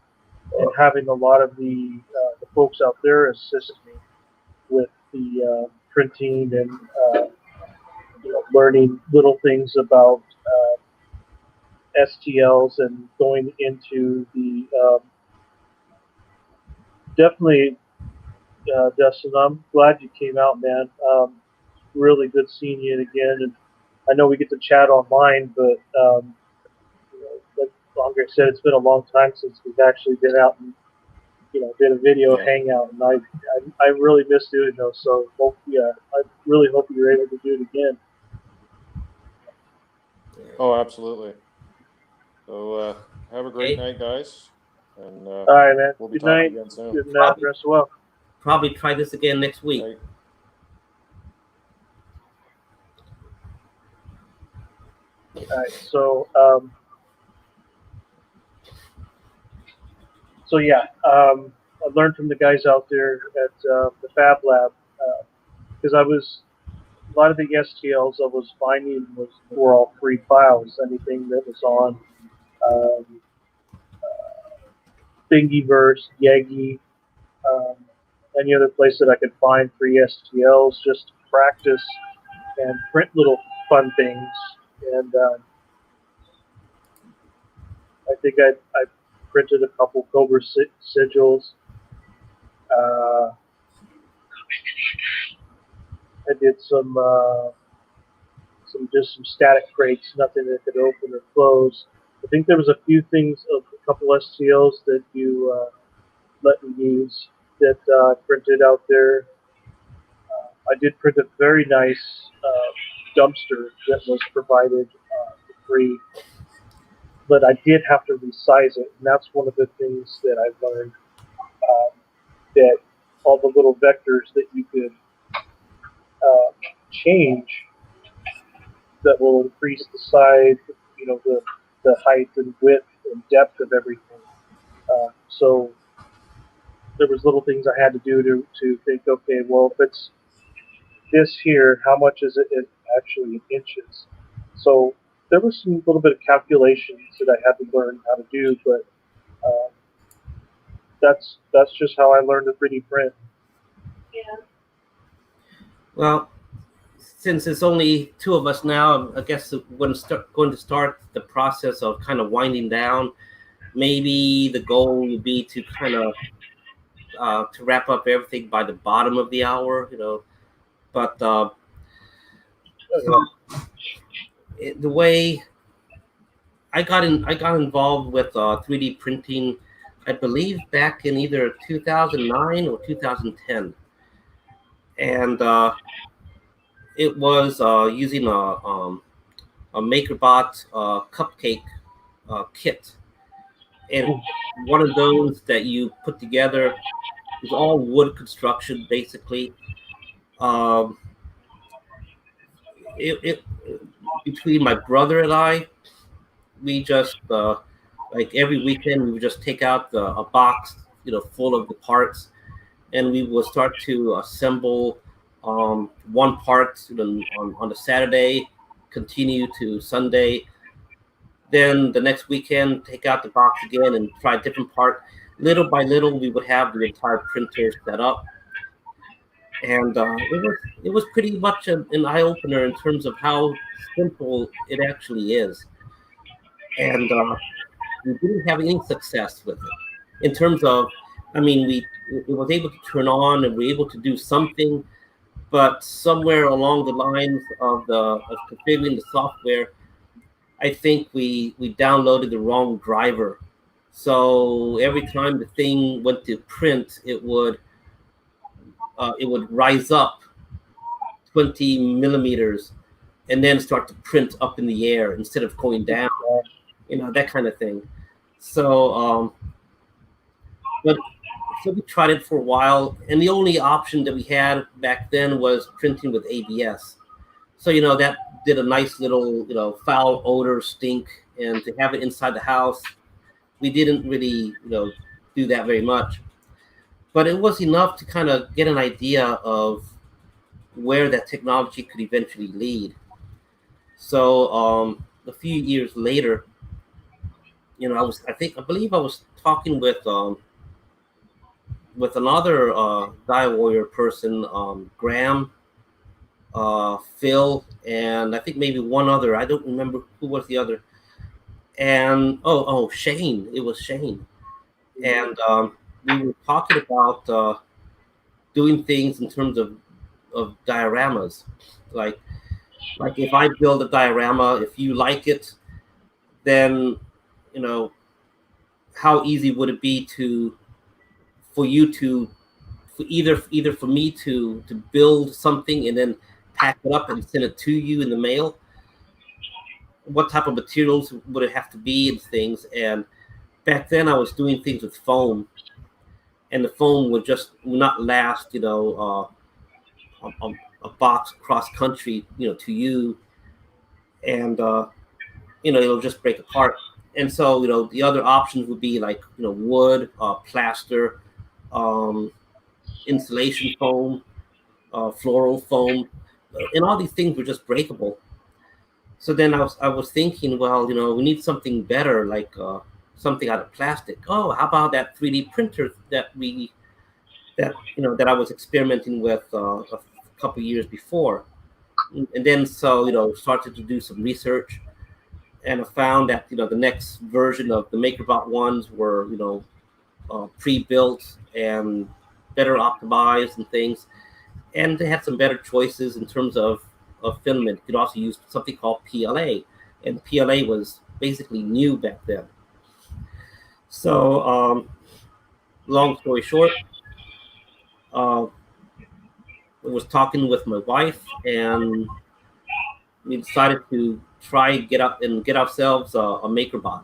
and having a lot of the folks out there assist me with the printing and learning little things about STLs and going into the definitely Dustin, I'm glad you came out, man. Really good seeing you again, and I know we get to chat online, but like Andre said, it's been a long time since we've actually been out and did a video hangout, and I really miss doing those. So I really hope you're able to do it again. Oh, absolutely. So have a great night, guys. And All right, man. we'll be Good talking night. again soon. Good night. Rest well. Probably try this again next week. Right. All right. So yeah, I learned from the guys out there at the Fab Lab because a lot of the STLs I was finding were all free files. Anything that was on Thingiverse, Yegi, any other place that I could find free STLs just to practice and print little fun things. And I think I printed a couple Cobra sigils. I did some static crates, nothing that could open or close. I think there was a few things, a couple STLs that you let me use that I printed out there. I did print a very nice dumpster that was provided for free, but I did have to resize it, and that's one of the things that I've learned, that all the little vectors that you could change that will increase the size, the height and width and depth of everything. So there was little things I had to do to think, okay, well, if it's this here, how much is it actually in inches? So there was some little bit of calculations that I had to learn how to do, but that's just how I learned to 3D print. Yeah. Well, since it's only two of us now, I guess we're going to start the process of kind of winding down. Maybe the goal would be to kind of to wrap up everything by the bottom of the hour, But so the way I got involved with 3D printing, I believe back in either 2009 or 2010, and it was using a MakerBot cupcake kit, and one of those that you put together is all wood construction basically. Um, it between my brother and I, we just like every weekend we would just take out a box, full of the parts, and we will start to assemble one part on a Saturday, continue to Sunday, Then the next weekend, take out the box again and try a different part. Little by little, we would have the entire printer set up, and it was pretty much an eye opener in terms of how simple it actually is. And we didn't have any success with it in terms of, I mean, we it was able to turn on and we were able to do something, but somewhere along the lines of configuring the software, I think we downloaded the wrong driver. So every time the thing went to print, it would rise up 20 millimeters and then start to print up in the air instead of going down, that kind of thing. So, but so we tried it for a while, and the only option that we had back then was printing with ABS. So that did a nice little foul odor stink, and to have it inside the house, we didn't really do that very much. But it was enough to kind of get an idea of where that technology could eventually lead. So a few years later, I believe I was talking with another DioWarrior person, Graham, Phil, and I think maybe one other. I don't remember who was the other. And Shane. It was Shane. And we were talking about doing things in terms of dioramas, like if I build a diorama, if you like it, then how easy would it be for you to either for me to build something and then pack it up and send it to you in the mail? What type of materials would it have to be and things? And back then I was doing things with foam, and the foam would not last a box cross country to you, and it'll just break apart. And so the other options would be like wood, plaster, insulation foam, floral foam, and all these things were just breakable. So then I was thinking, well, we need something better, like something out of plastic. Oh, how about that 3D printer that I was experimenting with a couple years before? And then started to do some research, and I found that the next version of the MakerBot ones were pre-built and better optimized and things, and they had some better choices in terms of filament. You could also use something called PLA, and PLA was basically new back then. So long story short, I was talking with my wife, and we decided to get ourselves a MakerBot.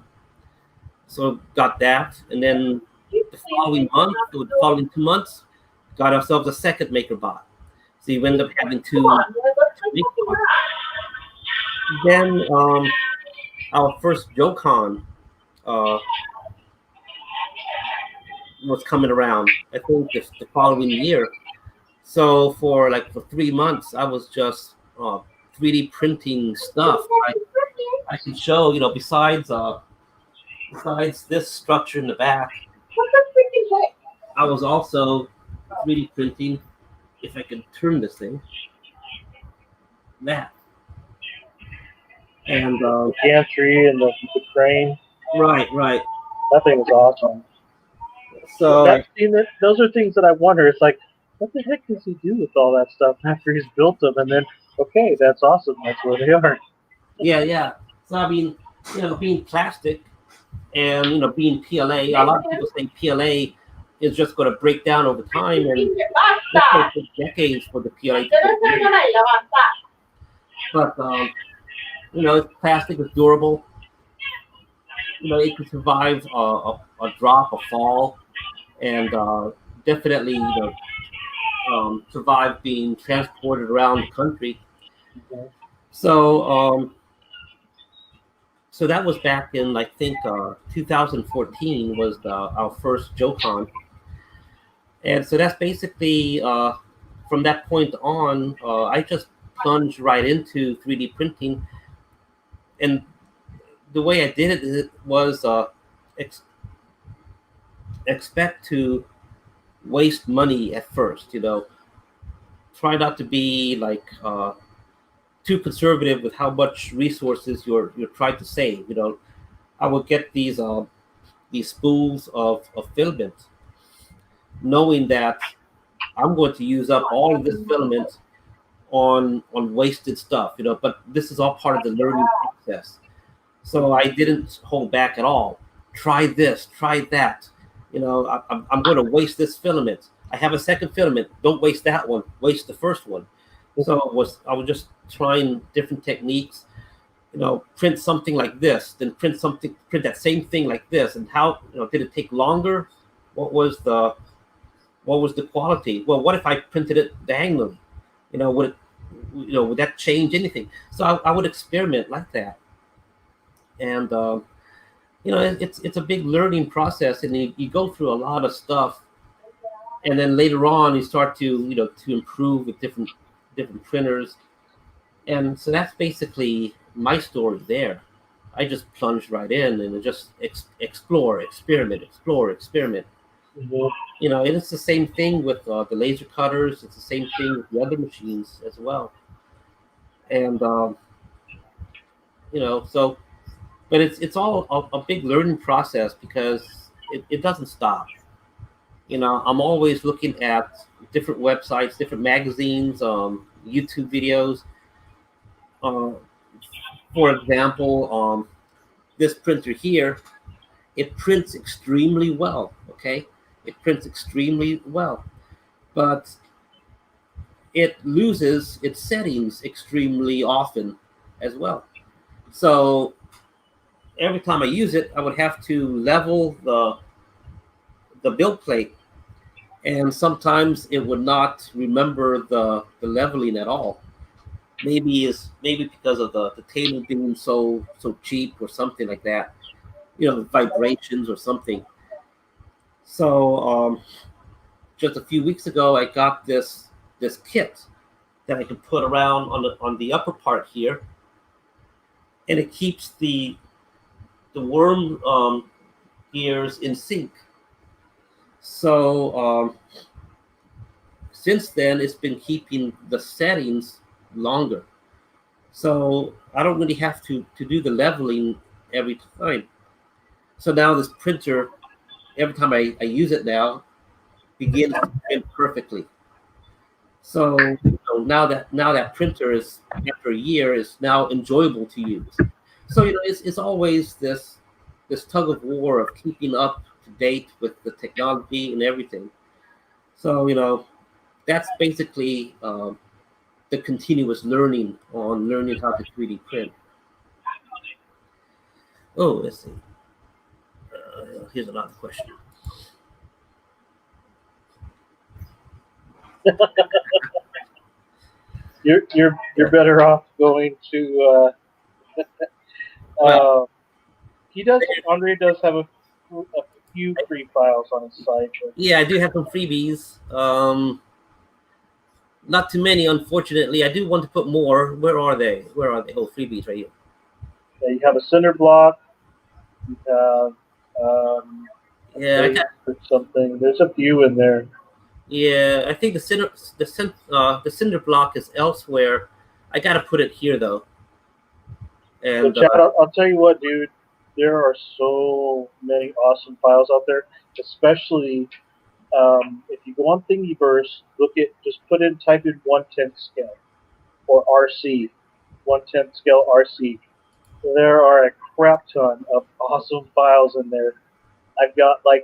So got that, and then the following 2 months, got ourselves a second MakerBot. So you end up having two MakerBots. Then our first JoeCon was coming around, I think the following year. So for 3 months, I was just 3D printing stuff. I can show, besides this structure in the back, I was also 3D printing, if I can turn this thing, that. And gantry and the crane. Right. That thing was awesome. So those are things that I wonder. It's like, what the heck does he do with all that stuff after he's built them? And then, okay, that's awesome. That's where they are. Yeah. So I mean, being plastic and being PLA, a lot of people say PLA is just going to break down over time, and it's going to take decades for the PLA to break down. But plastic is durable. It can survive a drop, a fall, and definitely survive being transported around the country. Okay. So that was back in, I think, 2014 was our first JoeCon. And so that's basically, from that point on, I just plunged right into 3D printing. And the way I did it was ex- expect to waste money at first. Try not to be like too conservative with how much resources you're trying to save. I would get these spools of filament, knowing that I'm going to use up all of this filament on wasted stuff. But this is all part of the learning process. So I didn't hold back at all. Try this, try that. I'm going to waste this filament. I have a second filament. Don't waste that one. Waste the first one. So I was just trying different techniques. Print something like this, then print that same thing like this, and how did it take longer? What was the quality? Well, what if I printed it diagonally? Would that change anything? So I would experiment like that, and it's a big learning process, and you go through a lot of stuff, and then later on you start to improve with different printers, and so that's basically my story there. I just plunged right in and just explore, experiment. Mhm. And it's the same thing with the laser cutters. It's the same thing with the other machines as well. And so, but it's all a big learning process because it doesn't stop. I'm always looking at different websites, different magazines, YouTube videos. Uh, for example, this printer here, it prints extremely well. Okay, it prints extremely well, but it loses its settings extremely often as well. So every time I use it, I would have to level the build plate, and sometimes it would not remember the leveling at all. Maybe because of the table being so cheap or something like that. Vibrations or something. So just a few weeks ago, I got this kit that I can put around on the upper part here, and it keeps the worm gears in sync. So since then, it's been keeping the settings longer. So I don't really have to do the leveling every time. So now this printer, every time I use it now, begins to print perfectly. So now that printer is, after a year, is now enjoyable to use. So it's always this tug of war of keeping up to date with the technology and everything. So that's basically the continuous learning on learning how to 3D print. Oh, let's see. Here's another question. You're better off going to. Well, He does. Andre does have a few free files on his site. But, yeah, I do have some freebies. Not too many, unfortunately. I do want to put more. Where are they? Where are they? Oh, freebies right here. you have a cinder block. You have Yeah, I got. or something. There's a few in there. Yeah, I think the cinder block is elsewhere. I gotta put it here though. So, And Chad, I'll tell you what, dude. There are so many awesome files out there, especially if you go on Thingiverse, just type in 1/10 scale or RC, 1/10 scale RC. There are a crap ton of awesome files in there. I've got like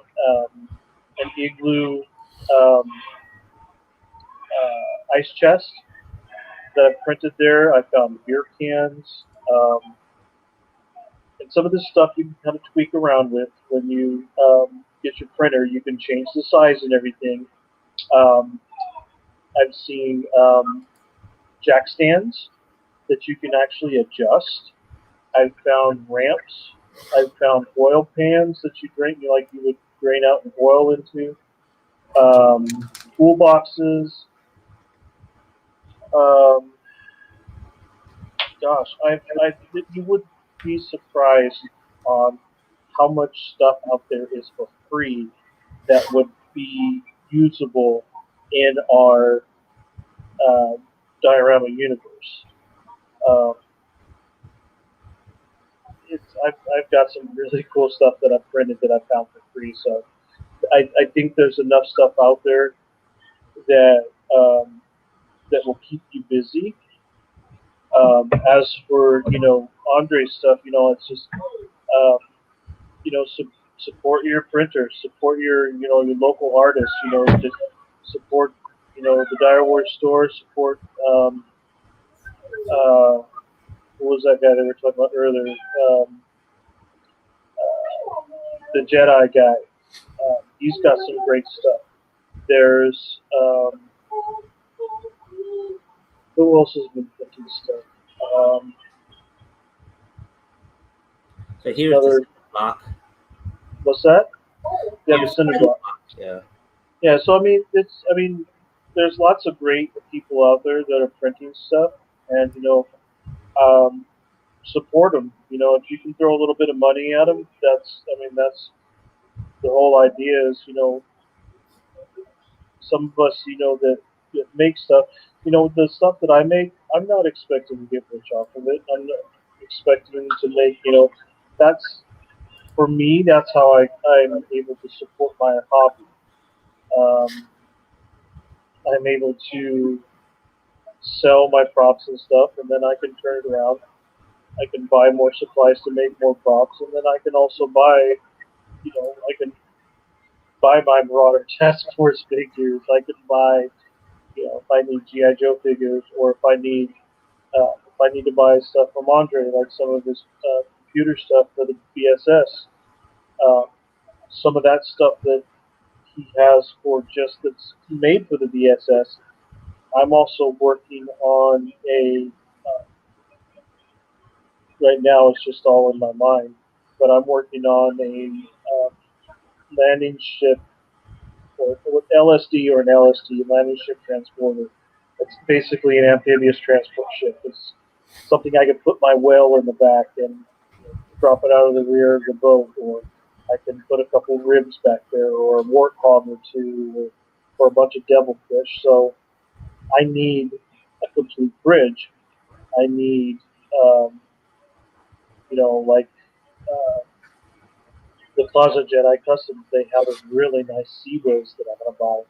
an igloo um, ice chest that I've printed there. I found beer cans. And some of this stuff you can kind of tweak around with when you get your printer. You can change the size and everything. Um, I've seen jack stands that you can actually adjust. I've found ramps. I've found oil pans that you would drain out an oil into. Toolboxes. Um, gosh, you would be surprised on how much stuff out there is for free that would be usable in our uh, diorama universe. Um, I've got some really cool stuff that I've printed that I found for free. So I think there's enough stuff out there that that will keep you busy. As for Andre's stuff, it's just um, support your printers, support your local artists. Just support the DioWarriors store, support uh, what was that guy that we were talking about earlier? The Jedi guy. He's got some great stuff. There's who else has been printing stuff? So here's Another the block. what's that? Yeah, the Here's cinder the block. Yeah. Yeah, so there's lots of great people out there that are printing stuff, and um, support them. If you can throw a little bit of money at them, that's the whole idea. Is some of us, that make stuff. The stuff that I make, I'm not expecting to get rich off of it. I'm not expecting to make. That's for me. That's how I'm able to support my hobby. Um, I'm able to sell my props and stuff, and then I can turn it around. I can buy more supplies to make more props, and then I can also buy, I can buy my Marauder Task Force figures. I can buy, if I need GI Joe figures, or if I need to buy stuff from Andre, like some of his computer stuff for the BSS. Uh, some of that stuff that he has for just that's made for the BSS. I'm also working on a right now it's just all in my mind. But I'm working on a landing ship or with LSD or an LST landing ship transporter. It's basically an amphibious transport ship. It's something I can put my whale in the back and drop it out of the rear of the boat, or I can put a couple ribs back there, or a warthog or two, or a bunch of devilfish. So I need a complete bridge. I need, um, like uh, the Closet Jedi Customs, they have a really nice Seaways that I'm going to buy,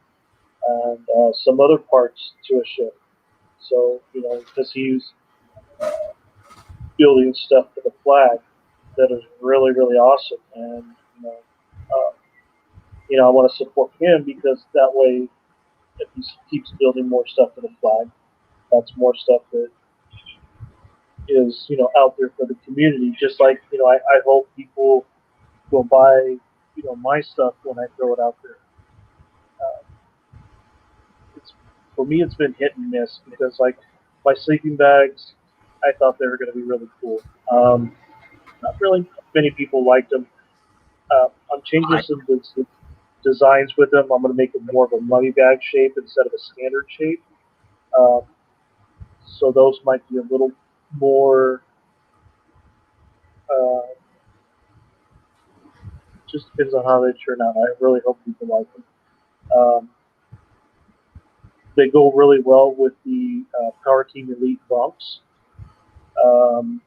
and some other parts to a ship. So, because he's building stuff for the flag that is really, really awesome. And, uh, I want to support him because that way, if he keeps building more stuff for the flag, that's more stuff that is, out there for the community. Just like, I hope people will buy, my stuff when I throw it out there. Uh, it's for me, it's been hit and miss because like my sleeping bags, I thought they were going to be really cool. Not really many people liked them. I'm changing some designs with them. I'm going to make them more of a money bag shape instead of a standard shape. Um, so those might be a little more. Uh, just depends on how they turn out. I really hope people like them. Um, they go really well with the Power Team Elite bumps. Um,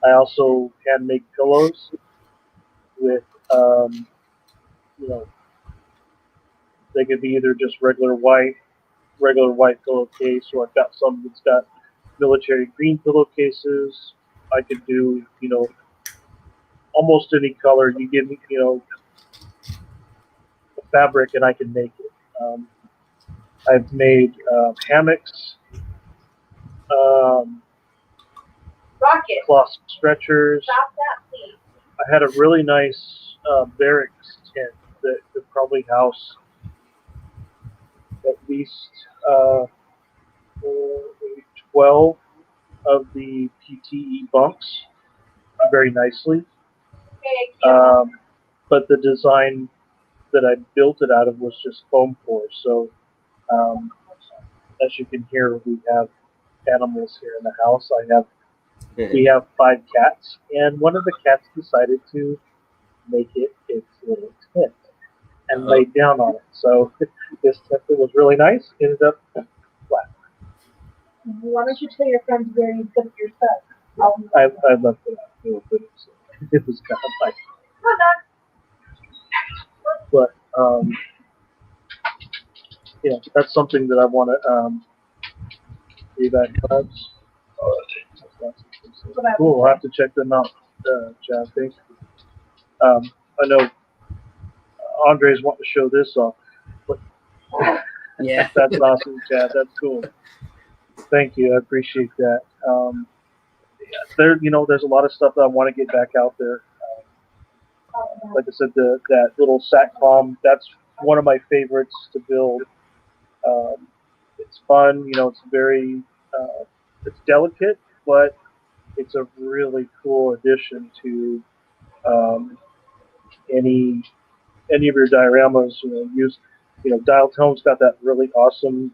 I also can make pillows with, um, you know, they could be either just regular white pillowcase, or I've got some that's got military green pillowcases. I could do, almost any color. You give me, a fabric, and I can make it. I've made hammocks, um, Rocket, cloth stretchers. stop that, please. I had a really nice barracks tent that could probably house at least uh, maybe 12 of the PTE bunks very nicely. Okay, But the design that I built it out of was just foam core. So um, as you can hear, we have animals here in the house. I have We have 5 cats, and one of the cats decided to make it its little tent and Uh-oh. laid down on it. So this tent that was really nice ended up flat. Why don't you tell your friends where you put your stuff? I left it out. It was kind of like, but yeah, that's something that I want to do that clubs. Cool. I'll have to check them out, Chad. Thank you. I know Andre's wanting to show this off. But Yeah. that's awesome, Chad. That's cool. Thank you. I appreciate that. There's a lot of stuff that I want to get back out there. Like I said, that little SATCOM, that's one of my favorites to build. It's fun. It's very, it's delicate, but it's a really cool addition to any any of your dioramas. Dial Tone's got that really awesome,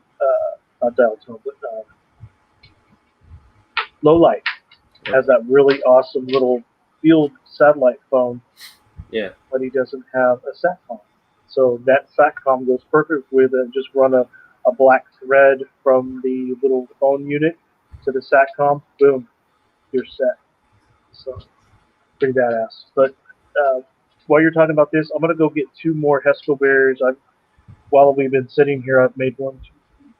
not Dial Tone, but Low Light has that really awesome little field satellite phone, Yeah. but he doesn't have a SATCOM. So that SATCOM goes perfect with it. Just run a black thread from the little phone unit to the SATCOM. Boom, you're set. So pretty badass. But while you're talking about this, I'm gonna go get 2 more Hesco berries. While we've been sitting here, I've made 1, 2, 3,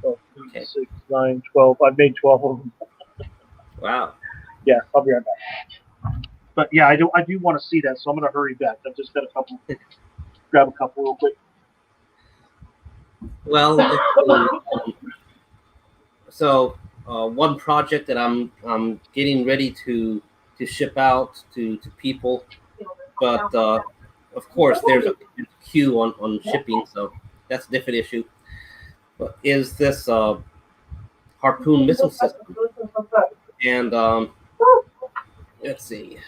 4, 5, 6, 9, 12. I've made 12 of them. Wow. Yeah, I'll be right back. But yeah, I do want to see that, so I'm gonna hurry back. I've just got grab a couple real quick. Well, so one project that I'm getting ready to ship out to people, but of course there's a queue on shipping, so that's a different issue. But is this harpoon missile system? And let's see,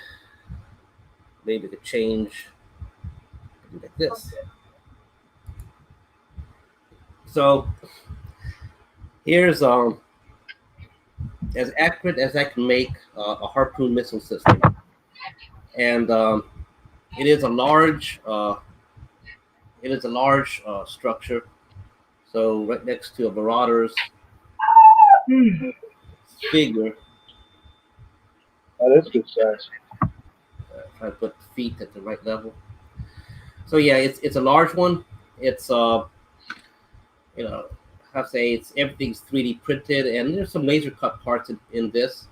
maybe to change like this. So here's as accurate as I can make a harpoon missile system, and it is a large structure. So right next to a Marauder's figure. That is good size. Try to put the feet at the right level. So yeah, it's a large one. It's how to say, it's everything's 3D printed, and there's some laser cut parts in this.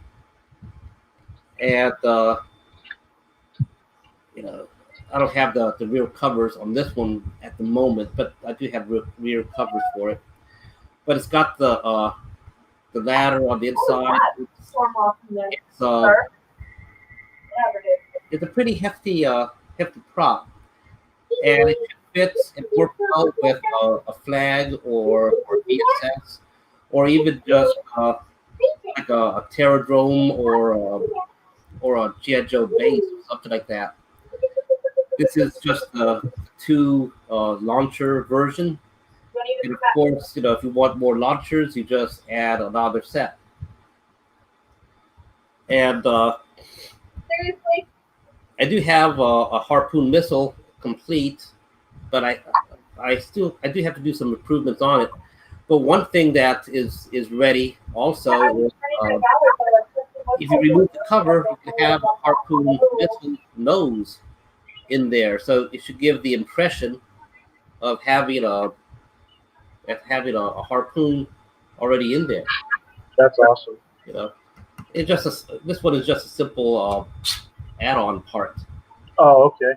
And I don't have the rear covers on this one at the moment, but I do have rear covers for it. But it's got the ladder on the inside. It's a pretty hefty prop, and it fits and works well with a flag or VSS, or even just like a Terradrome or a G.I. Joe base or something like that. This is just the 2 launcher version. And of course, if you want more launchers, you just add another set. And Seriously? I do have a harpoon missile complete, but I do have to do some improvements on it. But one thing that is ready also is if you remove the cover, you can have a harpoon missile nose in there, so it should give the impression of having a harpoon already in there. That's awesome. This one is just a simple add-on part. Oh, okay.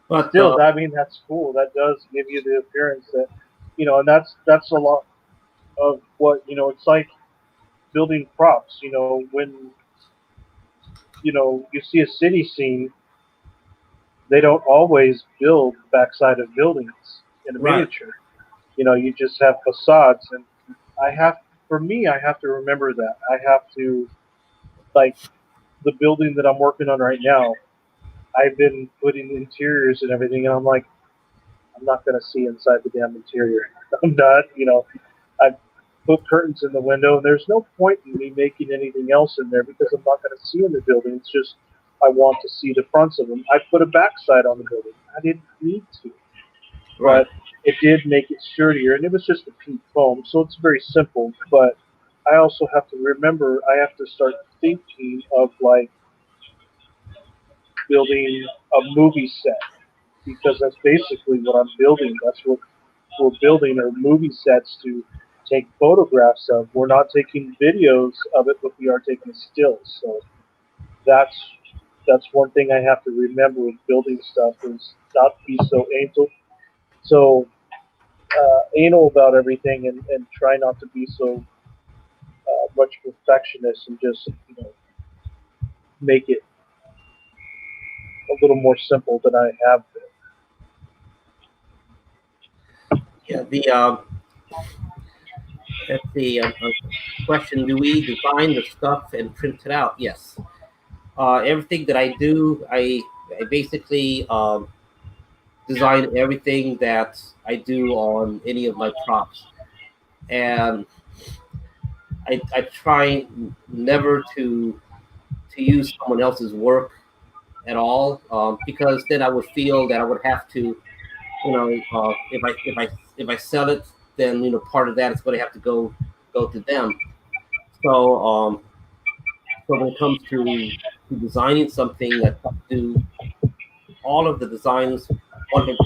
But Still, that's cool. That does give you the appearance that, and that's a lot of what, it's like building props. When, you see a city scene, they don't always build backside of buildings in a Right. miniature. You just have facades, and I have to remember that. I have to, like, the building that I'm working on right now, I've been putting interiors and everything, and I'm like, I'm not going to see inside the damn interior. I'm not, put curtains in the window, and there's no point in me making anything else in there because I'm not going to see in the building. It's just I want to see the fronts of them. I put a backside on the building. I didn't need to, Right. but it did make it sturdier, and it was just a pink foam, so it's very simple. But I also have to remember I have to start thinking of like building a movie set because that's basically what I'm building. That's what we're building are movie sets to take photographs of. We're not taking videos of it, but we are taking stills. So that's one thing I have to remember with building stuff is not be so anal about everything and try not to be so much perfectionist and just make it a little more simple than I have been. Yeah. That's the question. Do we design the stuff and print it out? Yes. Everything that I do, I basically design everything that I do on any of my props, and I try never to use someone else's work at all, because then I would feel that I would have to, if I sell it, then part of that is going to have to go to them. So so when it comes to designing something, I try to do all of the designs 100%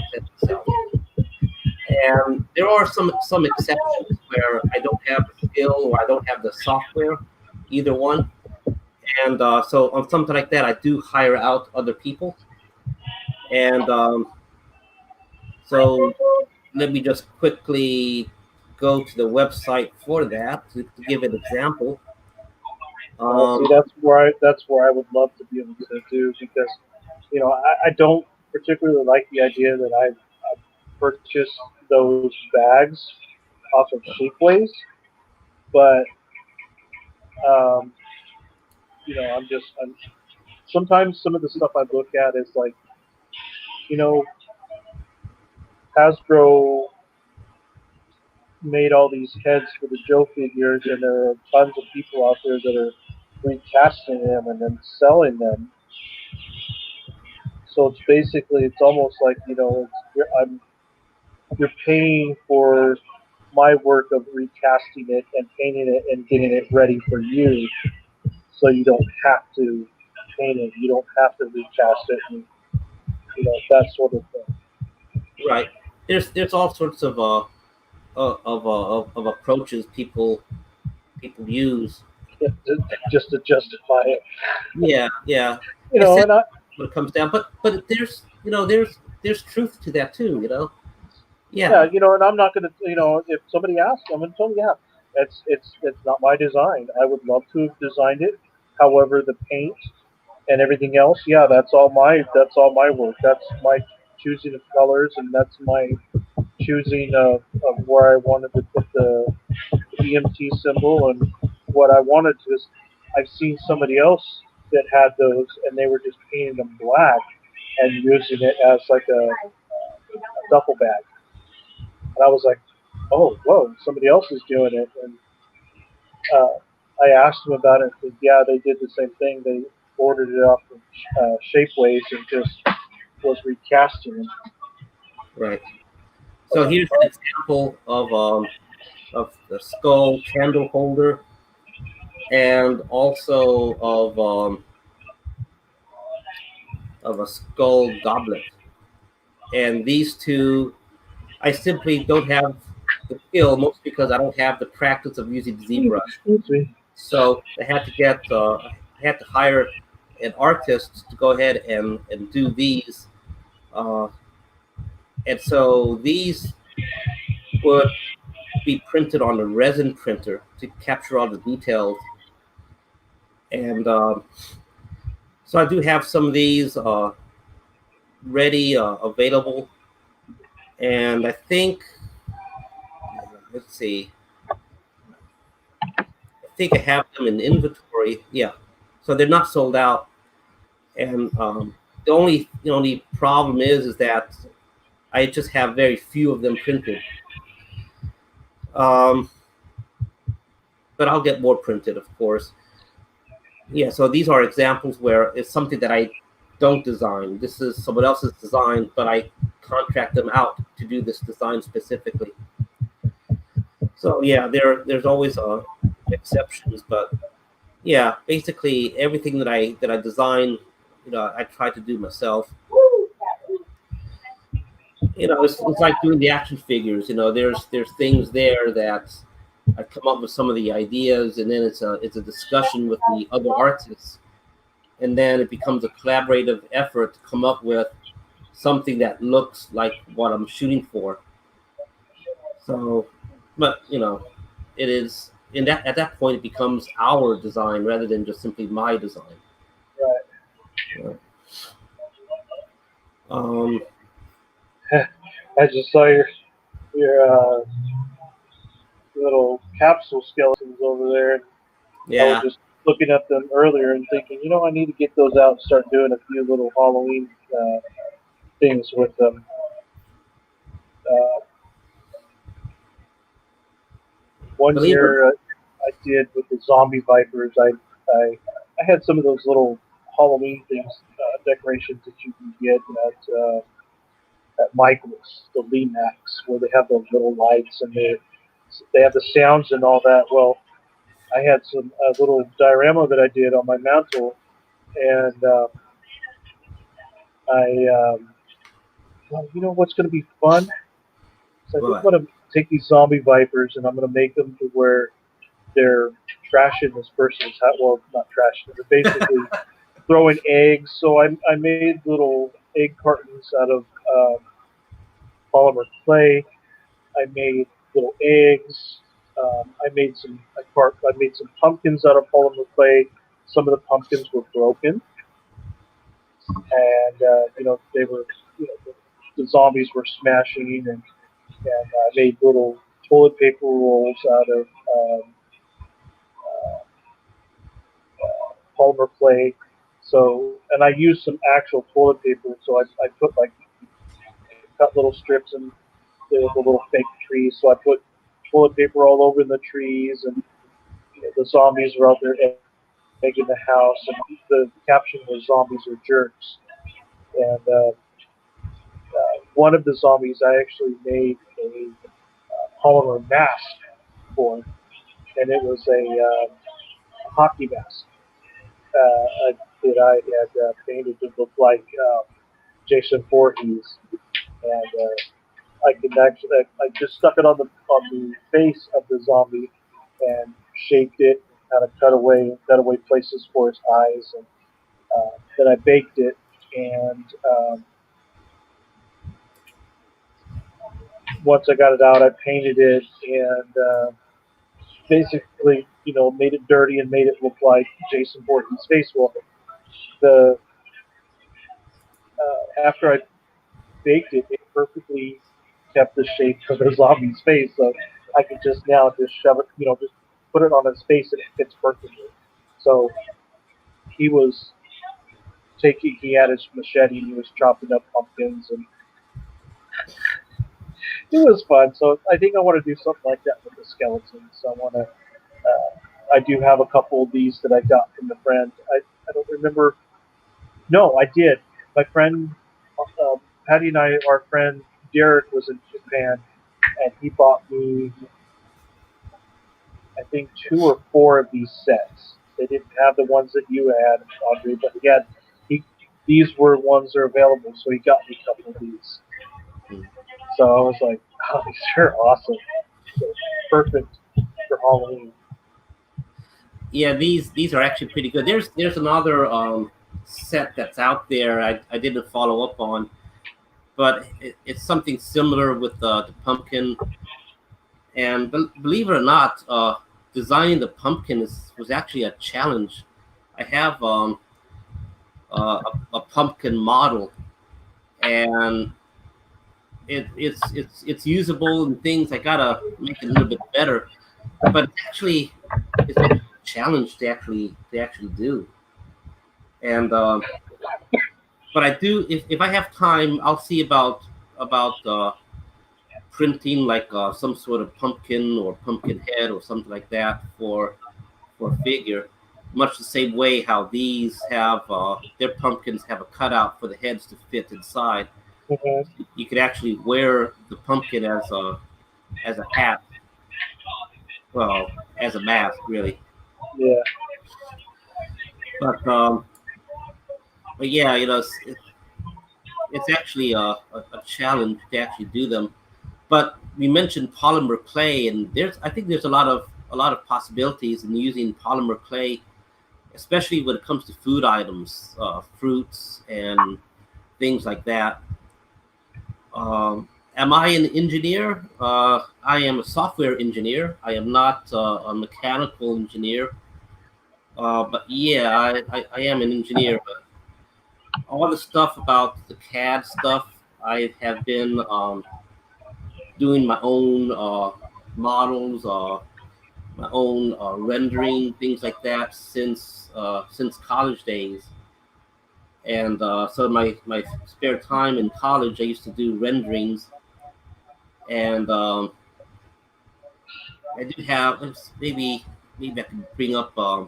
myself. And there are some exceptions where I don't have the skill or I don't have the software, either one. And so on something like that, I do hire out other people. And so let me just quickly go to the website for that to give an example. See, that's where I would love to be able to do because I don't particularly like the idea that I purchased those bags off of Shapeways, but um, I'm sometimes some of the stuff I look at is like you know Hasbro made all these heads for the Joe figures, and there are tons of people out there that are recasting them and then selling them. So it's almost like you're paying for my work of recasting it and painting it and getting it ready for you, so you don't have to paint it, you don't have to recast it, and that sort of thing. Right. There's all sorts of approaches people use. Just to justify it, Yeah, yeah. It's and what it comes down, but there's truth to that too. yeah, Yeah. and I'm not gonna, if somebody asks, I'm gonna tell them, yeah, it's not my design. I would love to have designed it. However, the paint and everything else, yeah, that's all my work. That's my choosing of colors, and that's my choosing of where I wanted to put the EMT symbol and what I wanted to. I've seen somebody else that had those, and they were just painting them black and using it as like a duffel bag. And I was like, oh, whoa, somebody else is doing it. And I asked them about it. And yeah, they did the same thing. They ordered it off of Shapeways and just was recasting it. Right. So here's an example of the skull candle holder, and also of a skull goblet. And these two, I simply don't have the skill, mostly because I don't have the practice of using ZBrush. Excuse me. So I had to hire an artist to go ahead and do these. Uh, and so these would be printed on the resin printer to capture all the details. And so I do have some of these ready, available. And I think, let's see, I think I have them in inventory. Yeah. So they're not sold out. And the only problem is that I just have very few of them printed. Um, but I'll get more printed, of course. Yeah, so these are examples where it's something that I don't design. This is someone else's design, but I contract them out to do this design specifically. So yeah, there's always exceptions, but yeah, basically everything that I design, I try to do myself. It's like doing the action figures. There's things there that I come up with some of the ideas, and then it's a discussion with the other artists, and then it becomes a collaborative effort to come up with something that looks like what I'm shooting for. So, but it is in that at that point it becomes our design rather than just simply my design. Right. Yeah. Um, I just saw your little capsule skeletons over there. And I was yeah, just looking at them earlier and thinking, I need to get those out and start doing a few little Halloween things with them. Uh, one believe it. year I did with the zombie vipers. I I had some of those little Halloween things, decorations that you can get at Michael's, the Lee Max, where they have those little lights and they have the sounds and all that. Well, I had some little diorama that I did on my mantle, and well, what's going to be fun? So I think I'm What? going to take these zombie vipers and I'm going to make them to where they're trashing this person's house. Well, not trashing, they're basically throwing eggs. So I made little egg cartons out of polymer clay. I made little eggs. I made some pumpkins out of polymer clay. Some of the pumpkins were broken, and they were, the zombies were smashing, and I made little toilet paper rolls out of polymer clay. So, and I used some actual toilet paper. So I put cut little strips, and there was a little fake tree. So I put toilet paper all over the trees, and the zombies were out there egging the house. And the caption was "Zombies are jerks." And one of the zombies I actually made a polymer mask for, and it was a hockey mask that I had painted to look like Jason Voorhees, and I could actually I just stuck it on the face of the zombie and shaped it, kind of cut away places for his eyes, and then I baked it, and once I got it out, I painted it, and basically, made it dirty and made it look like Jason Voorhees' face. Well, the after I baked it, it perfectly kept the shape of the zombie's face. So I could just now just shove it, just put it on his face and it fits perfectly. So he was he had his machete and he was chopping up pumpkins, and it was fun. So I think I want to do something like that with the skeletons. So I do have a couple of these that I got from a friend. I don't remember. No, I did. My friend, Patty and our friend Derek was in Japan, and he bought me, I think, 2 or 4 of these sets. They didn't have the ones that you had, Audrey, but these were ones that are available, so he got me a couple of these. So I was like, oh, these are awesome. So perfect for Halloween. Yeah, these are actually pretty good. There's another set that's out there I didn't follow up on, but it's something similar with the pumpkin. And believe it or not, designing the pumpkin was actually a challenge. I have a pumpkin model, and it's usable and things. I gotta make it a little bit better, but it's actually a challenge to actually do. And but I do if I have time, I'll see about printing like some sort of pumpkin or pumpkin head or something like that for a figure. Much the same way how these have their pumpkins have a cutout for the heads to fit inside. Mm-hmm. You could actually wear the pumpkin as a hat, well, as a mask, really. Yeah. But yeah, it's actually a challenge to actually do them. But we mentioned polymer clay, and I think there's a lot of possibilities in using polymer clay, especially when it comes to food items, fruits and things like that. Am I an engineer? I am a software engineer. I am not a mechanical engineer. But yeah, I am an engineer. But all the stuff about the CAD stuff, I have been doing my own models, my own rendering, things like that since college days. And so my spare time in college, I used to do renderings, and I do have maybe I can bring up. I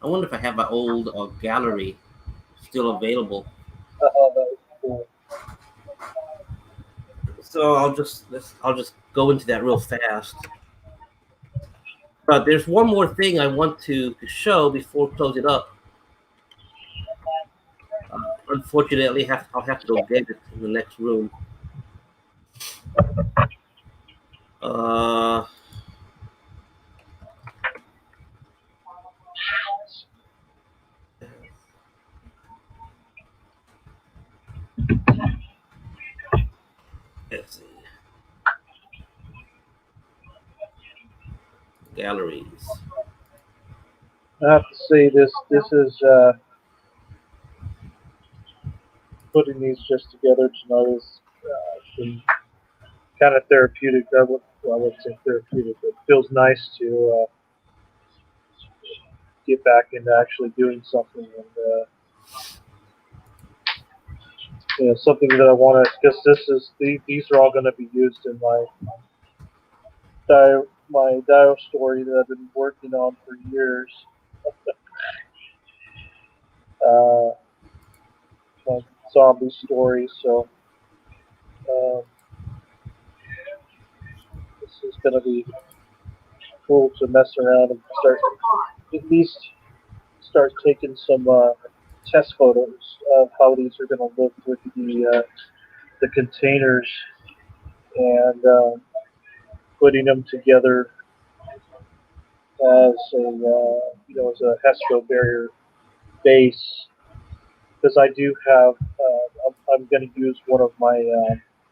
wonder if I have my old gallery still available. Oh, that was cool. So I'll just go into that real fast. But there's one more thing I want to show before closing up. Unfortunately, I'll have to go get it in the next room. Uh, let's see. Galleries. I have to say this is putting these just together tonight is been kind of therapeutic. I wouldn't say therapeutic, but it feels nice to get back into actually doing something and something that I want to. Because these are all going to be used in my Dio story that I've been working on for years. Uh, my zombie story. So um, this is going to be cool to mess around and start at least start taking some test photos of how these are going to look with the containers and putting them together as as a HESCO barrier base. Because I do have, I'm going to use one of my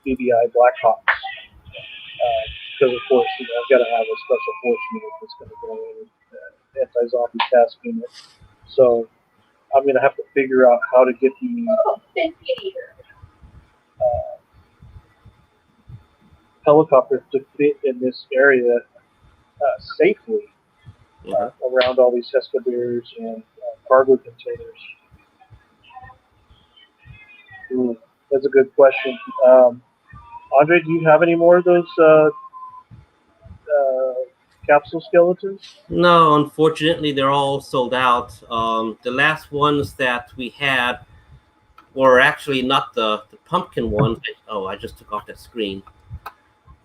BBI Blackhawks. Because of course, I've got to have a special force unit that's going to go in anti-zombie task unit. So I'm going to have to figure out how to get the uh, helicopter to fit in this area safely around all these HESCO barriers and cargo containers. Ooh, that's a good question. Andre, do you have any more of those capsule skeletons? No, unfortunately, they're all sold out. The last ones that we had were actually not the pumpkin ones. Oh, I just took off that screen.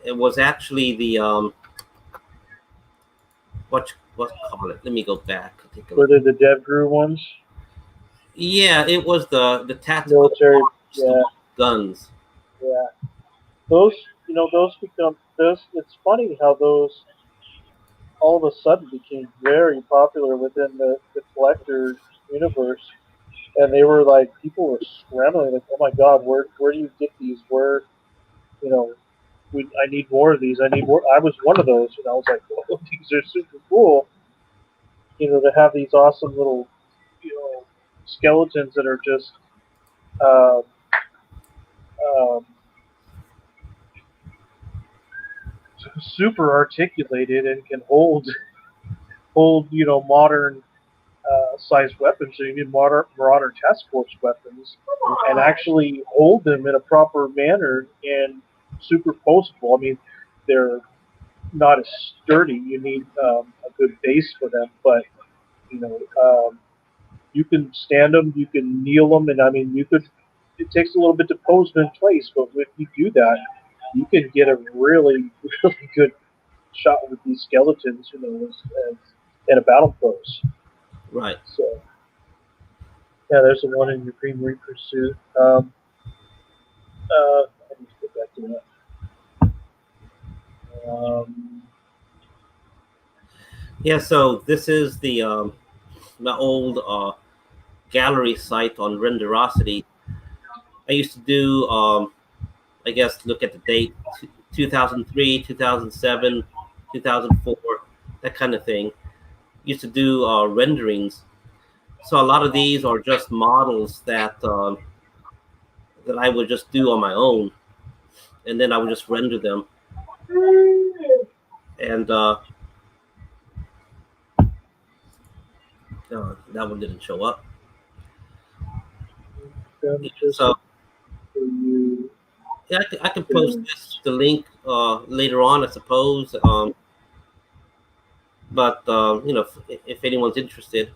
It was actually the what call it? Let me go back. Take a Were look. they the DevGru ones? Yeah, it was the tactical Military, yeah, guns. yeah. Those, those become those. It's funny how those all of a sudden became very popular within the collector universe, and they were like people were scrambling like, oh my god, where do you get these? Where, you know, I need more of these. I need more. I was one of those, and I was like, oh, these are super cool. To have these awesome little, skeletons that are just um, um, super articulated and can hold modern sized weapons. So you need modern task force weapons, and actually hold them in a proper manner and superposable. I mean, they're not as sturdy. You need a good base for them, but you know, you can stand them, you can kneel them, and I mean, you could. It takes a little bit to pose them in place, but if you do that, you can get a really, really good shot with these skeletons, you know, at a battle pose. Right. So, yeah, there's the one in your Green Reaper suit. I need to get back to that. Yeah. So this is the old gallery site on Renderosity. I used to do, I guess, look at the date, 2003, 2007, 2004, that kind of thing. Used to do renderings. So a lot of these are just models that I would just do on my own, and then I would just render them. And that one didn't show up. Yeah, just so for you. yeah, I can post the link later on, I suppose. But you know, if anyone's interested,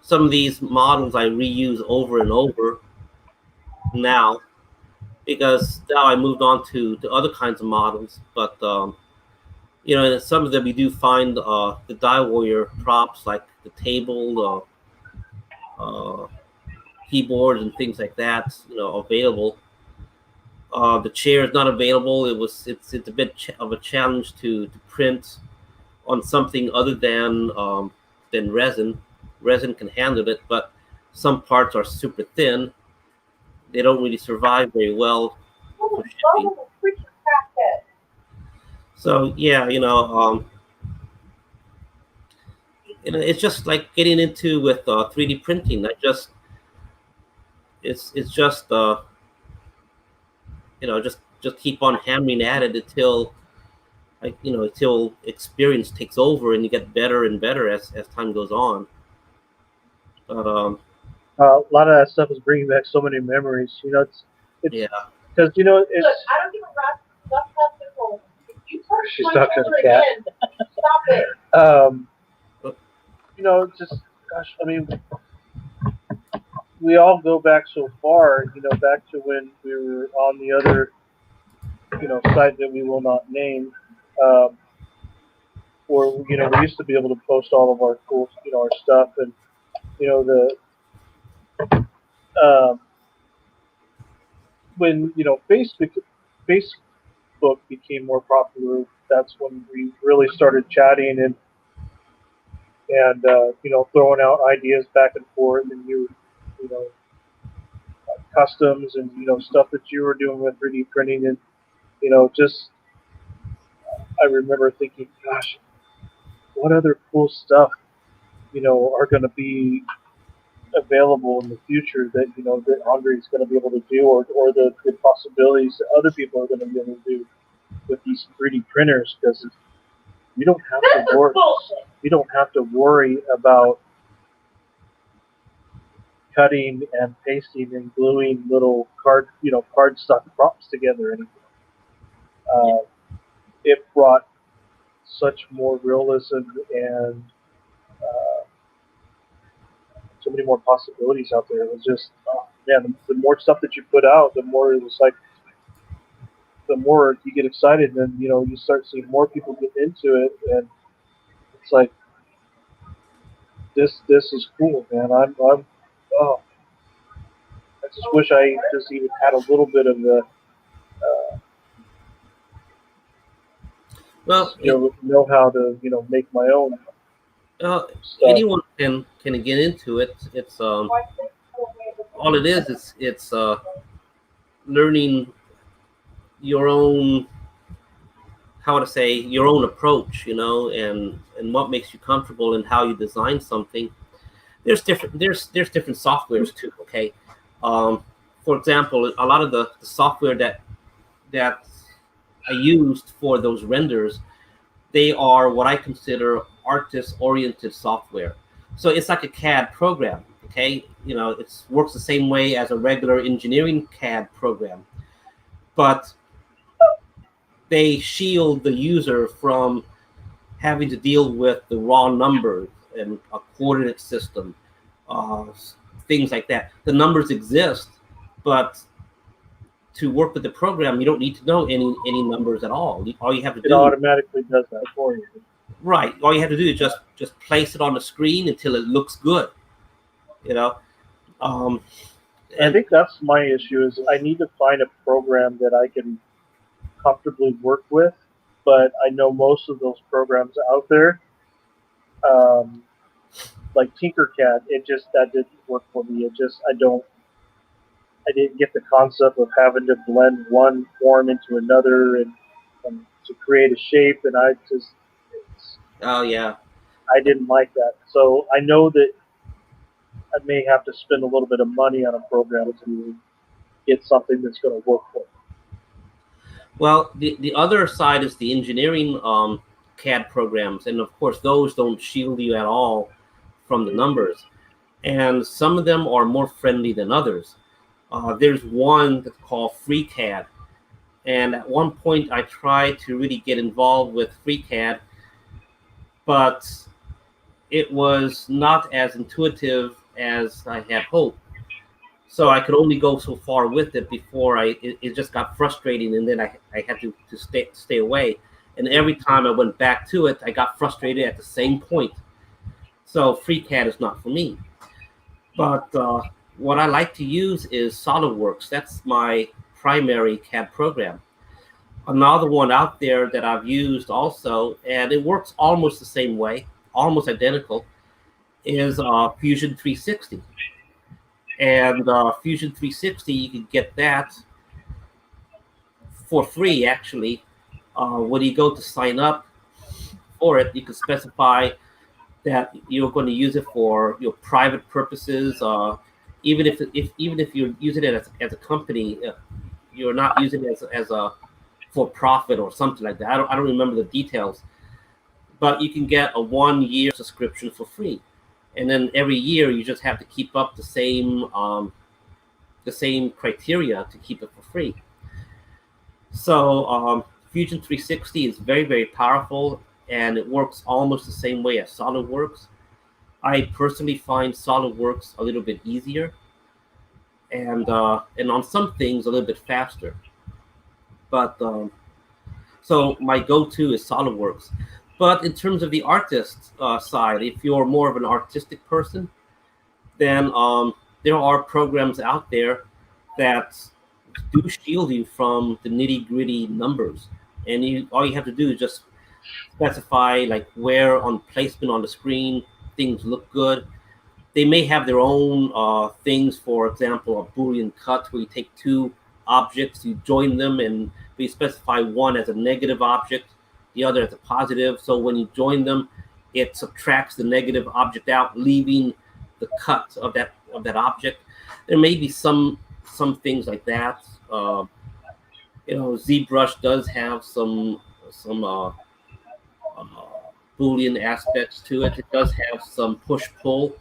some of these models I reuse over and over now, because now I moved on to other kinds of models. But you know, some of them you do find the DieWarrior props like the table, keyboards, and things like that. You know, available. The chair is not available. It's a bit of a challenge to print on something other than resin. Resin can handle it, but some parts are super thin. They don't really survive very well for shipping. So yeah, it's just like getting into with 3D printing. It's just just keep on hammering at it until until experience takes over and you get better and better as time goes on. But A lot of that stuff is bringing back so many memories. You know, it's yeah, because you know it's. Look, I don't give a rat's stuff that's at home. If you touch She's my talking to shoulder the cat. again, stop it. You know, just gosh, I mean, we all go back so far. You know, back to when we were on the other, you know, site that we will not name. Um, or you know, we used to be able to post all of our cool, you know, our stuff, and you know um, when you know Facebook became more popular. That's when we really started chatting and you know throwing out ideas back and forth, and you know customs and you know stuff that you were doing with 3D printing, and you know just I remember thinking, gosh, what other cool stuff you know are going to be available in the future that you know that Andre is going to be able to do, or the possibilities that other people are going to be able to do with these 3D printers, because you don't have to worry. You don't have to worry about cutting and pasting and gluing little cardstock props together anymore. It brought such more realism and uh, so many more possibilities out there. It was just, man, the more stuff that you put out, the more it was like, the more you get excited, and then you know you start seeing more people get into it, and it's like this is cool, man. I'm oh, I just wish I just even had a little bit of the well, know how to make my own stuff. anyone can get into it. It's all it is. It's learning your own, how to say, your own approach, and what makes you comfortable and how you design something. There's different softwares too. Okay, for example, a lot of the software that I used for those renders, they are what I consider artist-oriented software. So it's like a CAD program. Okay, it works the same way as a regular engineering CAD program, but they shield the user from having to deal with the raw numbers and a coordinate system, uh, things like that. The numbers exist, but to work with the program, you don't need to know any numbers at all. All you have to It do, automatically does that for you. right? All you have to do is just place it on the screen until it looks good. You know, um, I and think that's my issue is I need to find a program that I can comfortably work with, but I know most of those programs out there, um, like Tinkercad, that didn't work for me. I didn't get the concept of having to blend one form into another and to create a shape, and oh yeah, I didn't like that. So I know that I may have to spend a little bit of money on a program to get something that's going to work for me. well, the other side is the engineering CAD programs, and of course those don't shield you at all from the numbers, and some of them are more friendly than others. There's one that's called FreeCAD, and at one point I tried to really get involved with FreeCAD, but it was not as intuitive as I had hoped. So I could only go so far with it before it just got frustrating, and then I had to stay away. And every time I went back to it, I got frustrated at the same point. So FreeCAD is not for me. But what I like to use is SolidWorks. That's my primary CAD program. Another one out there that I've used also, and it works almost the same way, almost identical, is Fusion 360. And Fusion 360, you can get that for free, actually. When you go to sign up for it, you can specify that you're going to use it for your private purposes. Even if you're using it as a company, you're not using it as a for profit or something like that. I don't remember the details, but you can get a 1 year subscription for free, and then every year you just have to keep up the same criteria to keep it for free. So Fusion 360 is very, very powerful, and it works almost the same way as SolidWorks. I personally find SolidWorks a little bit easier, and on some things a little bit faster. But so my go-to is SolidWorks. But in terms of the artist side, if you're more of an artistic person, then there are programs out there that do shield you from the nitty-gritty numbers, and all you have to do is just specify like where on placement on the screen things look good. They may have their own things, for example, a Boolean cut where you take two objects, you join them, and we specify one as a negative object, the other as a positive. So when you join them, it subtracts the negative object out, leaving the cut of that object. There may be some things like that. ZBrush does have some uh, Boolean aspects to it. It does have some push pull.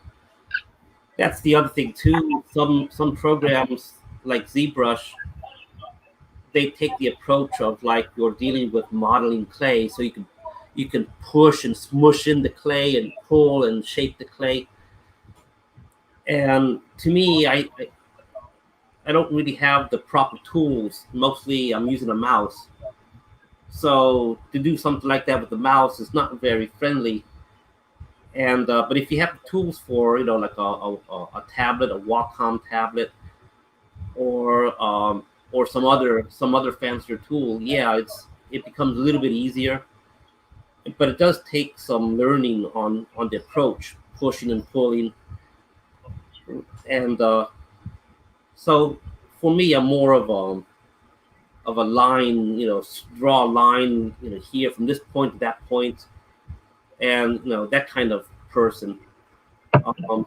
That's the other thing too. Some programs like ZBrush, they take the approach of like you're dealing with modeling clay, so you can push and smush in the clay and pull and shape the clay. And to me, I don't really have the proper tools. Mostly, I'm using a mouse, so to do something like that with the mouse is not very friendly. And but if you have the tools for like a tablet, a Wacom tablet, or some other fancier tool, yeah, it becomes a little bit easier. But it does take some learning on the approach, pushing and pulling, and so for me, I'm more of a line, draw a line, here from this point to that point, and that kind of person. Um,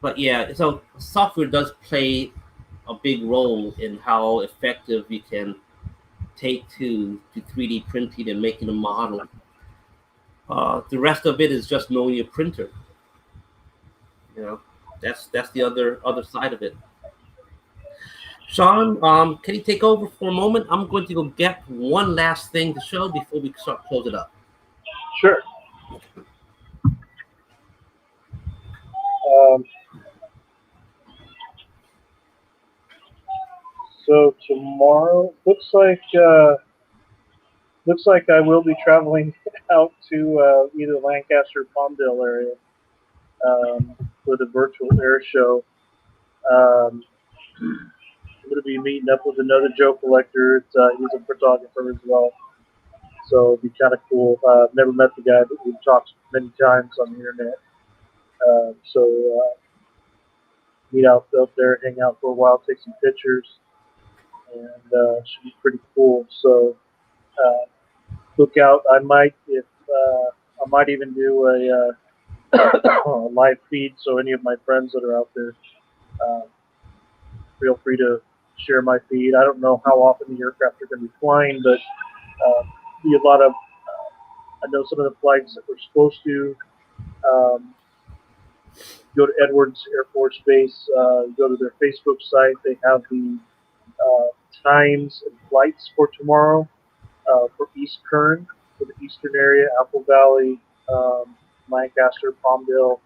but yeah, so software does play a big role in how effective you can take to 3D printing and making a model. The rest of it is just knowing your printer. You know, that's the other side of it. Sean, can you take over for a moment? I'm going to go get one last thing to show before we start close it up. Sure. Um, so tomorrow looks like I will be traveling out to either Lancaster or Palmdale area for the virtual air show. Um, I'm going to be meeting up with another Joe collector. He's a photographer as well, so it'd be kind of cool. I've never met the guy, but we've talked many times on the internet. So meet out there, hang out for a while, take some pictures, and should be pretty cool. So look out. I might even do a live feed. So any of my friends that are out there, uh, feel free to share my feed. I don't know how often the aircraft are going to be flying, but be a lot of. I know some of the flights that we're supposed to go to Edwards Air Force Base. Go to their Facebook site. They have the times and flights for tomorrow for East Kern, for the eastern area, Apple Valley, Lancaster, Palmdale,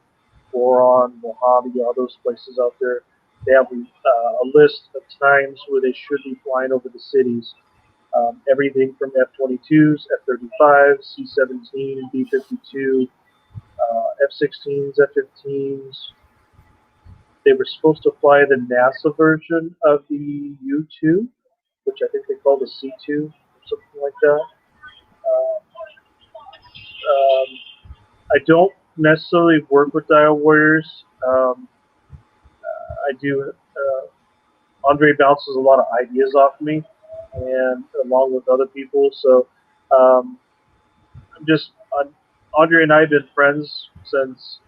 Boron, Mojave, all those places out there. They have a list of times where they should be flying over the cities. Everything from F-22s, F-35s, C-17, B-52, F-16s, F-15s. They were supposed to fly the NASA version of the U-2, which I think they call the C-2 or something like that. I don't necessarily work with DioWarriors. I do. Andre bounces a lot of ideas off me, and along with other people. So I'm just Andre and I have been friends since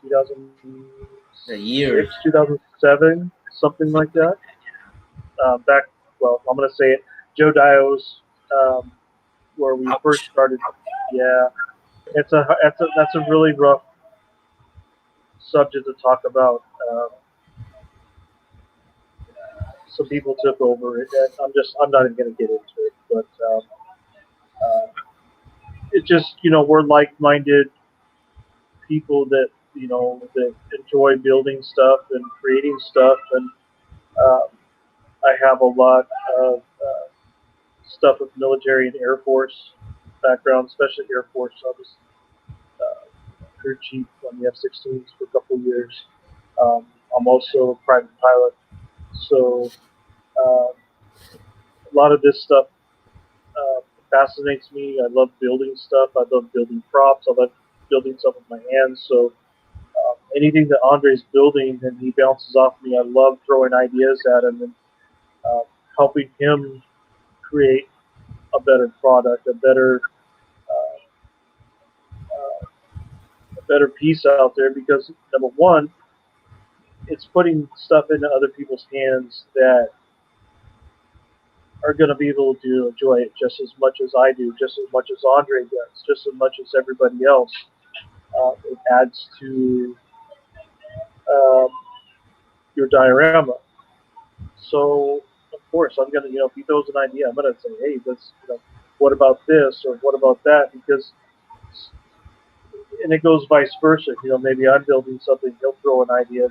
2006, Years. 2007, something like that. Back, well, I'm gonna say it, Joe Dio's, where we first Ouch. started. Yeah, that's a really rough subject to talk about. Some people took over it. I'm not even gonna get into it, but uh, it just we're like-minded people that that enjoy building stuff and creating stuff, and uh, I have a lot of stuff with military and Air Force background, especially Air Force. I was crew chief on the F-16s for a couple of years. I'm also a private pilot, so a lot of this stuff fascinates me. I love building stuff. I love building props. I love building stuff with my hands. So anything that Andre's building and he bounces off me, I love throwing ideas at him and uh, helping him create a better product, a better piece out there. Because number one, it's putting stuff into other people's hands that are going to be able to enjoy it just as much as I do, just as much as Andre does, just as much as everybody else. It adds to um, your diorama. So, of course, I'm gonna, if he throws an idea, I'm gonna say, hey, let's, what about this or what about that? Because, and it goes vice versa. Maybe I'm building something, he'll throw an idea,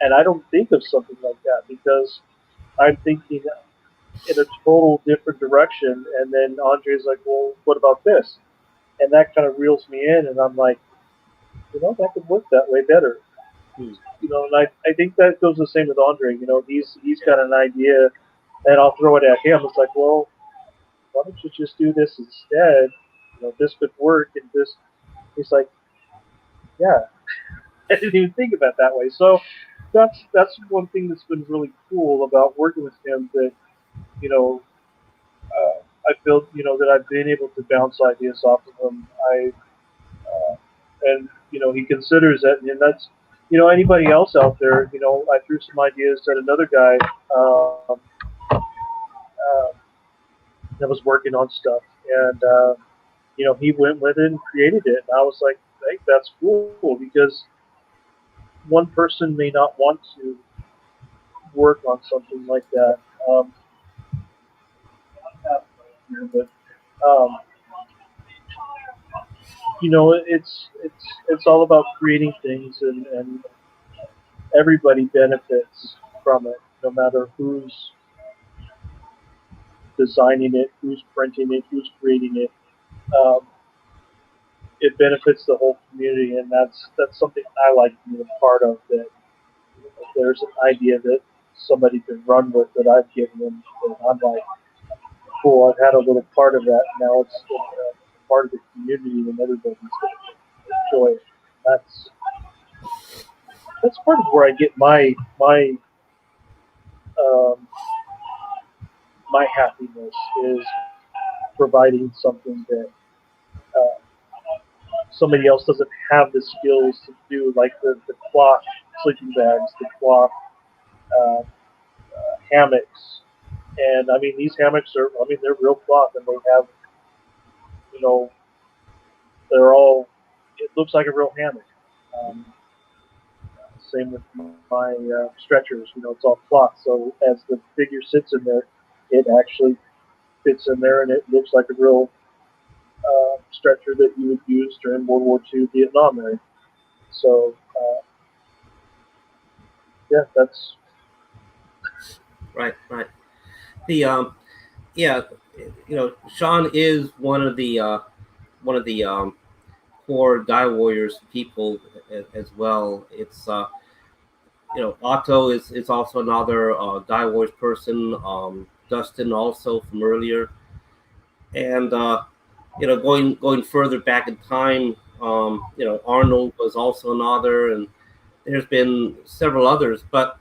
and I don't think of something like that because I'm thinking in a total different direction. And then Andre's like, well, what about this? And that kind of reels me in, and I'm like, that could work that way better. Hmm. And I think that goes the same with Andre. He's got an idea, and I'll throw it at him. It's like, well, why don't you just do this instead? This could work, and this. He's like, yeah, I didn't even think about it that way. So that's one thing that's been really cool about working with him. That you know, I feel that I've been able to bounce ideas off of him. And he considers it, and that's anybody else out there. I threw some ideas at another guy uh, that was working on stuff, and he went with it and created it. And I was like, hey, that's cool because one person may not want to work on something like that. Um, but it's all about creating things, and everybody benefits from it, no matter who's designing it, who's printing it, who's creating it. Um, it benefits the whole community, and that's something I like being a part of. That if there's an idea that somebody can run with that I've given them, and I'm like, cool, I've had a little part of that. Now it's part of the community, and everybody's going to enjoy it. That's part of where I get um, my happiness is providing something that uh, somebody else doesn't have the skills to do, like the cloth sleeping bags, the cloth hammocks. And I mean, these hammocks are, I mean, they're real cloth, and they have, you know, they're all, it looks like a real hammock. Um, Same with my stretchers, it's all cloth. So as the figure sits in there, it actually fits in there, and it looks like a real stretcher that you would use during World War II Vietnam era. So, yeah, that's Right, right. The yeah, Sean is one of the core DioWarriors people as well. It's Otto is also another DioWarriors person. Dustin also from earlier, and going further back in time, Arnold was also another, and there's been several others, but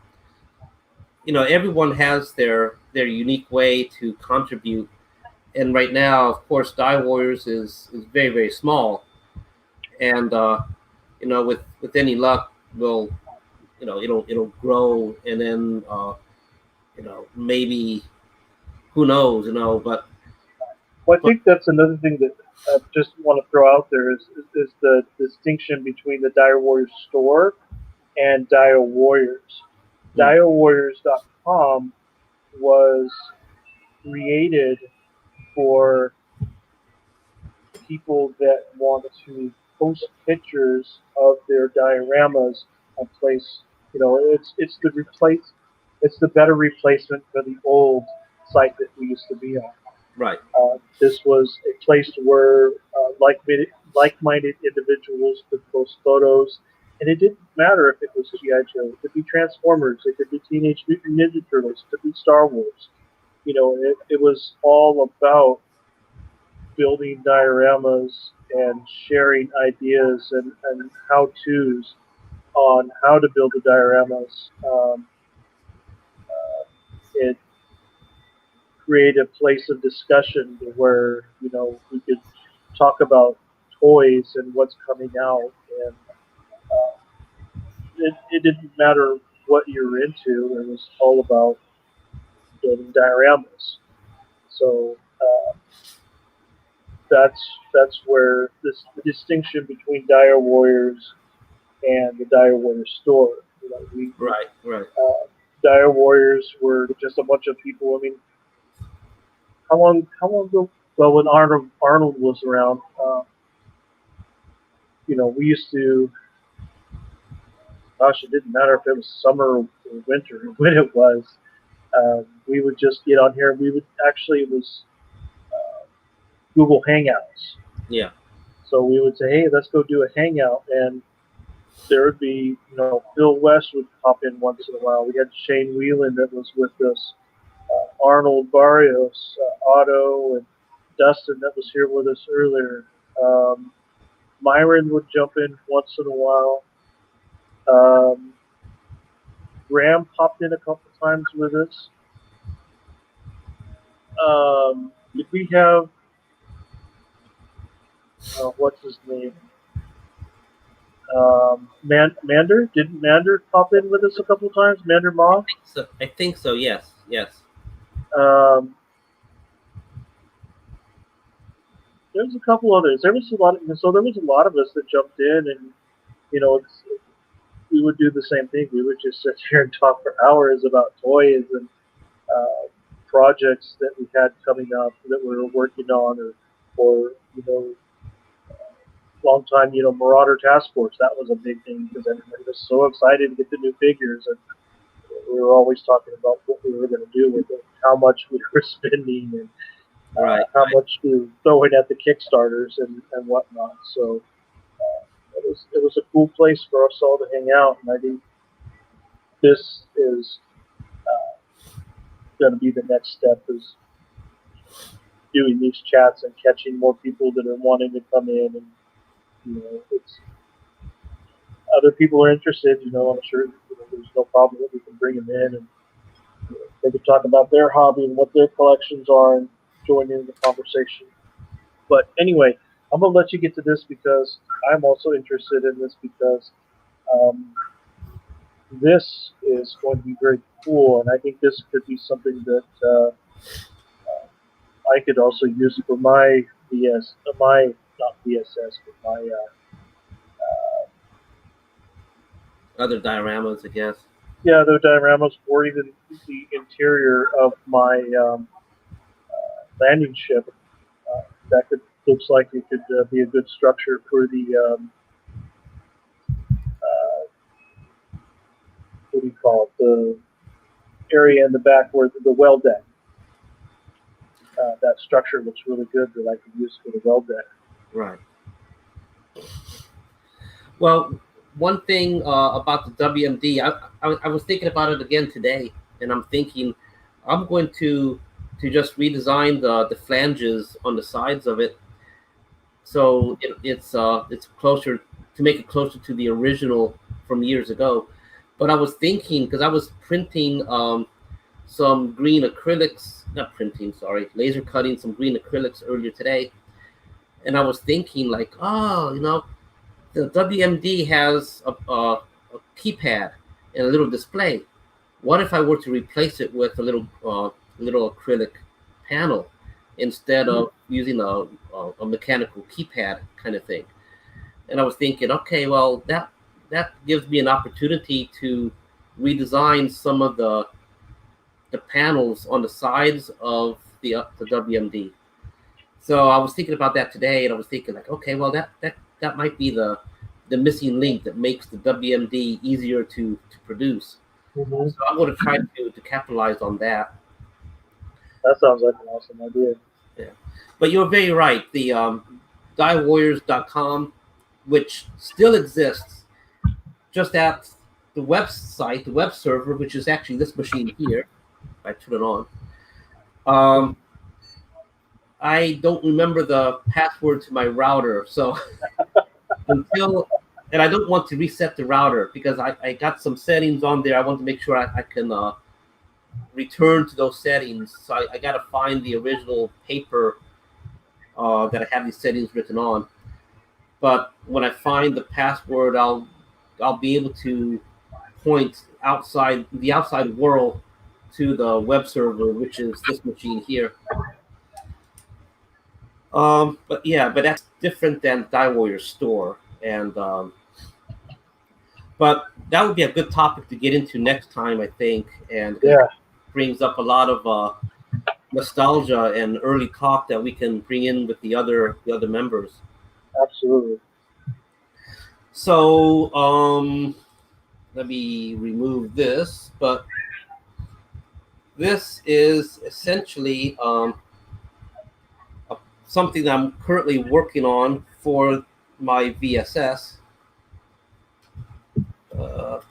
everyone has their unique way to contribute. And right now, of course, Die Warriors is very very small, and with any luck, will it'll grow, and then maybe who knows, but well, I think that's another thing that I just want to throw out there is the distinction between the Dire Warriors store and Dio Warriors. mm, DioWarriors.com was created for people that want to post pictures of their dioramas and place. It's the better replacement for the old site that we used to be on. right, This was a place where like-minded individuals could post photos, and it didn't matter if it was GI Joe, it could be Transformers, it could be Teenage Mutant Ninja Turtles, it could be Star Wars. It was all about building dioramas and sharing ideas and how-tos on how to build the dioramas. It create a place of discussion where we could talk about toys and what's coming out, and it didn't matter what you're into. It was all about building dioramas. So that's where the distinction between Dire Warriors and the Dire Warriors store. We right, right. Dire Warriors were just a bunch of people. I mean, how long ago? Well, when Arnold was around, we used to. Gosh, it didn't matter if it was summer or winter. When it was, we would just get on here. We would actually it was Google Hangouts. Yeah, So we would say, hey, let's go do a hangout, and there would be, Phil West would pop in once in a while. We had Shane Whelan that was with us, Arnold Barrios, Otto, and Dustin that was here with us earlier. Myron would jump in once in a while. Um, Graham popped in a couple times with us. Did we have what's his name? Mander? Didn't Mander pop in with us a couple times? Mander Ma? so I think so. Yes, yes. Um, there's a couple others. There was a lot of us that jumped in, and you know, it's, we would do the same thing. We would just sit here and talk for hours about toys and projects that we had coming up that we were working on, or long time, Marauder Task Force. That was a big thing because everybody was so excited to get the new figures, and we were always talking about what we were going to do with it, how much we were spending, and how much we were throwing at the Kickstarters and whatnot. So it was a cool place for us all to hang out, and I think this is going to be the next step, is doing these chats and catching more people that are wanting to come in, and it's other people are interested. I'm sure there's no problem that we can bring them in, and they can talk about their hobby and what their collections are and join in the conversation. But anyway, I'm gonna let you get to this because I'm also interested in this because this is going to be very cool, and I think this could be something that I could also use for my not VSS, but my Other dioramas, I guess. yeah, the dioramas, or even the interior of my landing ship. That looks like it could be a good structure for the what do you call it? The area in the back where the well deck. That structure looks really good that I could use for the well deck. Right. Well, one thing about the WMD, I was thinking about it again today, and I'm thinking I'm going to just redesign the flanges on the sides of it, so it's closer, to make it closer to the original from years ago. But I was thinking, because I was printing some green acrylics, not printing, sorry, laser cutting some green acrylics earlier today, and I was thinking like, the WMD has a keypad and a little display. What if I were to replace it with a little acrylic panel instead of using a mechanical keypad kind of thing? And I was thinking, okay, well that gives me an opportunity to redesign some of the panels on the sides of the WMD. So I was thinking about that today, and I was thinking like, okay, well that might be the missing link that makes the WMD easier to produce. Mm-hmm. So I'm going to try to capitalize on that. That sounds like an awesome idea. Yeah, but you're very right. The DioWarriors.com, which still exists, just at the website, the web server, which is actually this machine here. If I turn it on. I don't remember the password to my router, so and I don't want to reset the router because I got some settings on there. I want to make sure I can return to those settings. So I got to find the original paper that I have these settings written on. But when I find the password, I'll be able to point the outside world to the web server, which is this machine here. But that's different than DioWarriors store, and but that would be a good topic to get into next time, I think, and it brings up a lot of nostalgia and early talk that we can bring in with the other members. Absolutely. So let me remove this, but this is essentially something that I'm currently working on for my VSS.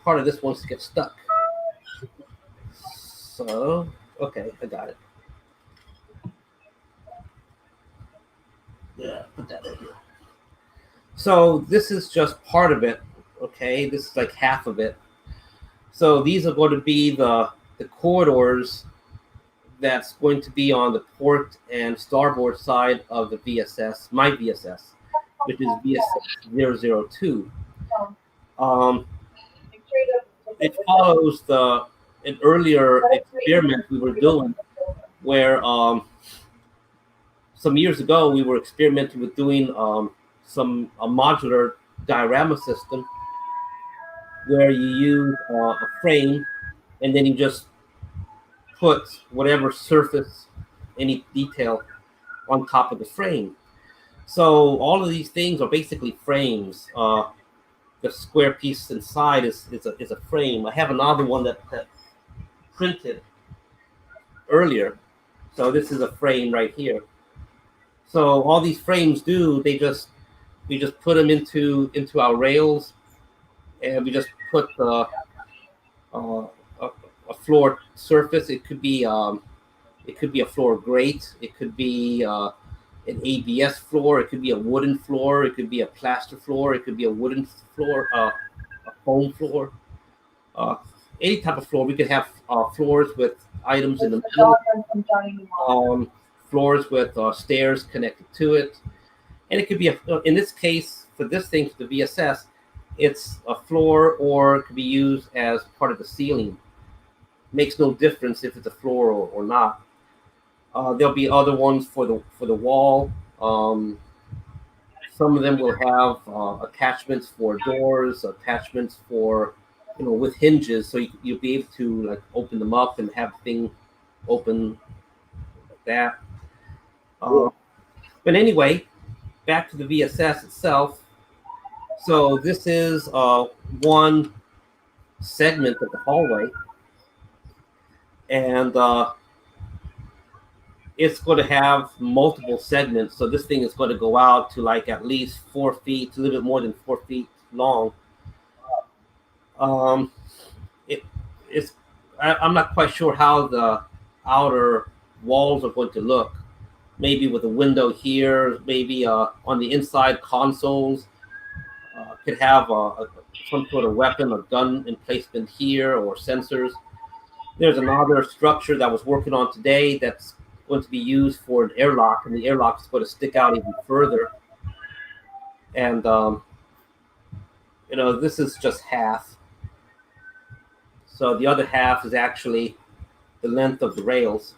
Part of this wants to get stuck. So, okay, I got it. Yeah, put that in here. So this is just part of it, okay? This is like half of it. So these are going to be the corridors that's going to be on the port and starboard side of the VSS, my VSS, which is VSS 002. It follows an earlier experiment we were doing where some years ago we were experimenting with doing a modular diorama system where you use a frame, and then you just put whatever surface, any detail on top of the frame. So all of these things are basically frames. The square piece inside is a frame. I have another one that printed earlier. So this is a frame right here. So all these frames do, we just put them into our rails, and we just put uh, a floor surface. It could be a floor grate. It could be an ABS floor. It could be a wooden floor. It could be a plaster floor. It could be a wooden floor, a foam floor. Uh, any type of floor. We could have floors with items in the The middle. shotgun from Johnny Mnemonic. Floors with stairs connected to it, and it could be in this case for this thing, the VSS, it's a floor, or it could be used as part of the ceiling. Makes no difference if it's a floor or not. There'll be other ones for the wall. Some of them will have attachments for doors, attachments for, with hinges, so you'll be able to like open them up and have the thing open like that. But anyway, back to the VSS itself. So this is one segment of the hallway, and it's going to have multiple segments. So this thing is going to go out to like at least 4 feet, a little bit more than 4 feet long. It's I'm not quite sure how the outer walls are going to look. Maybe with a window here, maybe on the inside consoles. Could have some sort of weapon or gun emplacement here, or sensors. There's another structure that was working on today that's going to be used for an airlock, and the airlock is going to stick out even further. And this is just half. So the other half is actually the length of the rails.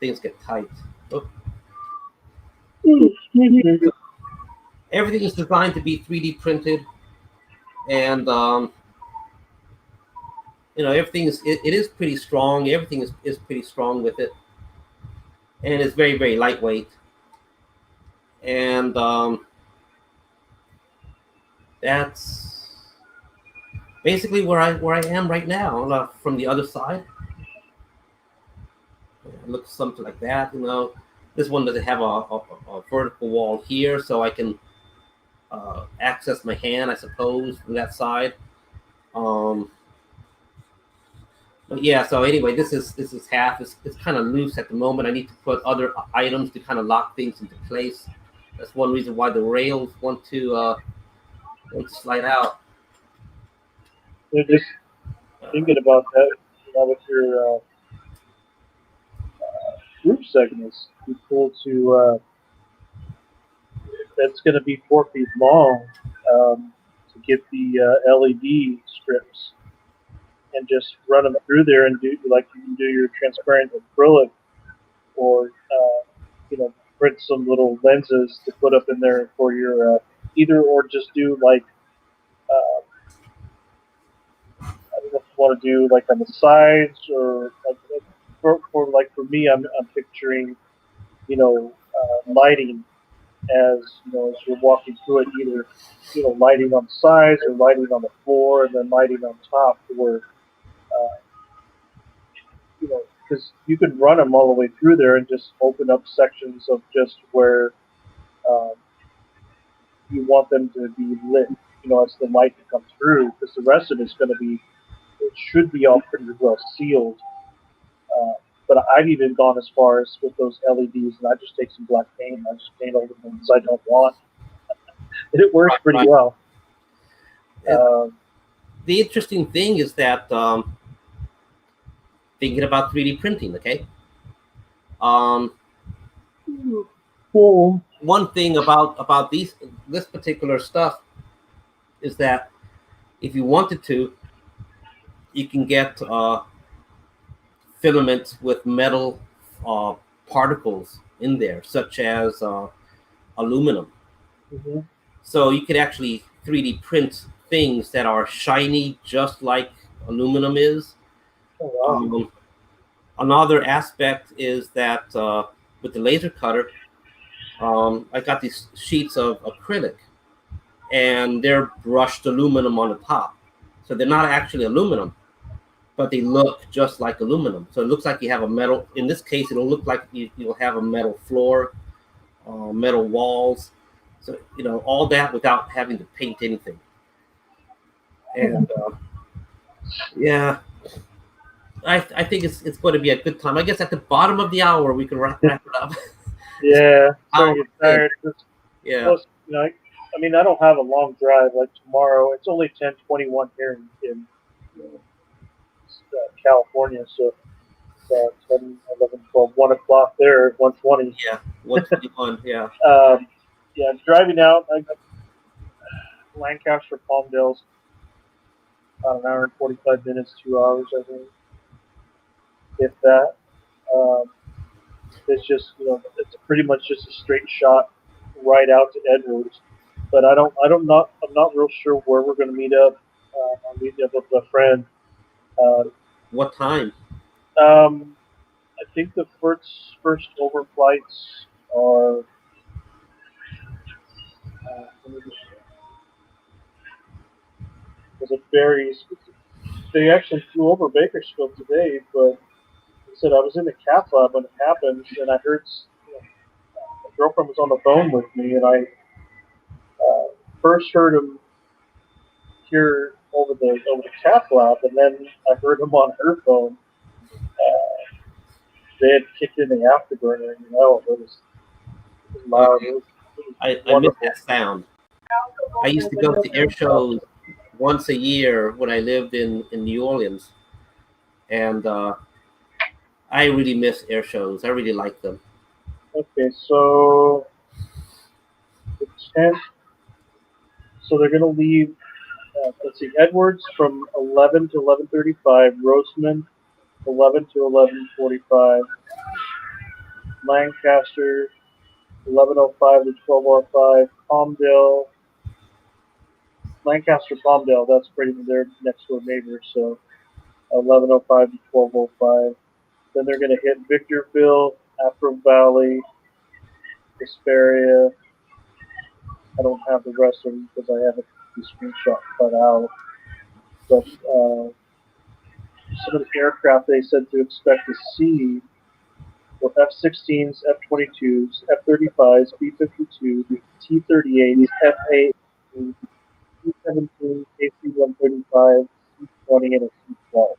Things get tight. Oh. Everything is designed to be 3D printed, and everything it is pretty strong. Everything is pretty strong with it, and it's very, very lightweight. And that's basically where I am right now. From the other side, it looks something like that. This one doesn't have a vertical wall here, so I can access my hand, I suppose, from that side. But yeah, so anyway, this is half. It's kind of loose at the moment. I need to put other items to kind of lock things into place. That's one reason why the rails want to slide out. They're just thinking about that, with your roof segments. You pull to that's going to be 4 feet long to get the LED strips, and just run them through there and do like you can do your transparent acrylic, or print some little lenses to put up in there for your either, or just do like I don't know if you want to do like on the sides, or for me, I'm picturing lighting as as you're walking through it, either lighting on the sides or lighting on the floor, and then lighting on top, where because you can run them all the way through there and just open up sections of just where you want them to be lit, as the light comes through, because the rest of it's going to be, it should be all pretty well sealed. But I've even gone as far as with those LEDs, and I just take some black paint and I just paint over the ones I don't want. And it works pretty well. The interesting thing is that thinking about 3D printing, okay? One thing about this particular stuff is that if you wanted to, you can get filaments with metal particles in there, such as aluminum. Mm-hmm. So you could actually 3D print things that are shiny, just like aluminum is. Oh, wow. Another aspect is that with the laser cutter, I got these sheets of acrylic, and they're brushed aluminum on the top, so they're not actually aluminum, but they look just like aluminum. So it looks like you have a metal. In this case, it'll look like you'll have a metal floor, metal walls. So all that without having to paint anything. And yeah, I think it's going to be a good time. I guess at the bottom of the hour we can wrap it up. Yeah, starting to get Hour. tired. Yeah. Plus, I mean, I don't have a long drive like tomorrow. It's only 10:21 here in California, so it's 10, 11, 12, 1 o'clock there, 1:20. Yeah. 121. Yeah. Yeah, driving out. I got Lancaster, Palmdale's about an hour and 45 minutes, 2 hours, I think, if that. Um, it's just it's pretty much just a straight shot right out to Edwards. But I'm not real sure where we're going to meet up. I'm meeting up with a friend. What time? I think the first overflights are. Because it varies. They actually flew over Bakersfield today, but they said I was in the cath lab when it happened, and I heard my girlfriend was on the phone with me, and I first heard him here over the cath lab, and then I heard him on her phone. They had kicked in the afterburner, and it was loud. It was I miss wonderful. that sound. I used to go to air shows once a year when I lived in New Orleans, and I really miss air shows. I really like them. Okay, so the 10th. So they're going to leave. Let's see, Edwards from 11 to 11:35. Roseman 11 to 11:45. Lancaster 11:05 to 12:05. Palmdale. Lancaster, Palmdale. That's pretty much their next door neighbors. So 11:05 to 12:05. Then they're going to hit Victorville, Afro Valley, Hesperia. I don't have the rest of them because I have the screenshot cut out. But some of the aircraft they said to expect to see were F-16s, F-22s, F-35s, B-52, T-38s, F-8, C-17, KC-135, C-20, and a C-12.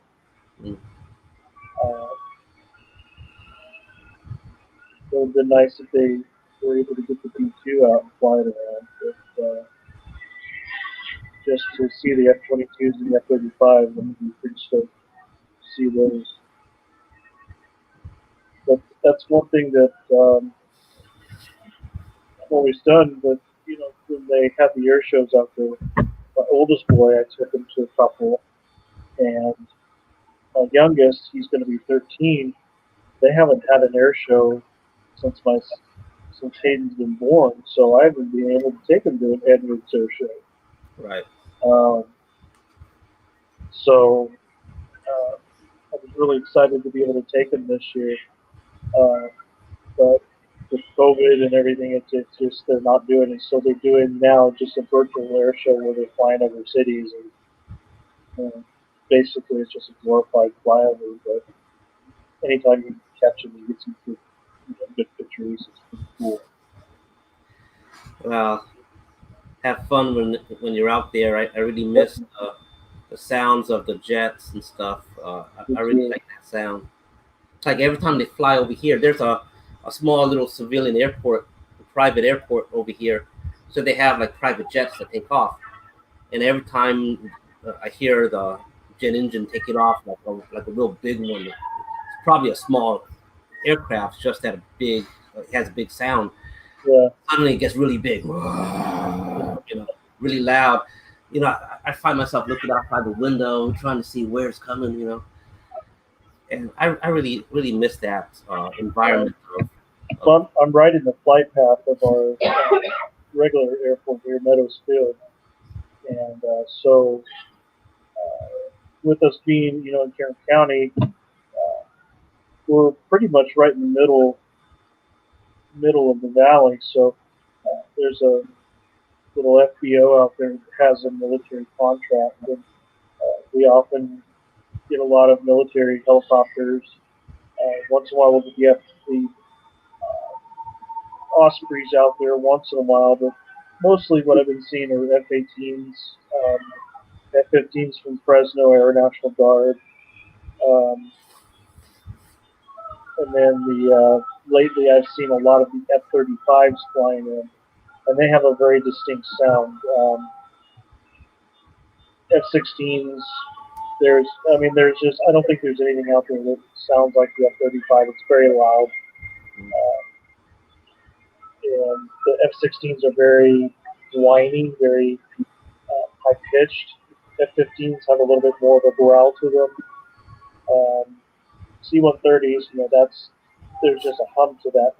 Mm. It would have been nice if they were able to get the B-2 out and fly it around. But just to see the F-22s and the F-35, I'm pretty stoked to see those. But that's one thing that I've always done. But when they have the air shows out there, my oldest boy, I took him to a couple, and my youngest, he's going to be 13. They haven't had an air show since Hayden's been born, so I haven't been able to take him to an Edwards air show. Right. So I was really excited to be able to take him this year. But with COVID and everything, it's just they're not doing it. So they're doing now just a virtual air show where they're flying over cities, and basically it's just a glorified flyover. But anytime you catch him, you get some good pictures. It's pretty cool. Well, have fun when you're out there. I really miss the sounds of the jets and stuff. I really like that sound. It's like every time they fly over here, there's a small little civilian airport, a private airport over here. So they have like private jets that take off. And every time I hear the jet engine taking off, like a real big one, it's probably a small aircraft, just that it has a big sound. Yeah. Suddenly it gets really big, really loud. I find myself looking outside the window, trying to see where it's coming, and I really, really miss that environment. So I'm right in the flight path of our regular airport here, Meadows Field, And so, with us being, in Kern County, we're pretty much right in the middle of the valley. So there's a little FBO out there that has a military contract, and we often get a lot of military helicopters. Once in a while, we'll get the Ospreys out there once in a while, but mostly what I've been seeing are F-18s, F-15s from Fresno Air National Guard, um, and then lately I've seen a lot of the F-35s flying in, and they have a very distinct sound. F-16s, there's just I don't think there's anything out there that sounds like the F-35. It's very loud. And the F-16s are very whiny, very high pitched. F-15s have a little bit more of a growl to them. C-130s, there's just a hum to that.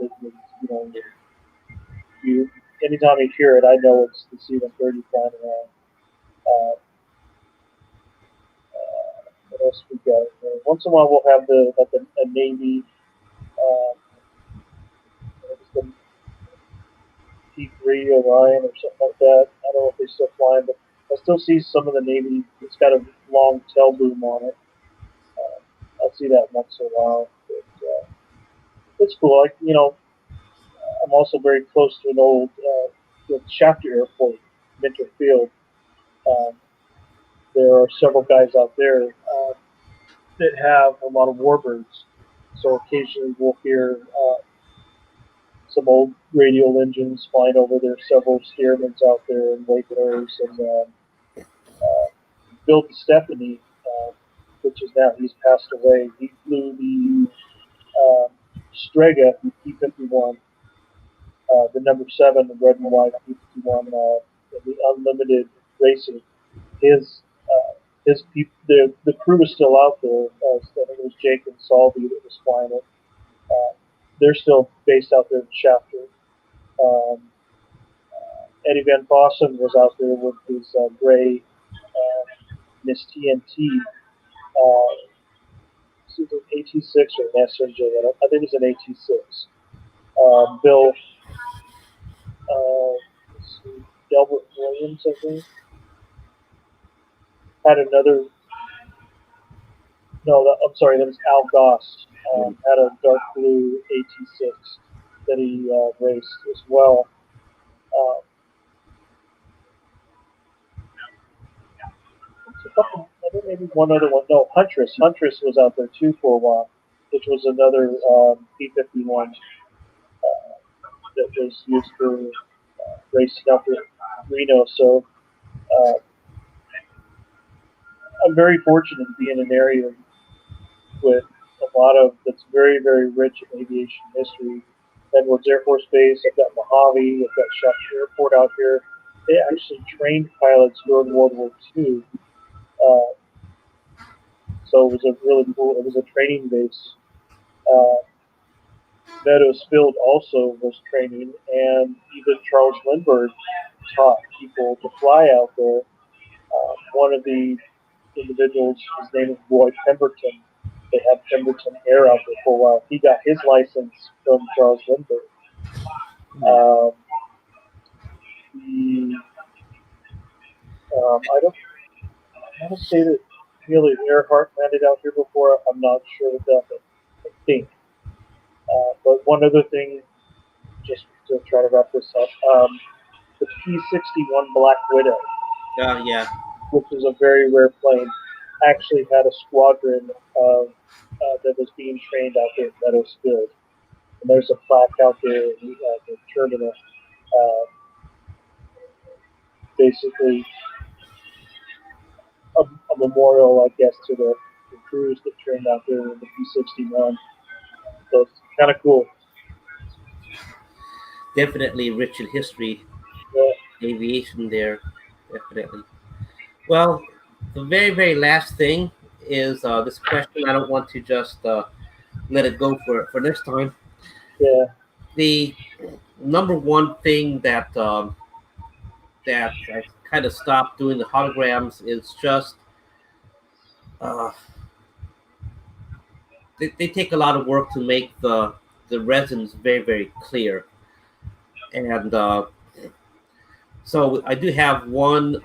Anytime you hear it, I know it's the C-130 flying around. What else we got? Once in a while, we'll have a Navy. The P3 Orion or something like that. I don't know if they still fly, but I still see some of the Navy. It's got a long tail boom on it. I'll see that once in a while. But, it's cool. I'm also very close to an old Shafter Airport, Minter Field. There are several guys out there that have a lot of warbirds. So occasionally we'll hear some old radial engines flying over there, several Stearmans out there and Wakeners, and Bill Stephanie, which is now, he's passed away. He flew the Strega P-51, the number 7, the red and white P-51, the unlimited racing. The crew is still out there. I think it was Jake and Salby that was flying it. They're still based out there in Shafter. Eddie Van Fossen was out there with his gray Miss TNT. Is it an AT6 or an SNJ? I think it's an AT6. Bill, Delbert Williams, I think, had another. No, I'm sorry, that was Al Goss. Had a dark blue AT6 that he raced as well. I think maybe one other one. No, Huntress. Huntress was out there too for a while, which was another P-51 that was used for racing out there in Reno. So I'm very fortunate to be in an area with a lot of that's very, very rich in aviation history. Edwards Air Force Base. I've got Mojave. I've got Sheffield Airport out here. They actually trained pilots during World War II. So it was a really cool. It was a training base. Meadows Field also was training, and even Charles Lindbergh taught people to fly out there. One of the individuals, his name is Roy Pemberton. They had Pemberton Air out there for a while. He got his license from Charles Lindbergh. I want to say that Amelia Earhart landed out here before. I'm not sure of that, but I think. But one other thing, just to try to wrap this up, the P-61 Black Widow, Yeah. which is a very rare plane, actually had a squadron of that was being trained out there at Meadows Field. And there's a plaque out there in the terminal, basically a memorial, I guess, to the crews that trained out there in the P-61. So it's kind of cool. Definitely rich in history, Yeah. aviation there, definitely. Well, the very, very last thing is this question. I don't want to just let it go for this time. Yeah. The number one thing that kind of stopped doing the holograms is just uh, they take a lot of work to make the resins very, very clear. And so I do have one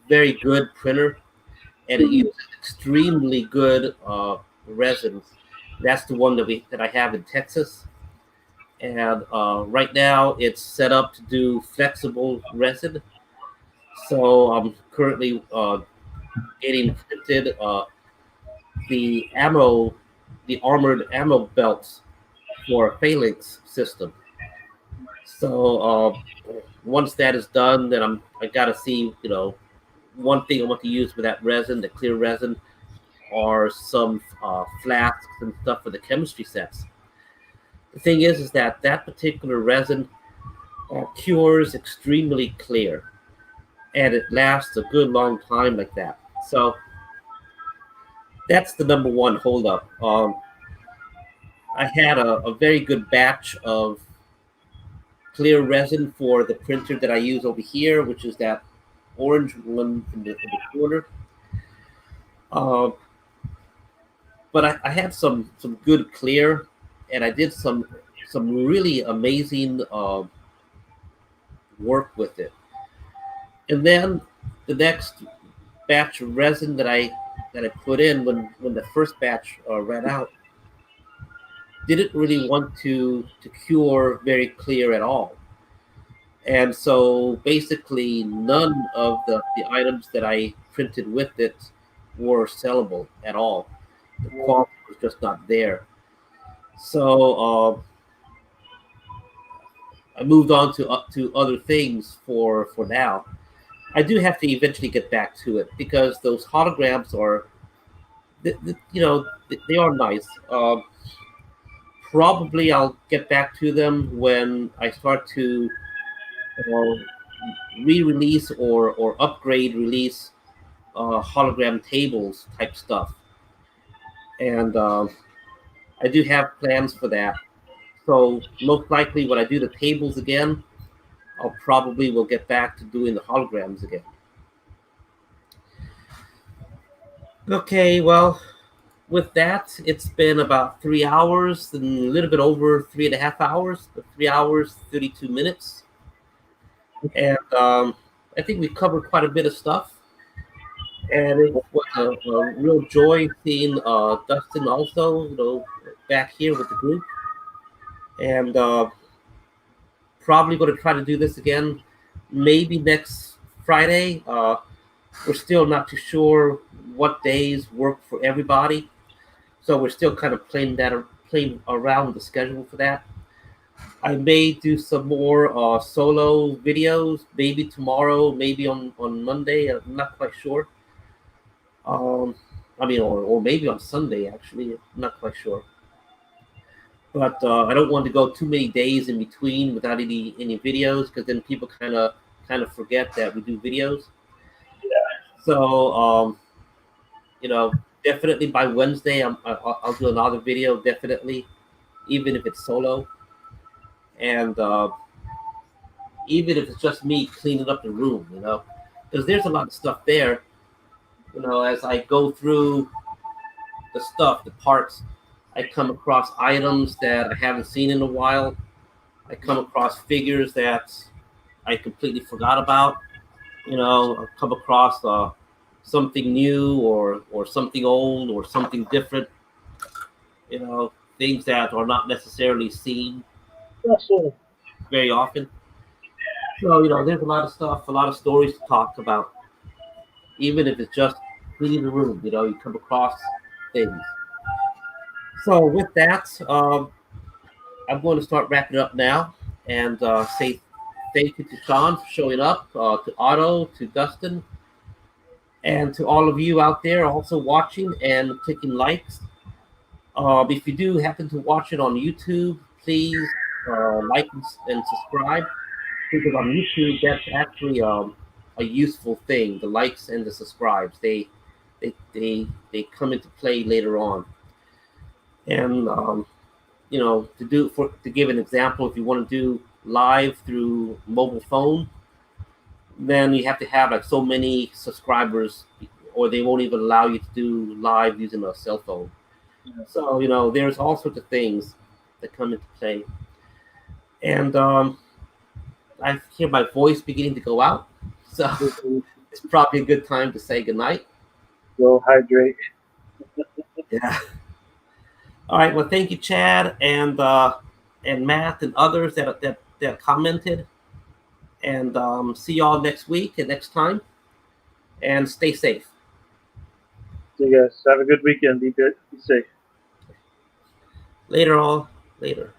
very good printer, and it uses extremely good resins. That's the one that I have in Texas. And right now it's set up to do flexible resin. So I'm currently getting printed the ammo, the armored ammo belts for a phalanx system. So once that is done, then I gotta see, one thing I want to use with that resin, the clear resin, are some flasks and stuff for the chemistry sets. The thing is that that particular resin cures extremely clear, and it lasts a good long time like that. So that's the number one holdup. I had a very good batch of clear resin for the printer that I use over here, which is that orange one in the corner. Uh, but I had some good clear, and I did some really amazing work with it. And then the next batch of resin that I put in when the first batch ran out didn't really want to cure very clear at all. And so basically none of the items that I printed with it were sellable at all. The quality was just not there. So I moved on to up to other things for now. I do have to eventually get back to it because those holograms are, they are nice. Probably I'll get back to them when I start to uh, re-release or upgrade release hologram tables type stuff, and I do have plans for that. So most likely, when I do the tables again, I'll probably will get back to doing the holograms again. Okay, well, with that, it's been about 3 hours and a little bit over 3.5 hours, 3 hours 32 minutes, and I think we covered quite a bit of stuff. And it was a real joy seeing Dustin also, back here with the group, and probably going to try to do this again, maybe next Friday. We're still not too sure what days work for everybody, so we're still kind of playing around the schedule for that. I may do some more solo videos, maybe tomorrow, maybe on Monday. I'm not quite sure. I mean, or maybe on Sunday, actually. I'm not quite sure. But I don't want to go too many days in between without any videos, because then people kind of forget that we do videos. So definitely by Wednesday, I'll do another video, definitely, even if it's solo, and even if it's just me cleaning up the room, because there's a lot of stuff there. As I go through the stuff, the parts, I come across items that I haven't seen in a while. I come across figures that I completely forgot about. I come across something new or something old or something different. Things that are not necessarily seen very often. So there's a lot of stuff, a lot of stories to talk about, even if it's just cleaning the room. You come across things. So with that, I'm going to start wrapping up now and say thank you to Sean for showing up, to Otto, to Dustin, and to all of you out there also watching and clicking likes. If you do happen to watch it on YouTube, please like and subscribe, because on YouTube that's actually a useful thing. The likes and the subscribes, they come into play later on. And to give an example, if you want to do live through mobile phone, then you have to have like so many subscribers, or they won't even allow you to do live using a cell phone. Yeah. So there's all sorts of things that come into play. And I hear my voice beginning to go out, so it's probably a good time to say goodnight. Go hydrate. Yeah. All right. Well, thank you, Chad, and Matt, and others that commented. And see y'all next week and next time. And stay safe. So you guys have a good weekend. Be good. Be safe. Later, all. Later.